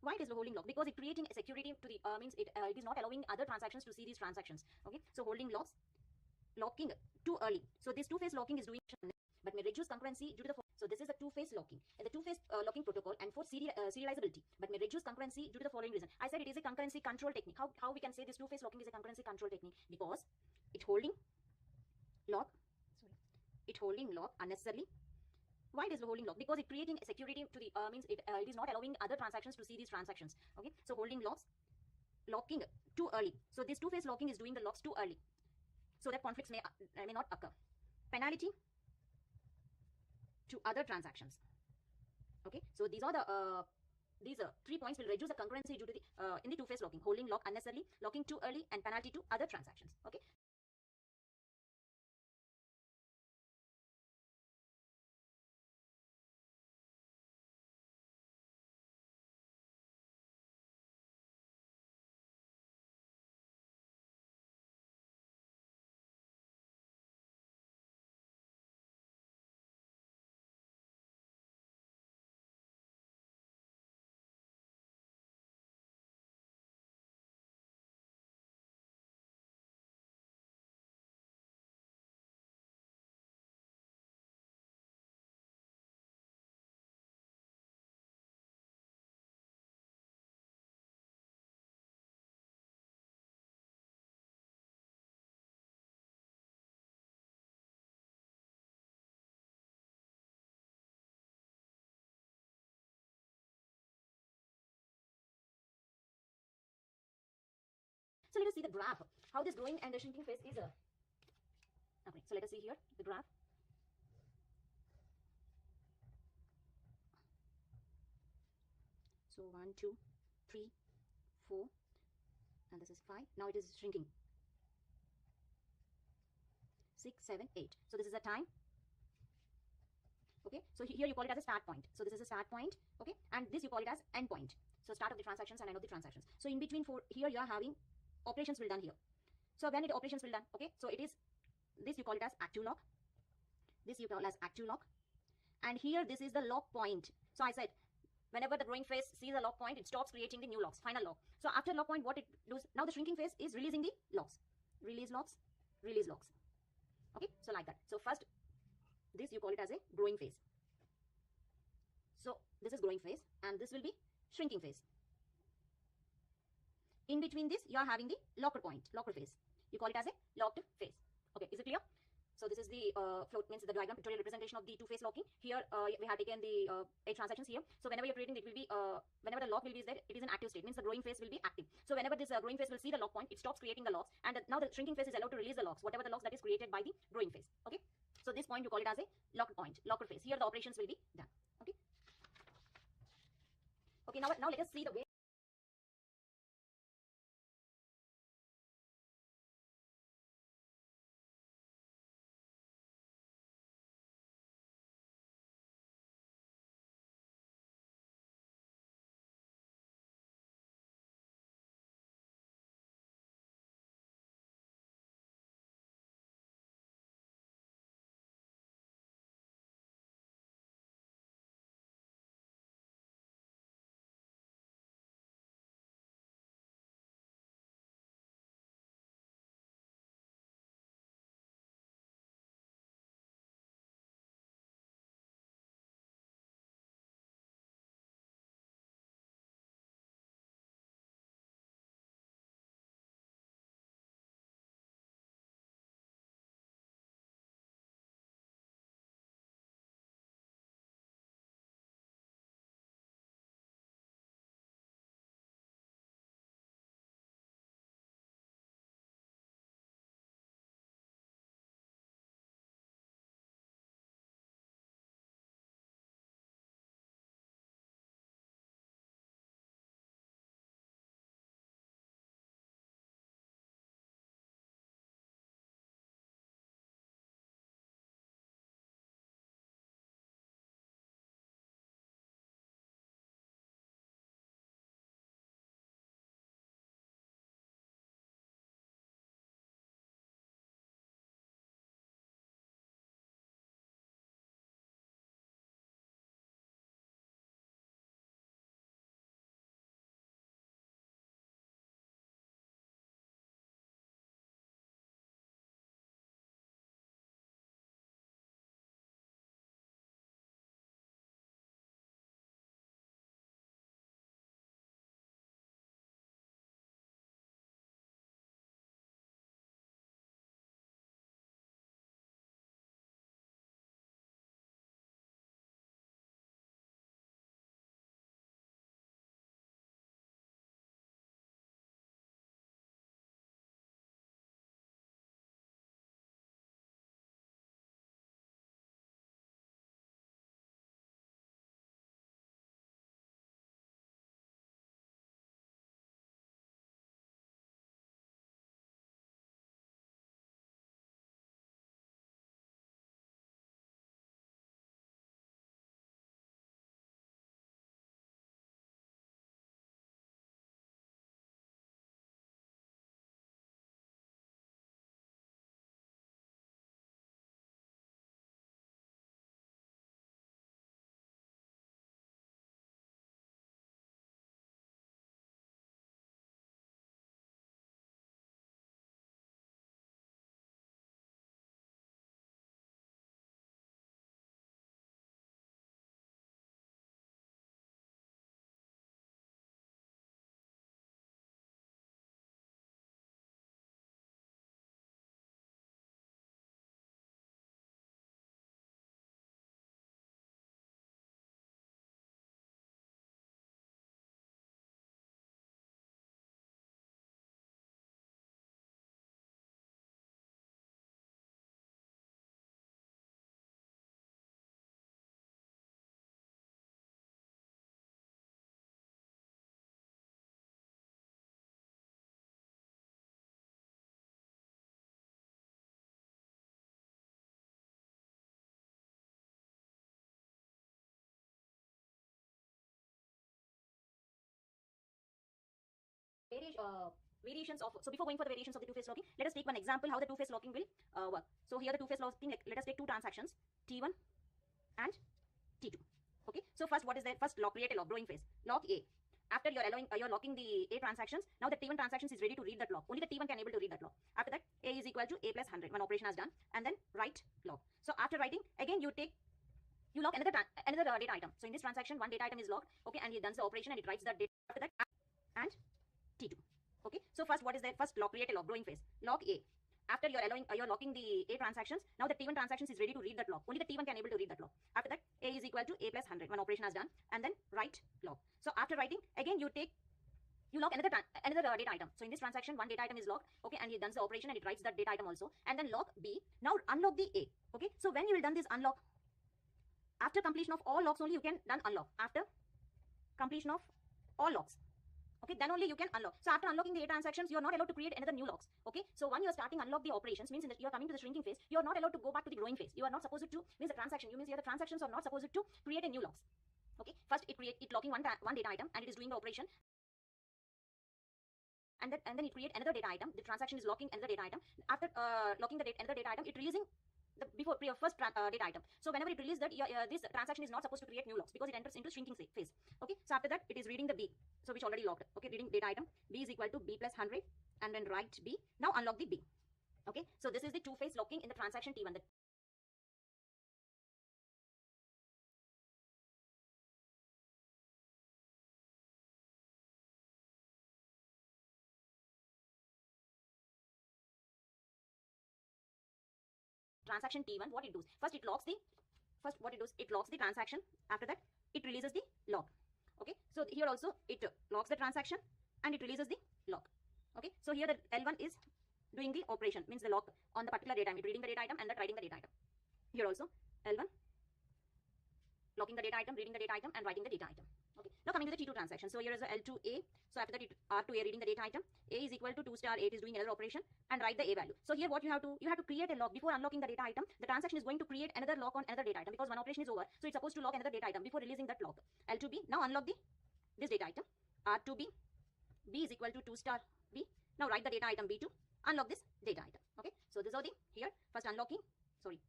Why it is holding lock? Because it creating a security to the means it is not allowing other transactions to see these transactions. Okay, so holding locks, locking too early. So this two-phase locking is doing, but may reduce concurrency due to the. So this is a two-phase locking. And the two-phase locking protocol and for serializability, but may reduce concurrency due to the following reason. I said it is a concurrency control technique. How we can say this two-phase locking is a concurrency control technique? Because it holding lock, it holding lock unnecessarily. Why it is holding lock? Because it creating a security to the means it is not allowing other transactions to see these transactions. Okay, so holding locks, locking too early. So this two-phase locking is doing the locks too early, so that conflicts may not occur. Penalty to other transactions. Okay, so these are the 3 points will reduce the concurrency due to the in the two-phase locking: holding lock unnecessarily, locking too early, and penalty to other transactions. Okay. So let us see the graph, how this growing and the shrinking phase is. Okay, so let us see here the graph. So 1, 2, 3, 4, and this is 5. Now it is shrinking. 6, 7, 8. So this is a time. Okay, so here you call it as a start point. So this is a start point. Okay, and this you call it as end point. So start of the transactions and end of the transactions. So in between here you are having operations will done here. So when it operations will done, okay, so it is this you call it as active lock. This you call as active lock, and here this is the lock point. So I said whenever the growing phase sees a lock point, it stops creating the new locks, final lock. So after lock point, what it does now, the shrinking phase is releasing the locks, release locks, release locks. Okay, so like that. So first this you call it as a growing phase. So this is growing phase and this will be shrinking phase. In between this you are having the locker point, locker phase. You call it as a locked phase. Okay, is it clear? So this is the float, means the diagram pictorial representation of the two-phase locking. Here we have taken the 8 transactions here. So whenever you're creating, it will be whenever the lock will be there, it is an active state, means the growing phase will be active. So whenever this growing phase will see the lock point, it stops creating the locks, and now the shrinking phase is allowed to release the locks, whatever the locks that is created by the growing phase. Okay, so this point you call it as a locker point, locker phase. Here the operations will be done. Okay. Okay, now let us see the way variations of, so before going for the variations of the two-phase locking, let us take one example how the two-phase locking will work. So here the two-phase locking, let us take two transactions, T1 and T2. Okay, so first what is the first lock, create a lock, growing phase, lock A. After you're allowing, you're locking the A transactions, now the T1 transactions is ready to read that lock. Only the T1 can able to read that lock. After that, A is equal to A plus 100, one operation has done, and then write lock. So after writing, again you lock another data item. So in this transaction, one data item is locked, okay, and it does the operation and it writes that data after that, and T2. Okay, so first what is the first lock, create a lock, growing phase, lock A. After you're locking the A transactions, now the T1 transactions is ready to read that lock. Only the T1 can able to read that lock. After that, A is equal to A plus 100, one operation has done, and then write lock. So after writing, again you lock another data item. So in this transaction, one data item is locked, okay, and it does the operation and it writes that data item also, and then lock B. Now unlock the A. Okay, so when you will done this unlock, after completion of all locks only you can done unlock. After completion of all locks, okay, then only you can unlock. So after unlocking the A transactions, you are not allowed to create another new locks. Okay, so when you are starting unlock the operations, means you are coming to the shrinking phase, you are not allowed to go back to the growing phase. You are not supposed to, means the transaction, you means here the transactions are not supposed to create a new locks. Okay, first it locking one data item and it is doing the operation, and then it create another data item. The transaction is locking another data item. After locking the another data item, it releasing the first data item. So whenever it releases that, this transaction is not supposed to create new locks because it enters into shrinking phase. Okay, so after that it is reading the B, so which already locked. Okay, reading data item B is equal to B plus 100, and then write B. Now unlock the B. Okay, so this is the two-phase locking in the transaction T1. Transaction T1, what it does, first it locks the transaction. After that it releases the lock. Okay, so here also it locks the transaction and it releases the lock. Okay, so here the L1 is doing the operation, means the lock on the particular data item, it reading the data item and then writing the data item. Here also L1 locking the data item, reading the data item and writing the data item. Okay, now coming to the T2 transaction. So here is a L2A. So after that it R2A reading the data item. A is equal to 2 star 8 is doing another operation and write the A value. So here what you have to create a lock before unlocking the data item. The transaction is going to create another lock on another data item because one operation is over. So it's supposed to lock another data item before releasing that lock. L2B. Now unlock this data item. R2B. B is equal to 2 star B. Now write the data item B2. Unlock this data item. Okay. So this is the here first unlocking. Sorry,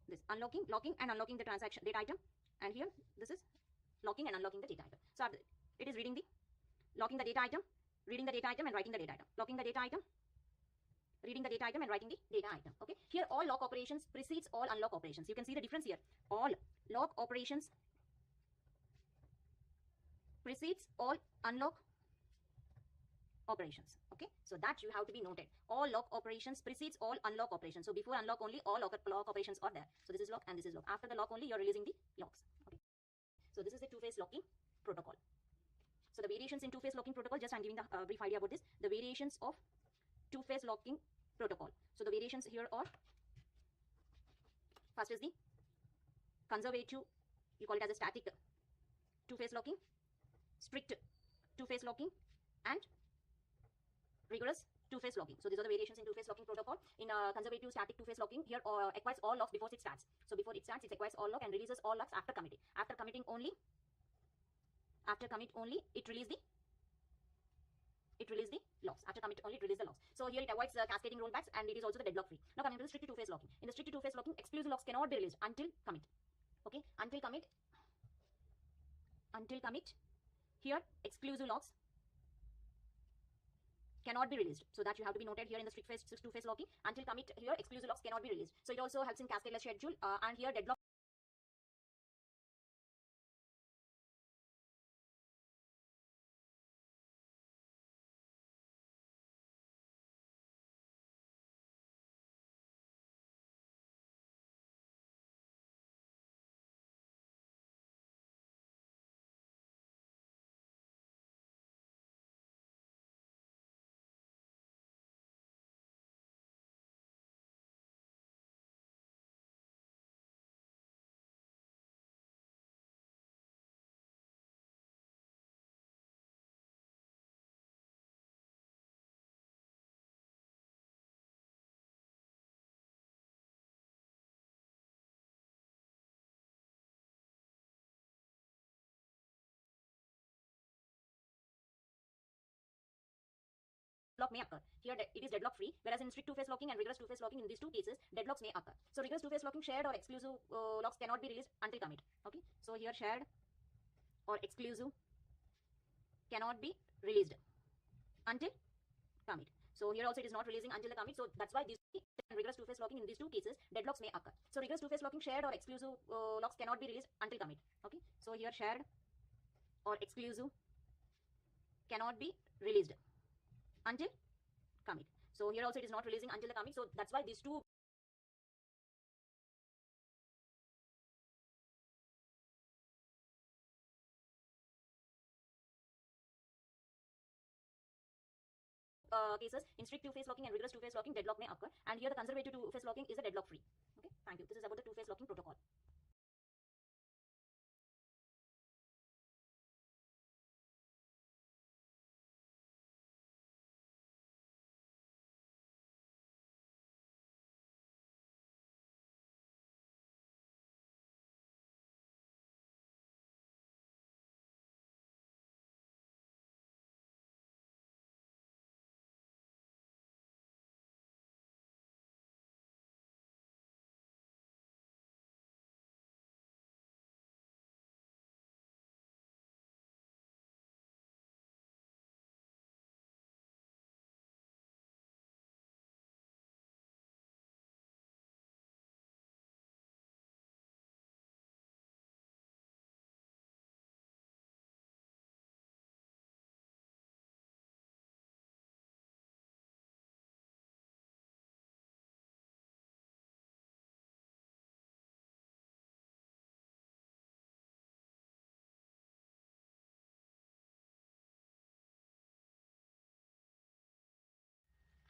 this unlocking, locking and unlocking the transaction data item. And here this is locking and unlocking the data item. So it is reading the locking the data item, reading the data item and writing the data item. Locking the data item, reading the data item and writing the data item. Okay, here all lock operations precedes all unlock operations. You can see the difference here. All lock operations precedes all unlock operations. Okay, so that you have to be noted. All lock operations precedes all unlock operations. So before unlock only all lock operations are there. So this is lock and this is lock. After the lock only you are releasing the locks. Okay, so this is the two-phase locking protocol. So the variations in two-phase locking protocol, just I'm giving the brief idea about this. The variations of two-phase locking protocol. So the variations here are, first is the conservative, you call it as a static two-phase locking, strict two-phase locking, and rigorous two-phase locking. So these are the variations in two-phase locking protocol. In conservative static two-phase locking, here acquires all locks before it starts. So before it starts, it acquires all lock and releases all locks after committing. After commit only, it release the locks. After commit only, it release the locks. So here it avoids cascading rollbacks and it is also the deadlock free. Now coming to the strict two-phase locking. In the strict two-phase locking, exclusive locks cannot be released until commit. Okay, until commit. Here exclusive locks cannot be released. So that you have to be noted here in the strict two-phase locking. Until commit, here exclusive locks cannot be released. So it also helps in cascadeless schedule and here deadlock deadlock may occur. Here it is deadlock free, whereas in strict two-phase locking and rigorous two-phase locking, in these two cases, deadlocks may occur. So rigorous two-phase locking, shared or exclusive locks cannot be released until commit. Okay, so here shared or exclusive cannot be released until commit. So here also it is not releasing until the commit. So that's why these rigorous two-phase locking, in these two cases, deadlocks may occur. So rigorous two-phase locking, shared or exclusive locks cannot be released until commit. Okay, so here shared or exclusive cannot be released until commit. So here also it is not releasing until the commit. So that's why these two cases, in strict two-phase locking and rigorous two-phase locking, deadlock may occur. And here the conservative two-phase locking is a deadlock free. Okay, thank you. This is about the two-phase locking protocol.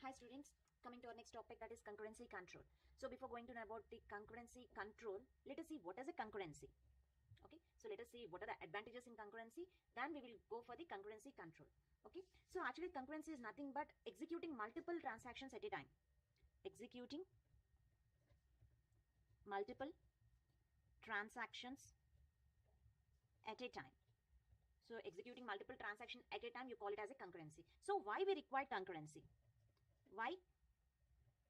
Hi students, coming to our next topic, that is concurrency control. So before going to know about the concurrency control, let us see what is a concurrency. Okay, so let us see what are the advantages in concurrency, then we will go for the concurrency control. Okay, so actually concurrency is nothing but executing multiple transactions at a time. Executing multiple transactions at a time. So executing multiple transactions at a time, you call it as a concurrency. So why we require concurrency? Why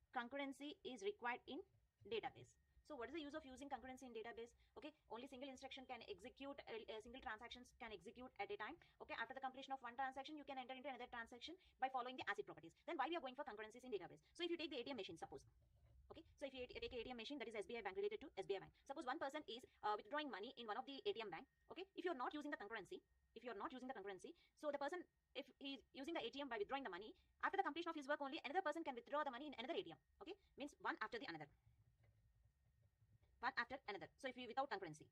concurrency is required in database? So what is the use of using concurrency in database? Okay, only single instruction can execute, single transactions can execute at a time. Okay, after the completion of one transaction, you can enter into another transaction by following the ACID properties. Then why we are going for concurrencies in database? So if you take the ATM machine, suppose. Okay, so if you take a ATM machine, that is SBI bank related to SBI bank. Suppose one person is withdrawing money in one of the ATM bank. Okay, if you're not using the concurrency, so the person, if he's using the ATM by withdrawing the money, after the completion of his work only, another person can withdraw the money in another ATM. Okay, means one after the another. One after another. So if you without concurrency.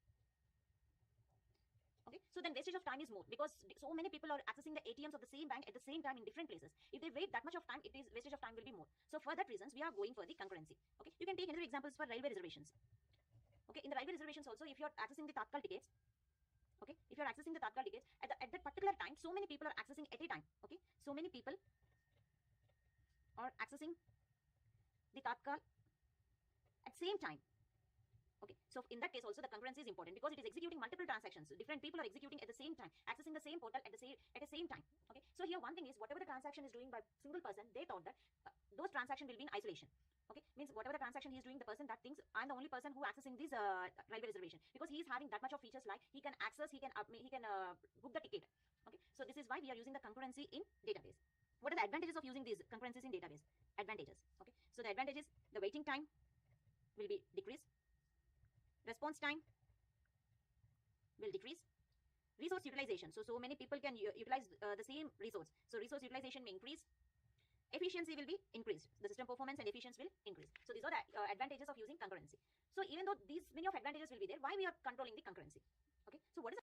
Okay, so then wastage of time is more, because so many people are accessing the ATMs of the same bank at the same time in different places. If they wait that much of time, it is wastage of time will be more. So for that reasons, we are going for the concurrency. Okay, you can take another examples for railway reservations. Okay, in the railway reservations also, if you are accessing the Tatkal tickets, okay, if you are accessing the Tatkal tickets at that particular time, so many people are accessing at a time. Okay, so many people are accessing the Tatkal at same time. Okay, so in that case also the concurrency is important, because it is executing multiple transactions. So different people are executing at the same time, accessing the same portal at the same time. Okay, so here one thing is, whatever the transaction is doing by single person, they thought that those transactions will be in isolation. Okay, means whatever the transaction he is doing, the person that thinks I'm the only person who accessing this railway reservation, because he is having that much of features, like he can access, he can book the ticket. Okay, so this is why we are using the concurrency in database. What are the advantages of using these concurrencies in database? Advantages. Okay, so the advantage is the waiting time will be decreased. Response time will decrease. Resource utilization, so many people can utilize the same resource, so resource utilization may increase. Efficiency will be increased, the system performance and efficiency will increase. So these are the advantages of using concurrency. So even though these many of advantages will be there, why we are controlling the concurrency? Okay, so what is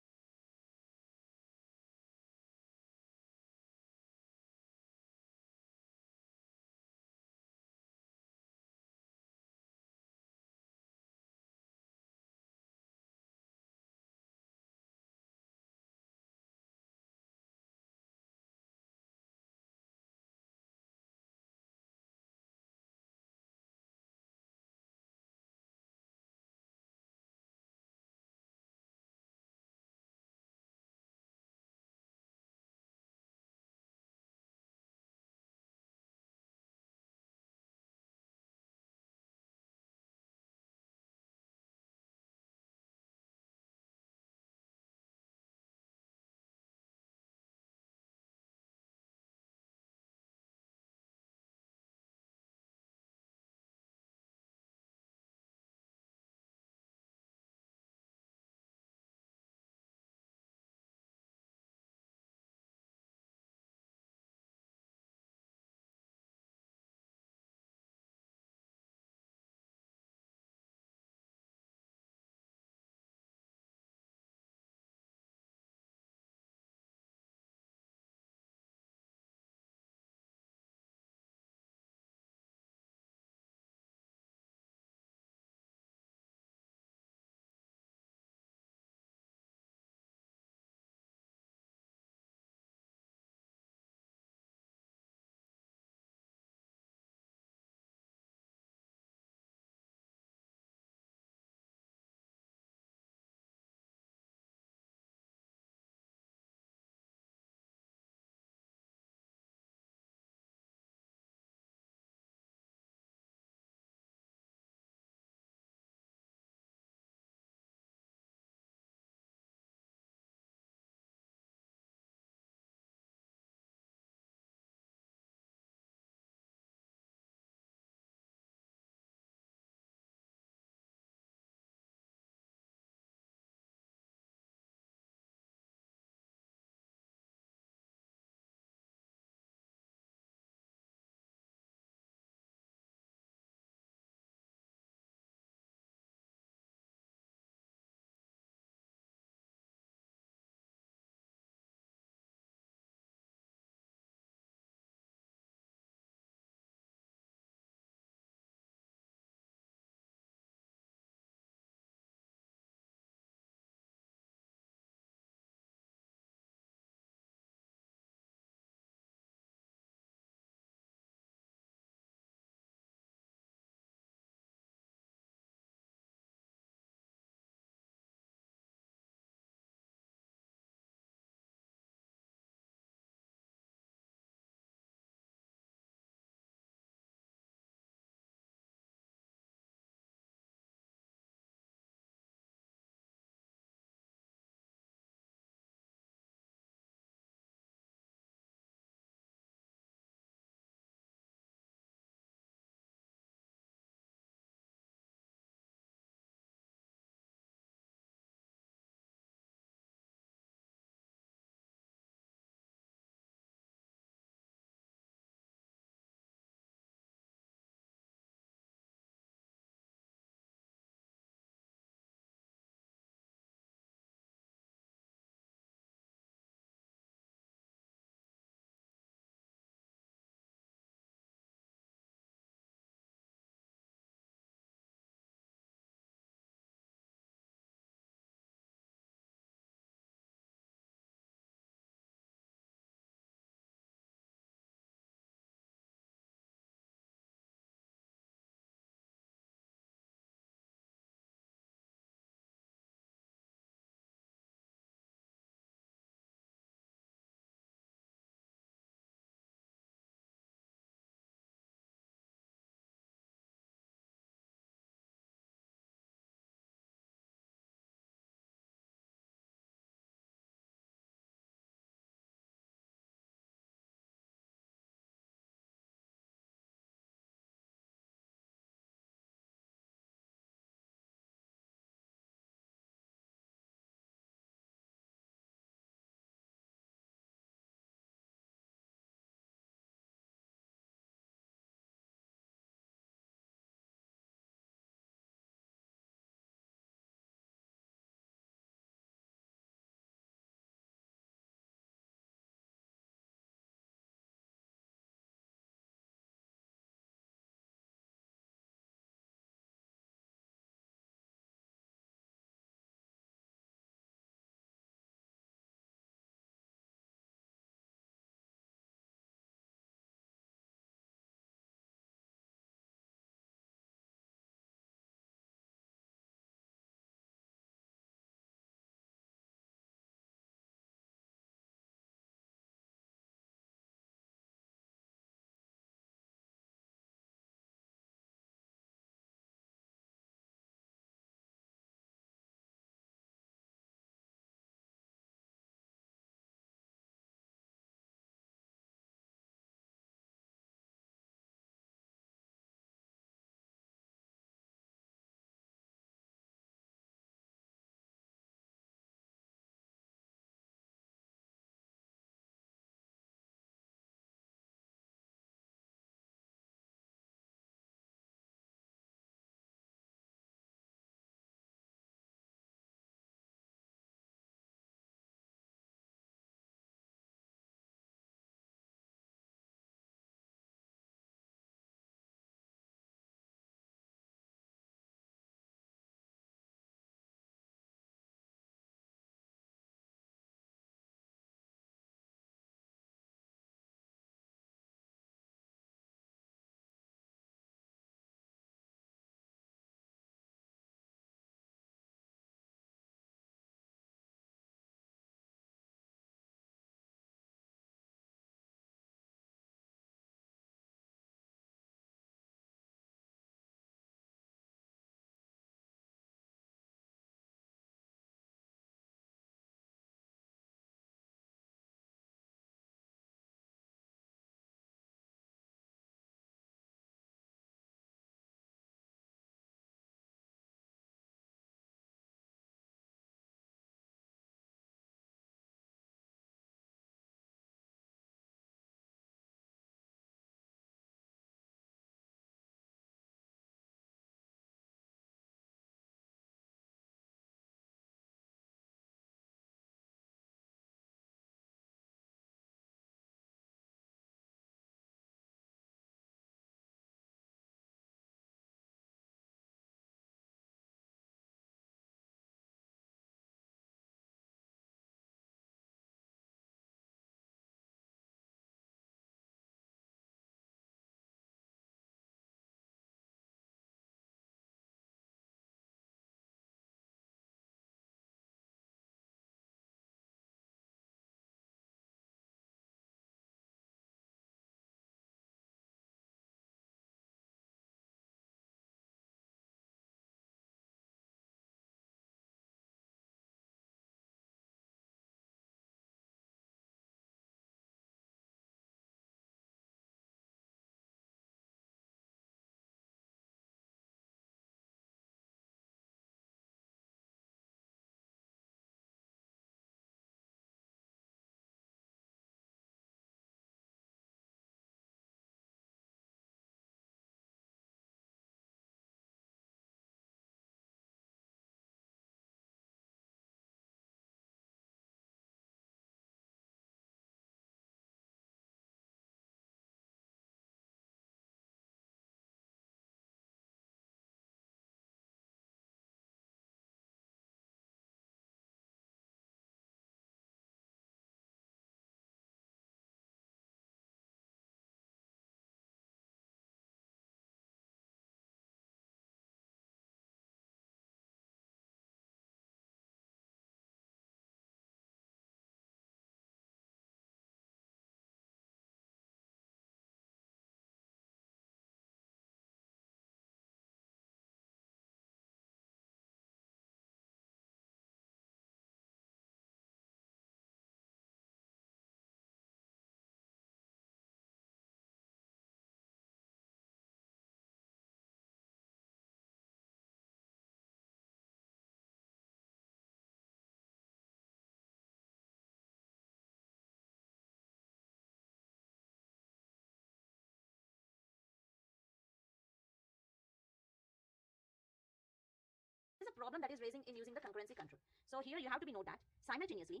problem that is raising in using the concurrency control. So here you have to be note that simultaneously,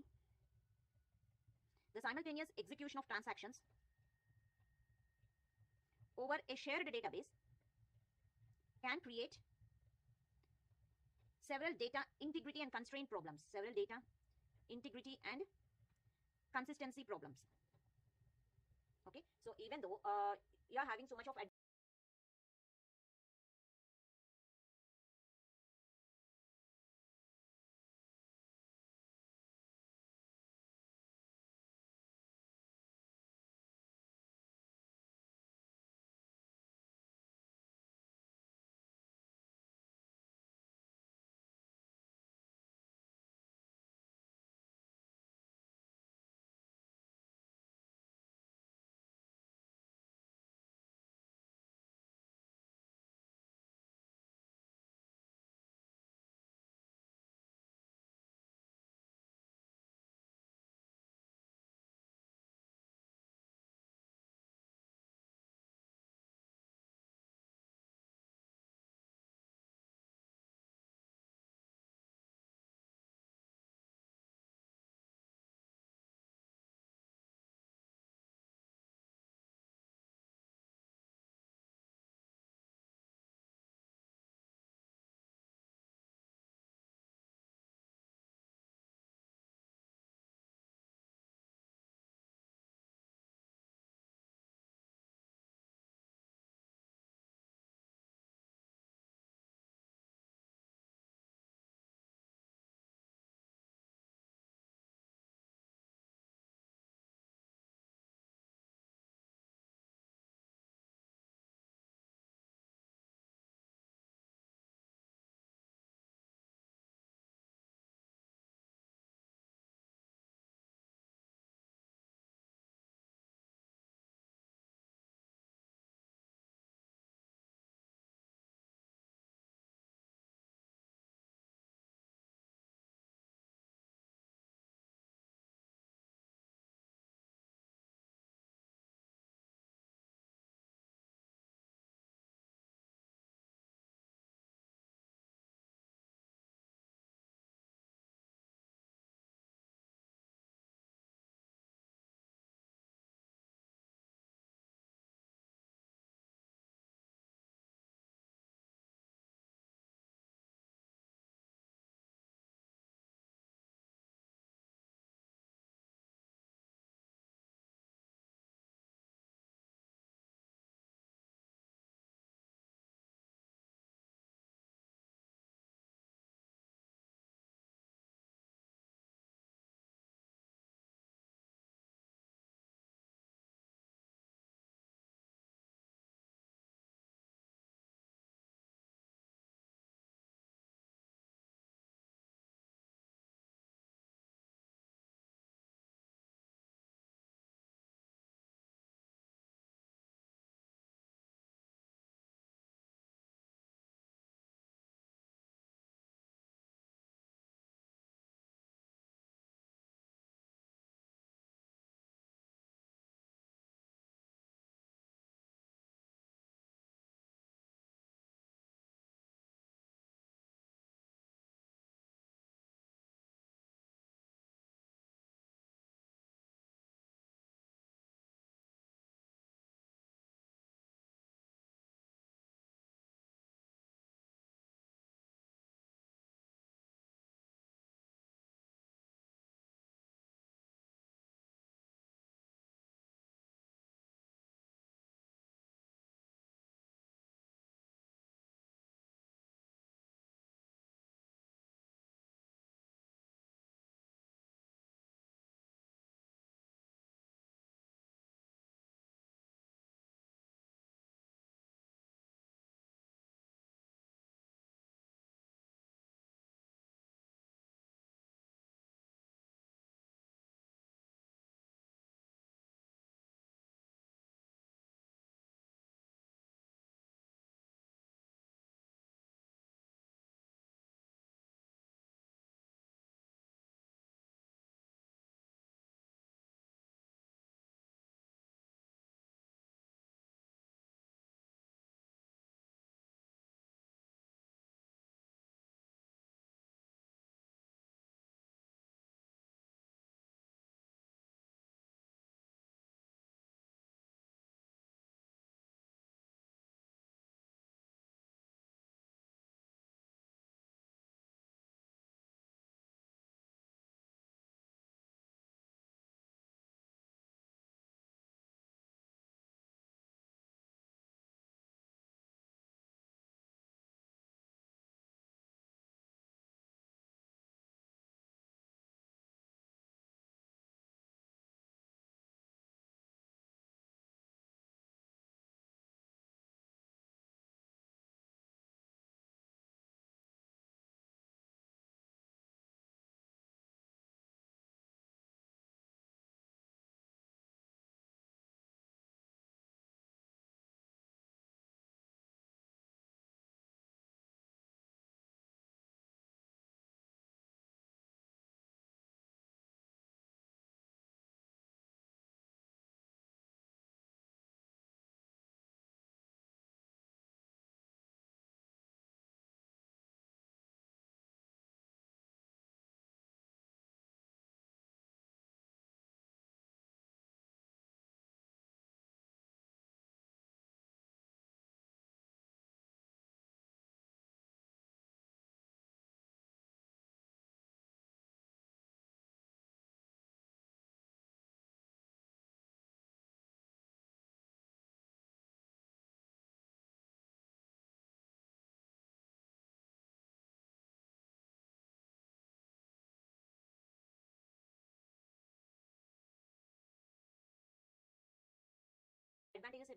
the simultaneous execution of transactions over a shared database can create several data integrity and constraint problems, several data integrity and consistency problems. Okay, so even though you are having so much of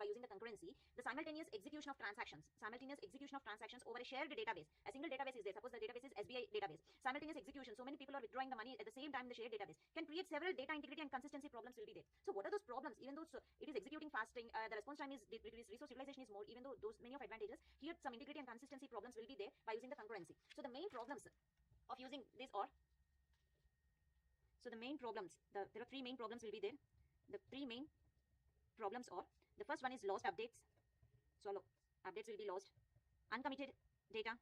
by using the concurrency, the simultaneous execution of transactions over a shared database. A single database is there. Suppose the database is SBI database. Simultaneous execution, so many people are withdrawing the money at the same time in the shared database, can create several data integrity and consistency problems will be there. So what are those problems? Even though it is executing fasting, the response time is decreased, resource utilization is more, even though those many of advantages, here some integrity and consistency problems will be there by using the concurrency. So the main problems of using this are, there are three main problems will be there. The three main problems are, the first one is lost updates. So updates will be lost, uncommitted data,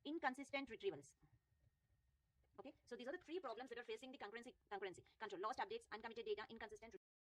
inconsistent retrievals. Okay, so these are the three problems that are facing the concurrency control: lost updates, uncommitted data, inconsistent retrievals.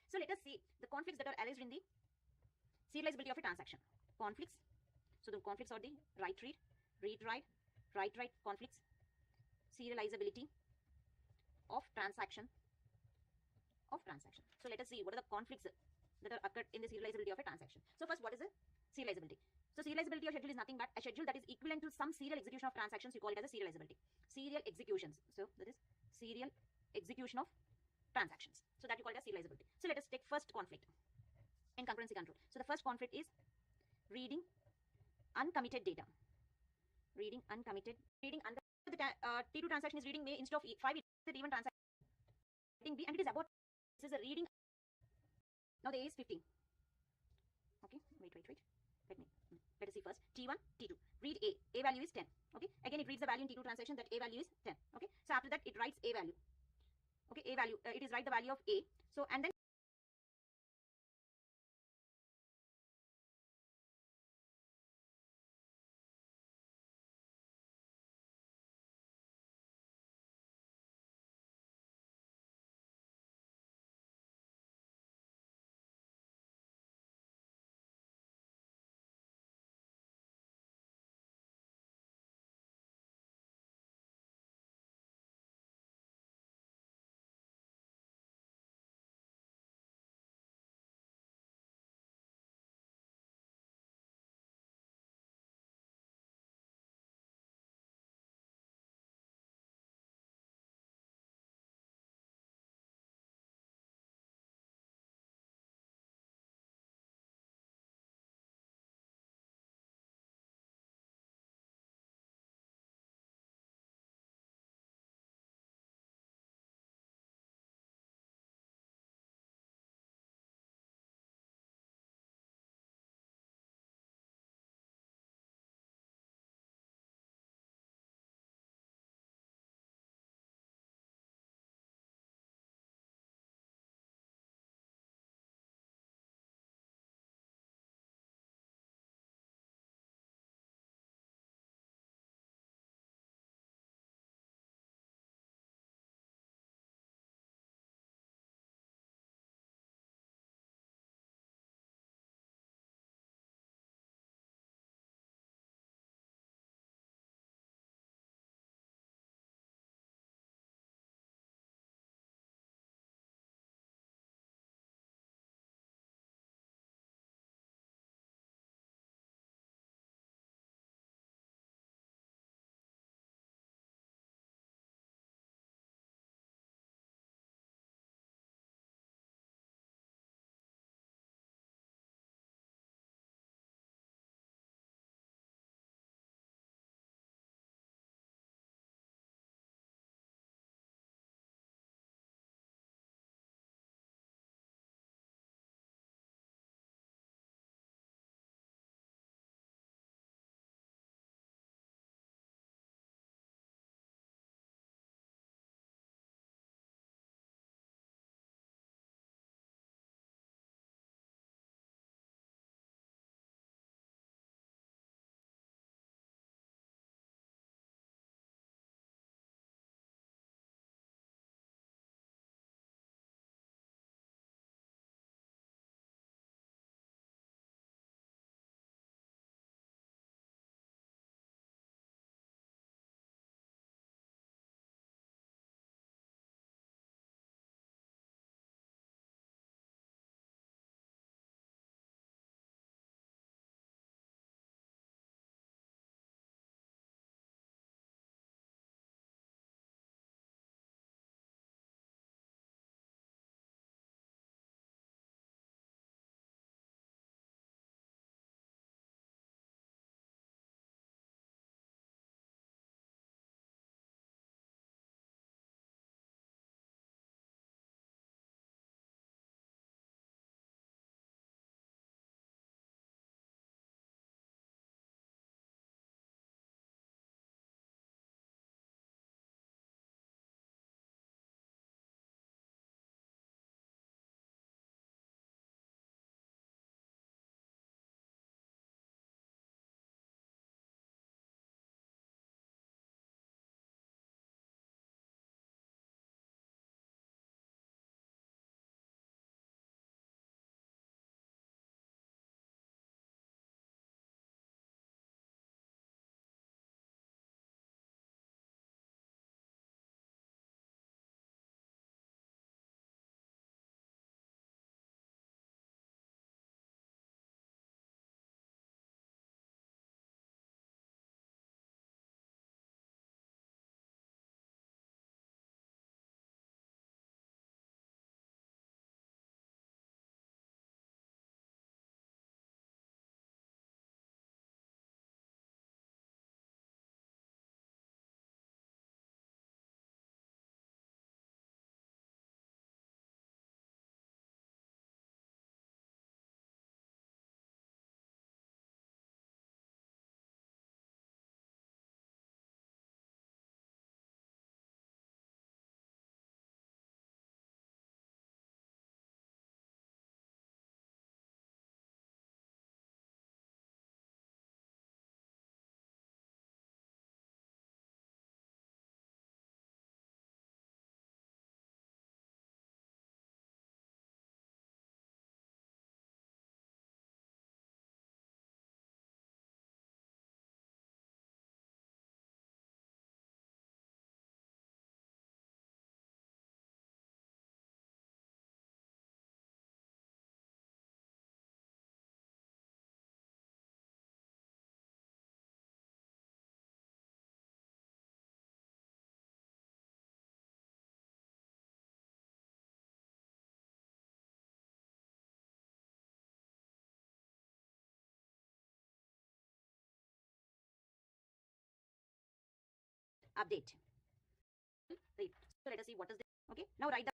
So let us see the conflicts that are alleged in the serializability of a transaction. Conflicts. So the conflicts are the write read, read write conflicts, serializability of transaction. So let us see what are the conflicts that are occurred in the serializability of a transaction. So first, what is the serializability? So serializability of schedule is nothing but a schedule that is equivalent to some serial execution of transactions. You call it as a serializability. Serial executions. So that is serial execution of transactions. So that you call it as serializability. So let us take first conflict in concurrency control. So the first conflict is reading uncommitted data. The T2 transaction is reading A instead of 5, it is even transaction B, and it is about, this is a reading. Now the A is 15. Okay, wait. Let us see first. T1, T2. Read A. A value is 10. Okay, again it reads the value in T2 transaction that A value is 10. Okay, so after that it writes A value. Okay, A value, it is write the value of A. So and then update. Read. So let us see what is this. Okay, now write the.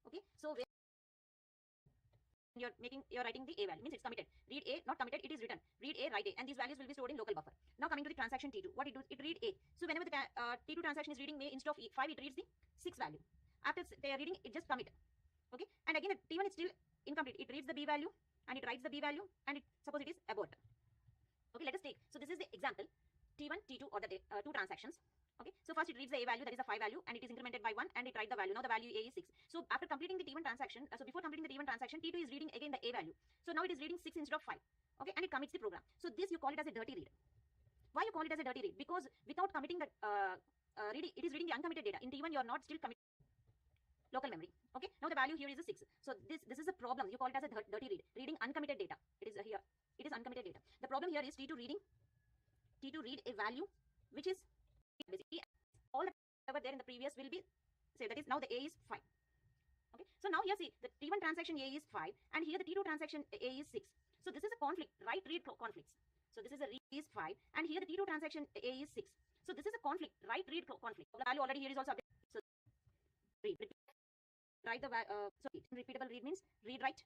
Okay, so where you're writing the a value, means it's committed. Read a, not committed, it is written. Read a, write a, and these values will be stored in local buffer. Now coming to the transaction T2, what it does, it read a. So whenever the T2 transaction is reading a, instead of 5, it reads the 6 value. After they are reading, it just commit. Okay, and again the T1 is still incomplete. It reads the b value and it writes the b value, and suppose it is abort. Okay, let us take. So this is the example T1, T2, or the two transactions. Okay, so first it reads the a value, that is a 5 value, and it is incremented by 1, and it writes the value. Now the value a is 6. So after completing the T1 transaction, so before completing the T1 transaction, T2 is reading again the a value. So now it is reading 6 instead of 5. Okay, and it commits the program. So this you call it as a dirty read. Why you call it as a dirty read? Because without committing the reading, it is reading the uncommitted data. In T1 you are not still committing local memory. Okay, now the value here is a 6. So this is a problem. You call it as a dirty read, reading uncommitted data. It is here. It is uncommitted data. The problem here is T2 read a value which is basically all that were there in the previous will be say, that is now the a is 5. Okay, so now here see the T1 transaction a is 5, and here the T2 transaction a is 6. So this is a conflict, write read conflicts. So this is a read is 5, and here the T2 transaction a is 6. So this is a conflict, write read conflict. The value already here is also updated. So read, write the so repeatable read means read write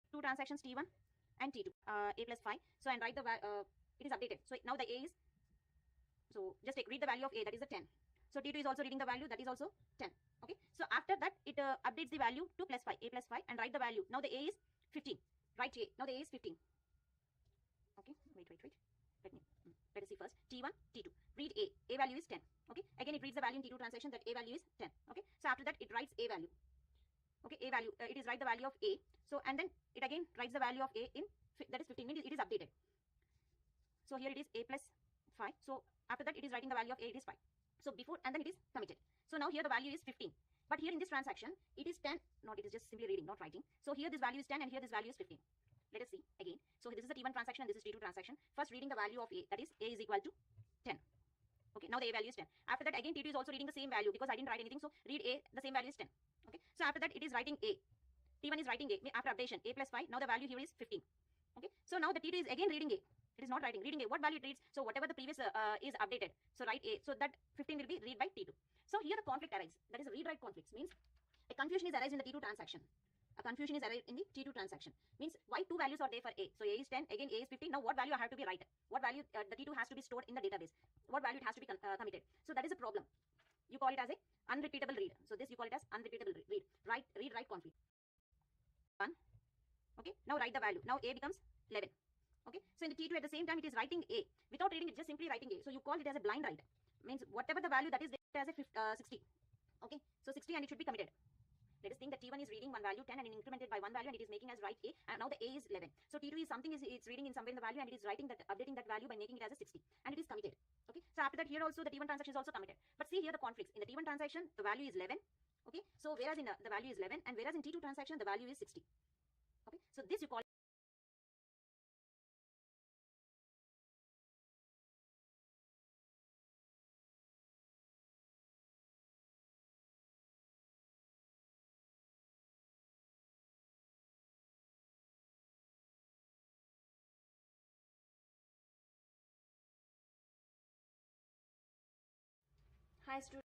two transactions T1 and T2 a plus 5. So and write the it is updated. So now the a is, so just read the value of a, that is a 10. So T2 is also reading the value, that is also 10. Okay, so after that it updates the value to plus 5, a plus 5, and write the value. Now the a is 15. Write a. Now the a is 15. Okay, wait. Let us see first. T1, T2. Read a. A value is 10. Okay, again it reads the value in T2 transaction that a value is 10. Okay, so after that it writes a value. Okay, a value, it is write the value of a. So and then it again writes the value of a in, that is 15, means it is updated. So here it is a plus 5. So after that it is writing the value of a, it is 5. So before, and then it is committed. So now here the value is 15. But here in this transaction, it is 10. Not, it is just simply reading, not writing. So here this value is 10, and here this value is 15. Let us see again. So this is the T1 transaction, and this is T2 transaction. First reading the value of a, that is a is equal to 10. Okay, now the a value is 10. After that again T2 is also reading the same value, because I didn't write anything. So read a, the same value is 10. Okay, so after that it is writing a. T1 is writing a after updation, a plus 5. Now the value here is 15. Okay, so now the T2 is again reading a. It is not writing, reading a. What value it reads? So whatever the previous is updated. So write a. So that 15 will be read by T2. So here the conflict arises. That is a read-write conflicts, means a confusion is arised in the T2 transaction. A confusion is arised in the T2 transaction. Means why two values are there for a? So a is 10, again a is 15. Now what value I have to be write? What value the T2 has to be stored in the database? What value it has to be committed? So that is a problem. You call it as a unrepeatable read. So this you call it as unrepeatable read. Read-write conflict. 1. Okay, now write the value. Now a becomes 11. Okay, so in the T2 at the same time it is writing a. Without reading it, just simply writing a. So you call it as a blind write. Means whatever the value that is there as a 60. Okay, so 60, and it should be committed. Let us think that T1 is reading one value 10 and incremented by one value, and it is making as write a, and now the a is 11. So T2 is something, it's reading in somewhere in the value, and it is writing that, updating that value by making it as a 60, and it is committed. Okay, so after that here also the T1 transaction is also committed. But see here the conflicts. In the T1 transaction the value is 11. Okay, so whereas in the value is 11, and whereas in T2 transaction the value is 60. Okay, so this you call hi students.